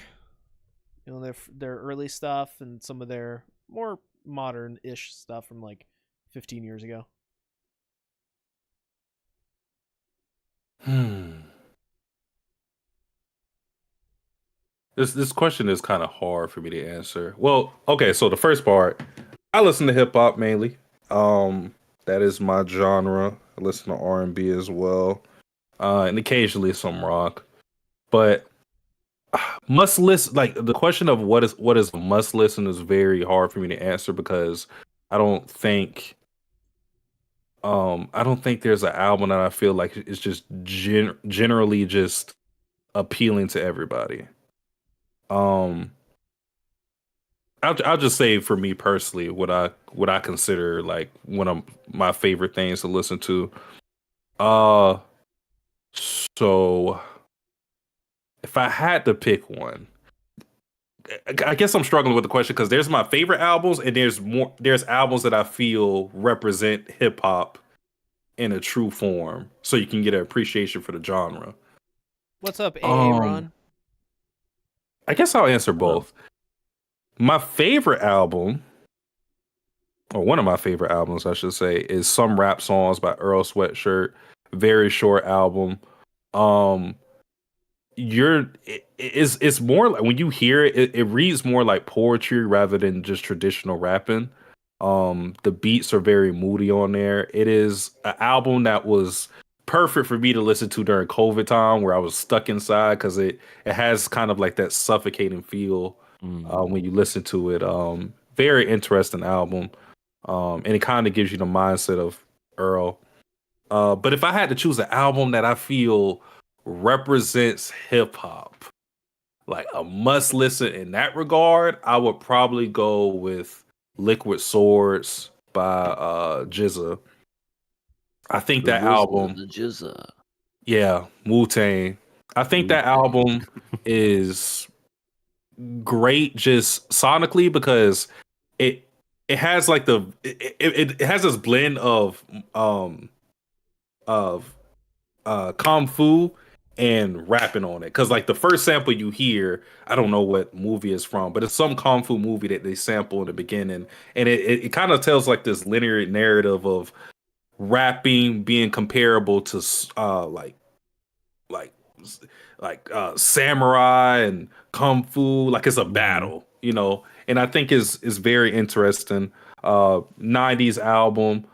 their early stuff and some of their more modern-ish stuff from like 15 years ago. This question is kind of hard for me to answer. Well, okay, so the first part, I listen to hip hop mainly. That is my genre. I listen to R&B as well, and occasionally some rock. But must listen, like the question of what is a must listen is very hard for me to answer because I don't think there's an album that I feel like it's just generally just appealing to everybody. I'll just say for me personally what I consider like one of my favorite things to listen to. So if I had to pick one, I guess I'm struggling with the question because there's my favorite albums and there's albums that I feel represent hip hop in a true form, so you can get an appreciation for the genre. What's up, AA Ron? I guess I'll answer both. My favorite album, or one of my favorite albums, I should say, is Some Rap Songs by Earl Sweatshirt. Very short album. It's more like when you hear it, it reads more like poetry rather than just traditional rapping. The beats are very moody on there. It is an album that was perfect for me to listen to during COVID time where I was stuck inside because it has kind of like that suffocating feel when you listen to it. Very interesting album. and it kind of gives you the mindset of Earl. But if I had to choose an album that I feel represents hip hop, like a must listen in that regard, I would probably go with Liquid Swords by GZA. I think that album, The Jizza. yeah, Wu-Tang. I think that Wu-Tang. album is great just sonically because it it has like it has this blend um of kung fu and rapping on it, because like the first sample you hear, I don't know what movie it's from, but it's some kung fu movie that they sample in the beginning, and it kind of tells like this linear narrative of rapping being comparable to like samurai and kung fu, like it's a battle, you know. And I think is very interesting. 90s album.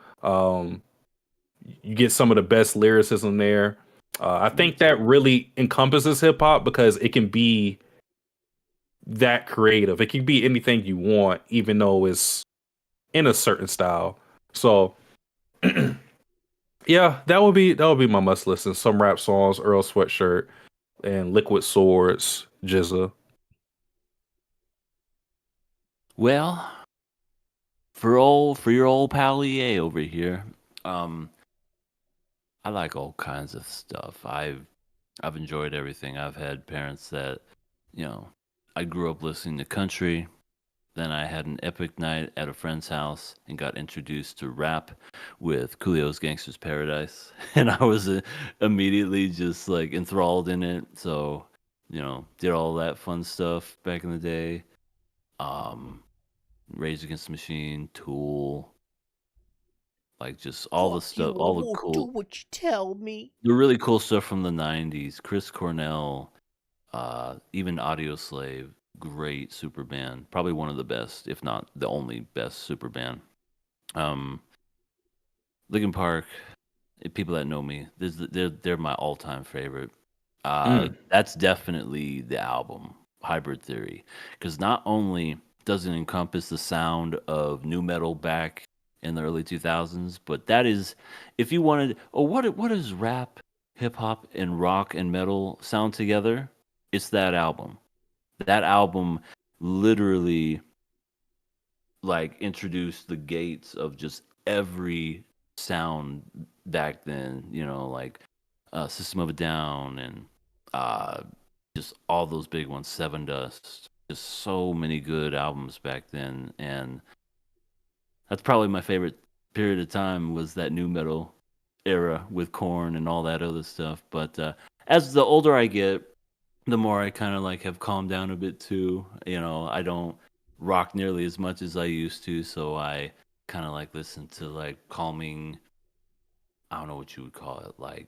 You get some of the best lyricism there. I think that really encompasses hip hop because it can be that creative. It can be anything you want, even though it's in a certain style. So yeah, that would be my must listen. Some rap songs, Earl Sweatshirt, and Liquid Swords, GZA. Well, for your old pal EA over here, um, I like all kinds of stuff. I've enjoyed everything. I've had parents that, you know, I grew up listening to country. Then I had an epic night at a friend's house and got introduced to rap with Coolio's Gangster's Paradise, and I was immediately just like enthralled in it. So, you know, did all that fun stuff back in the day. Um, Rage Against the Machine, Tool, like just all the stuff, all the cool, what you tell me. the really cool stuff from the '90s. Chris Cornell, even Audio Slave, great super band, probably one of the best, if not the only best super band. Um, Linkin Park, people that know me, they're my all-time favorite. That's definitely the album Hybrid Theory, because not only does it encompass the sound of new metal back in the early 2000s, but that is, if you wanted, what does rap, hip hop, and rock and metal sound together? It's that album. That album literally like introduced the gates of just every sound back then, you know, like System of a Down and uh, just all those big ones, Seven Dust. Just so many good albums back then, and that's probably my favorite period of time was that new metal era with Korn and all that other stuff. But as the older I get, the more I kind of like have calmed down a bit too. You know, I don't rock nearly as much as I used to, so I kind of like listen to like calming. I don't know what you would call it, like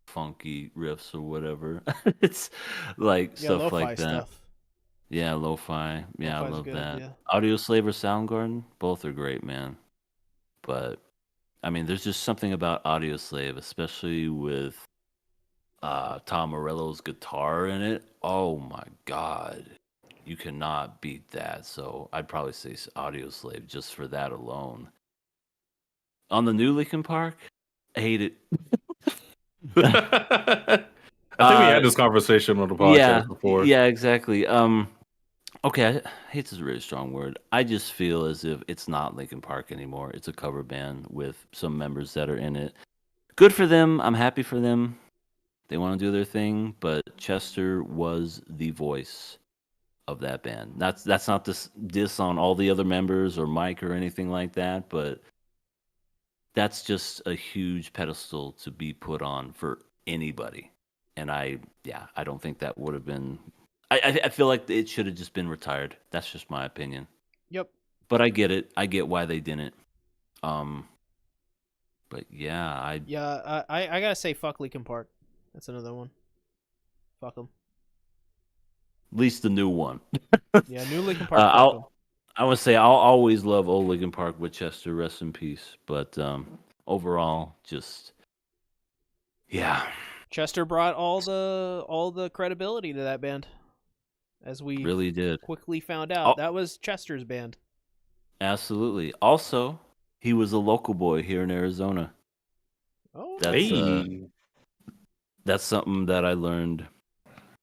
funky riffs or whatever. It's like Yeah, stuff lo-fi like that. stuff. Yeah, lo-fi. Yeah, I Lo-fi's love good, that. yeah. Audio Slave or Soundgarden, both are great, man. But I mean, there's just something about Audio Slave, especially with Tom Morello's guitar in it. Oh my god, you cannot beat that. So I'd probably say Audio Slave just for that alone. On the new Linkin Park, I hate it. I think we had this conversation on the podcast before. Yeah, exactly. Okay, hate's a really strong word. I just feel as if it's not Linkin Park anymore. It's a cover band with some members that are in it. Good for them. I'm happy for them. They want to do their thing, but Chester was the voice of that band. That's not this diss on all the other members or Mike or anything like that, but that's just a huge pedestal to be put on for anybody. And I don't think that would have been. I feel like it should have just been retired. That's just my opinion. Yep. But I get it. I get why they didn't. But yeah, I gotta say, fuck Linkin Park. That's another one. Fuck them. at least the new one. Yeah, new Linkin Park. Fuck 'em. I would say I'll always love old Linkin Park with Chester. Rest in peace. But overall, just yeah. Chester brought all the credibility to that band, as we Really did. quickly found out. That was Chester's band. Absolutely. Also, he was a local boy here in Arizona. Oh, That's Hey. that's something that I learned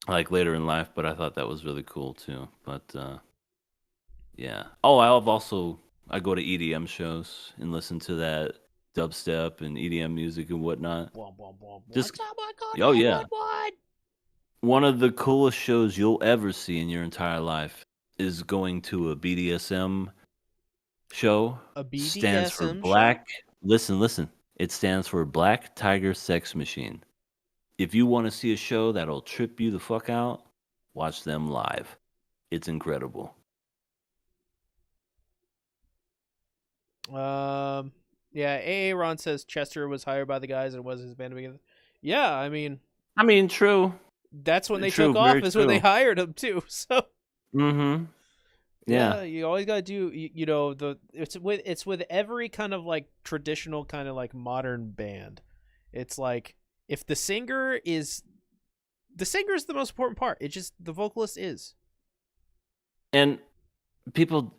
like later in life, but I thought that was really cool too. But yeah. Oh, I go to EDM shows and listen to that dubstep and EDM music and whatnot. Just What's up, my God? oh yeah, What? one of the coolest shows you'll ever see in your entire life is going to a BDSM show. A Stands for BDSM show? Black. Listen. It stands for Black Tiger Sex Machine. If you want to see a show that'll trip you the fuck out, watch them live. It's incredible. Yeah, AA Ron says Chester was hired by the guys and it was his band to begin with. Yeah, I mean, I mean, true. that's when they True, took off, very is when they true. hired him too. So Mm-hmm. yeah, Yeah. you always gotta do you know it's with every kind of like traditional kind of like modern band. It's like if the singer is the most important part. It just the vocalist is. And people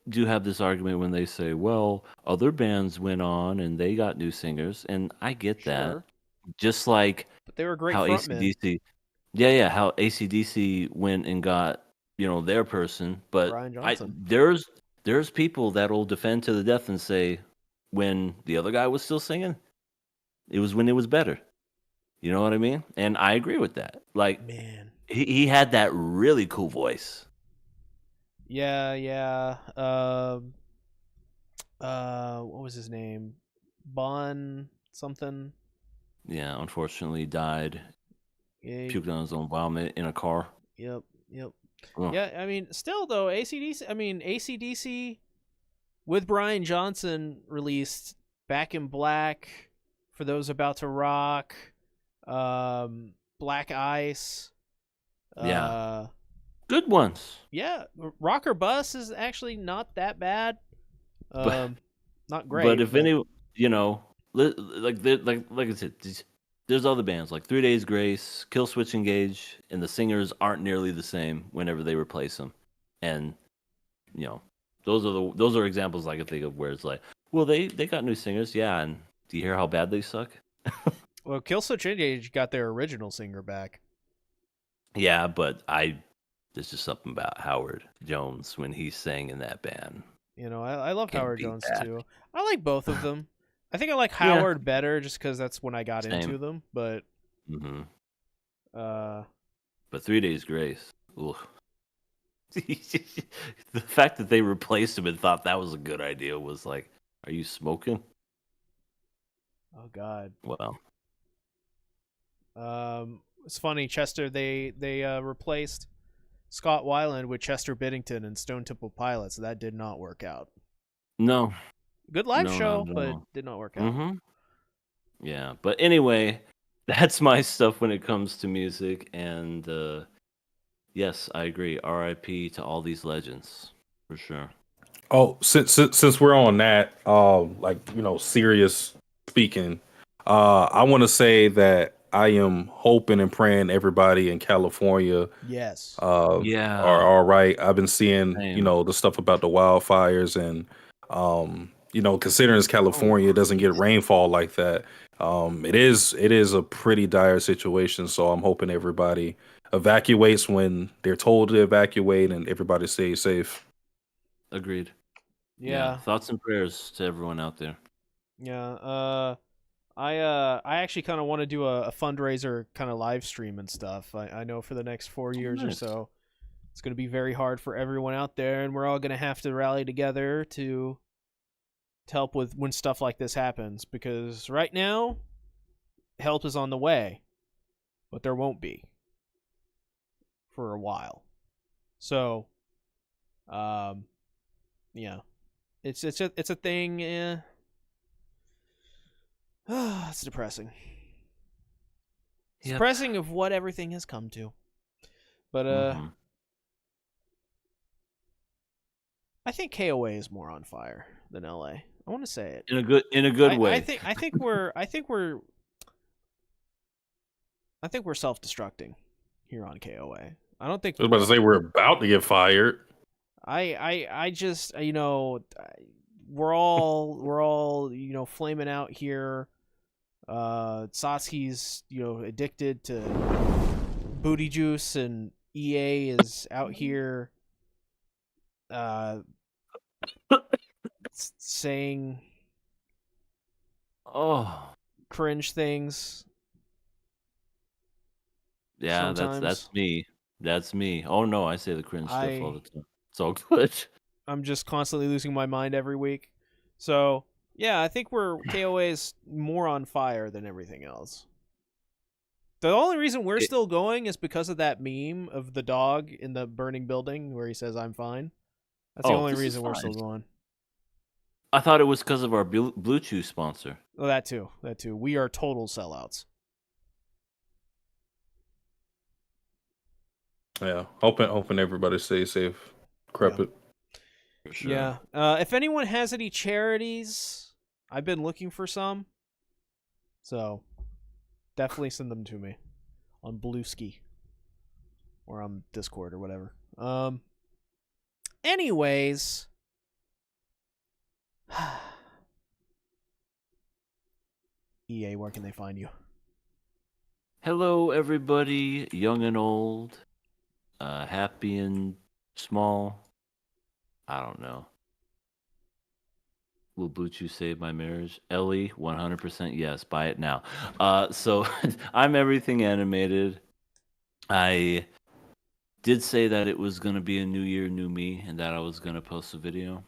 do have this argument when they say, well, other bands went on and they got new singers, and I get that. Sure. Just like But they were great how frontmen. ACDC, yeah, how ACDC went and got, their person, but Brian Johnson. there's people that'll defend to the death and say when the other guy was still singing, it was when it was better. You know what I mean? And I agree with that. Like Man. he had that really cool voice. Yeah. What was his name? Bon something. Yeah, unfortunately died, Yeah, puked on his own vomit in a car. yep. Ugh. Yeah, I mean, still though, ACDC with Brian Johnson released Back in Black, For Those About to Rock, Black Ice. Yeah. Good ones. Yeah, Rocker Bus is actually not that bad. But- Not great. but if any, like I said, there's other bands like 3 Days Grace, Kill Switch Engage, and the singers aren't nearly the same whenever they replace them. And those are examples I can think of where it's like, well, they got new singers, yeah, and do you hear how bad they suck? Well, Killswitch Engage got their original singer back. Yeah, but there's just something about Howard Jones when he sang in that band. I love Can't Howard beat Jones that. too. I like both of them. I think I like Yeah. Howard better just because that's when I got Same. into them. But Hmm. uh, But 3 Days Grace, ugh. The fact that they replaced him and thought that was a good idea was like, are you smoking? oh god, Well, it's funny. Chester they replaced Scott Weiland with Chester Bennington and Stone Temple Pilots. So that did not work out. no. Good live No, show, not at but all. did not work out. Hmm. Yeah, but anyway, that's my stuff when it comes to music. And yes, I agree. R.I.P. to all these legends, for sure. Oh, since we're on that, serious speaking, I want to say that I am hoping and praying everybody in California Yes. Yeah. are all right. I've been seeing, Same. the stuff about the wildfires and, considering it's California, it doesn't get rainfall like that. It is a pretty dire situation. So I'm hoping everybody evacuates when they're told to evacuate and everybody stays safe. Agreed. Yeah. Thoughts and prayers to everyone out there. Yeah. I actually kind of want to do a fundraiser kind of live stream and stuff. I know for the next 4 years or nice. so, it's going to be very hard for everyone out there, and we're all going to have to rally together to help with when stuff like this happens. Because right now, help is on the way, but there won't be for a while. So, yeah, it's a thing. It's depressing. It's Yep. depressing of what everything has come to. But Mhm. I think KOA is more on fire than LA. I want to say it. In a good way. I think we're self-destructing here on KOA. I don't think I was about to say we're about to get fired. I just we're all flaming out here. Satsuki's addicted to booty juice, and EA is out here saying Oh, cringe things. yeah, Sometimes. that's me. That's me. Oh no, I say the cringe stuff all I- the time. It's all good. I'm just constantly losing my mind every week. So yeah, I think KOA is more on fire than everything else. The only reason we're still going is because of that meme of the dog in the burning building where he says "I'm fine." That's the Oh, only this is reason we're fine. still going. I thought it was because of our Blue Chew sponsor. Oh, that too. We are total sellouts. Yeah, hoping everybody stays safe. Decrepit. For sure. Yeah. If anyone has any charities, I've been looking for some. So definitely send them to me on Blueski or on Discord or whatever. Anyways, EA, where can they find you? Hello, everybody, young and old, happy and small. I don't know. Will Blue Chew save my marriage? Ellie, 100% yes. Buy it now. So I'm everything animated. I did say that it was going to be a new year, new me, and that I was going to post a video.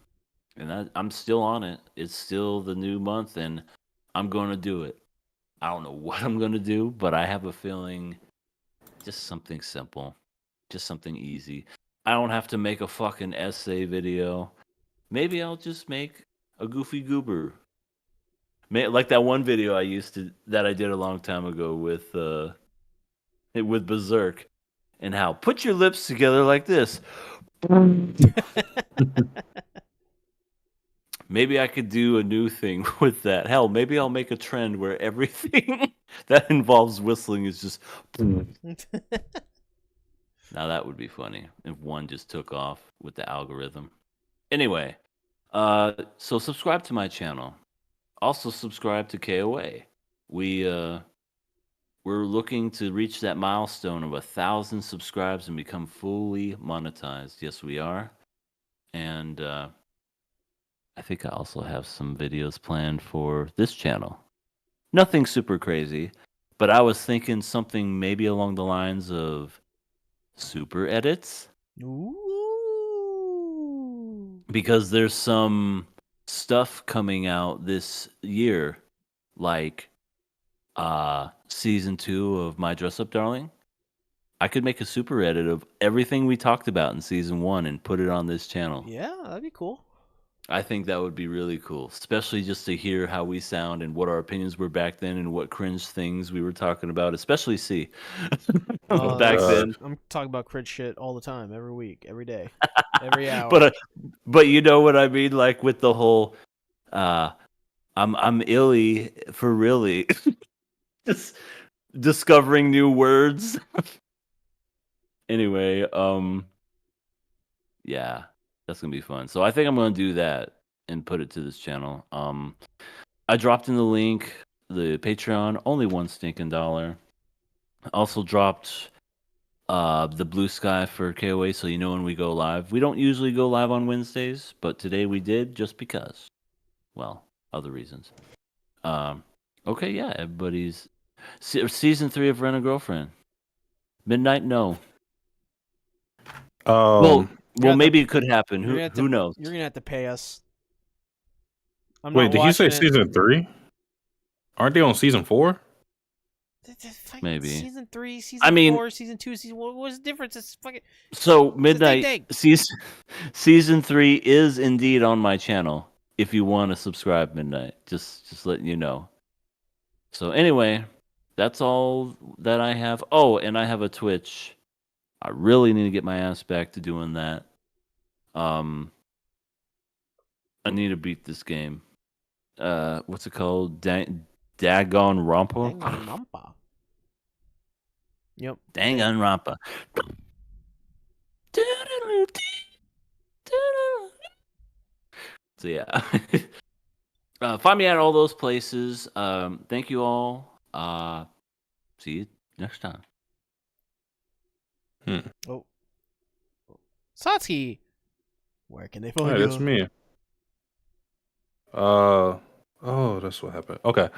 And I'm still on it. It's still the new month, and I'm going to do it. I don't know what I'm going to do, but I have a feeling just something simple, just something easy. I don't have to make a fucking essay video. Maybe I'll just make a goofy goober. Like that one video that I did a long time ago with Berserk, and how put your lips together like this. Maybe I could do a new thing with that. Hell, maybe I'll make a trend where everything that involves whistling is just. Now that would be funny if one just took off with the algorithm. Anyway, so subscribe to my channel. Also subscribe to KOA. We're looking to reach that milestone of 1,000 subscribes and become fully monetized. Yes, we are. And I think I also have some videos planned for this channel. Nothing super crazy, but I was thinking something maybe along the lines of super edits. Ooh. Because there's some stuff coming out this year, like season 2 of My Dress Up Darling. I could make a super edit of everything we talked about in season 1 and put it on this channel. Yeah, that'd be cool. I think that would be really cool, especially just to hear how we sound and what our opinions were back then and what cringe things we were talking about, especially C. Back then. I'm talking about cringe shit all the time, every week, every day, every hour. But you know what I mean, like with the whole I'm illy for really. Just discovering new words. Anyway, yeah, that's gonna be fun. So I think I'm gonna do that and put it to this channel. I dropped in the link, the Patreon, only $1 stinking dollar. Also dropped the Blue Sky for KOA, so you know when we go live. We don't usually go live on Wednesdays, but today we did just because. Well, other reasons. Okay, yeah, everybody's season 3 of Rent a Girlfriend. Midnight, no. Well, maybe it could happen. Who knows? You're gonna have to pay us. I'm Wait, not did you say watching it. season 3? Aren't they on season 4? Maybe. Season 3, season 4, season 2, season. What's the difference? It's fucking. So It's the same Midnight thing. season 3 is indeed on my channel. If you want to subscribe, Midnight, just letting you know. So anyway, that's all that I have. Oh, and I have a Twitch. I really need to get my ass back to doing that. I need to beat this game. What's it called? Dagon Rampa? Danganronpa. Yep. Dangan Rampa. So yeah. Find me at all those places. Thank you all. See you next time. Oh, Satsuki, where can they find Hey, you? that's me. Oh, that's what happened. Okay.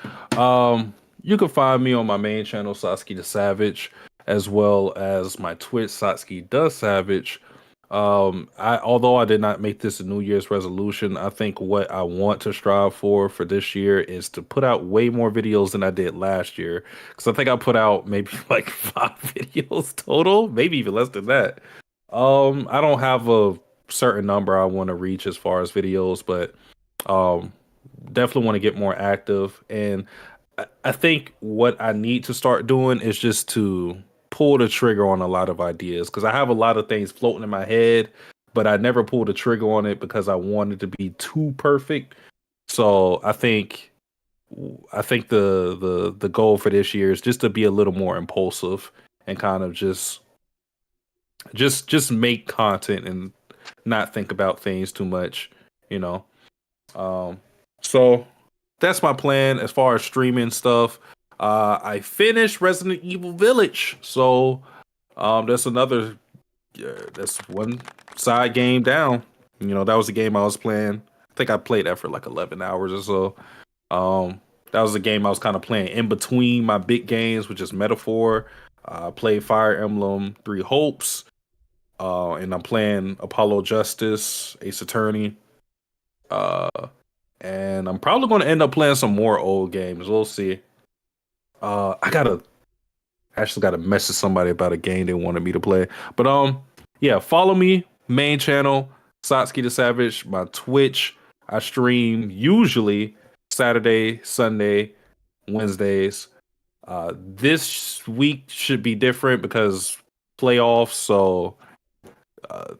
You can find me on my main channel, Satsuki the Savage, as well as my Twitch, Satsuki the Savage. Although I did not make this a New Year's resolution, I think what I want to strive for this year is to put out way more videos than I did last year. Because I think I put out maybe like 5 videos total, maybe even less than that. I don't have a certain number I want to reach as far as videos, but definitely want to get more active. And I think what I need to start doing is just to pull the trigger on a lot of ideas, because I have a lot of things floating in my head, but I never pulled the trigger on it because I wanted to be too perfect. So I think the goal for this year is just to be a little more impulsive and kind of just make content and not think about things too much, you know. So that's my plan as far as streaming stuff. I finished Resident Evil Village, so that's another that's one side game down. You know, that was the game I was playing. I think I played that for like 11 hours or so. That was the game I was kind of playing in between my big games, which is Metaphor. I played Fire Emblem Three Hopes, and I'm playing Apollo Justice, Ace Attorney. Uh, and I'm probably going to end up playing some more old games. We'll see. I gotta message somebody about a game they wanted me to play. But yeah, follow me, main channel, Satsuki the Savage, my Twitch. I stream usually Saturday, Sunday, Wednesdays. This week should be different because playoffs, so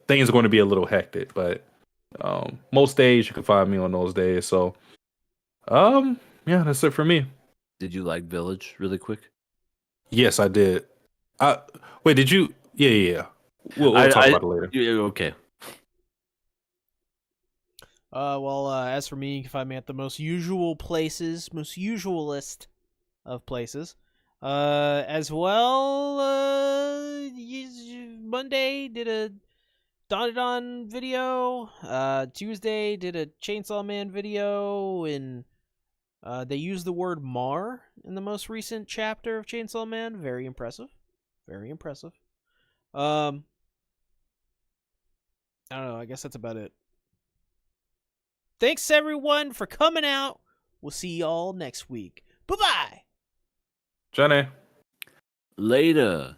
things are going to be a little hectic. But most days you can find me on those days. So yeah, that's it for me. Did you like Village really quick? Yes, I did. Wait, did you? Yeah. We'll talk about it later. Yeah, okay. Well, as for me, you can find me at the most usualist of places. As well, Monday did a Don video. Tuesday did a Chainsaw Man video, and they used the word Mar in the most recent chapter of Chainsaw Man. Very impressive. Very impressive. I don't know. I guess that's about it. Thanks, everyone, for coming out. We'll see y'all next week. Bye-bye. Jenny. Later.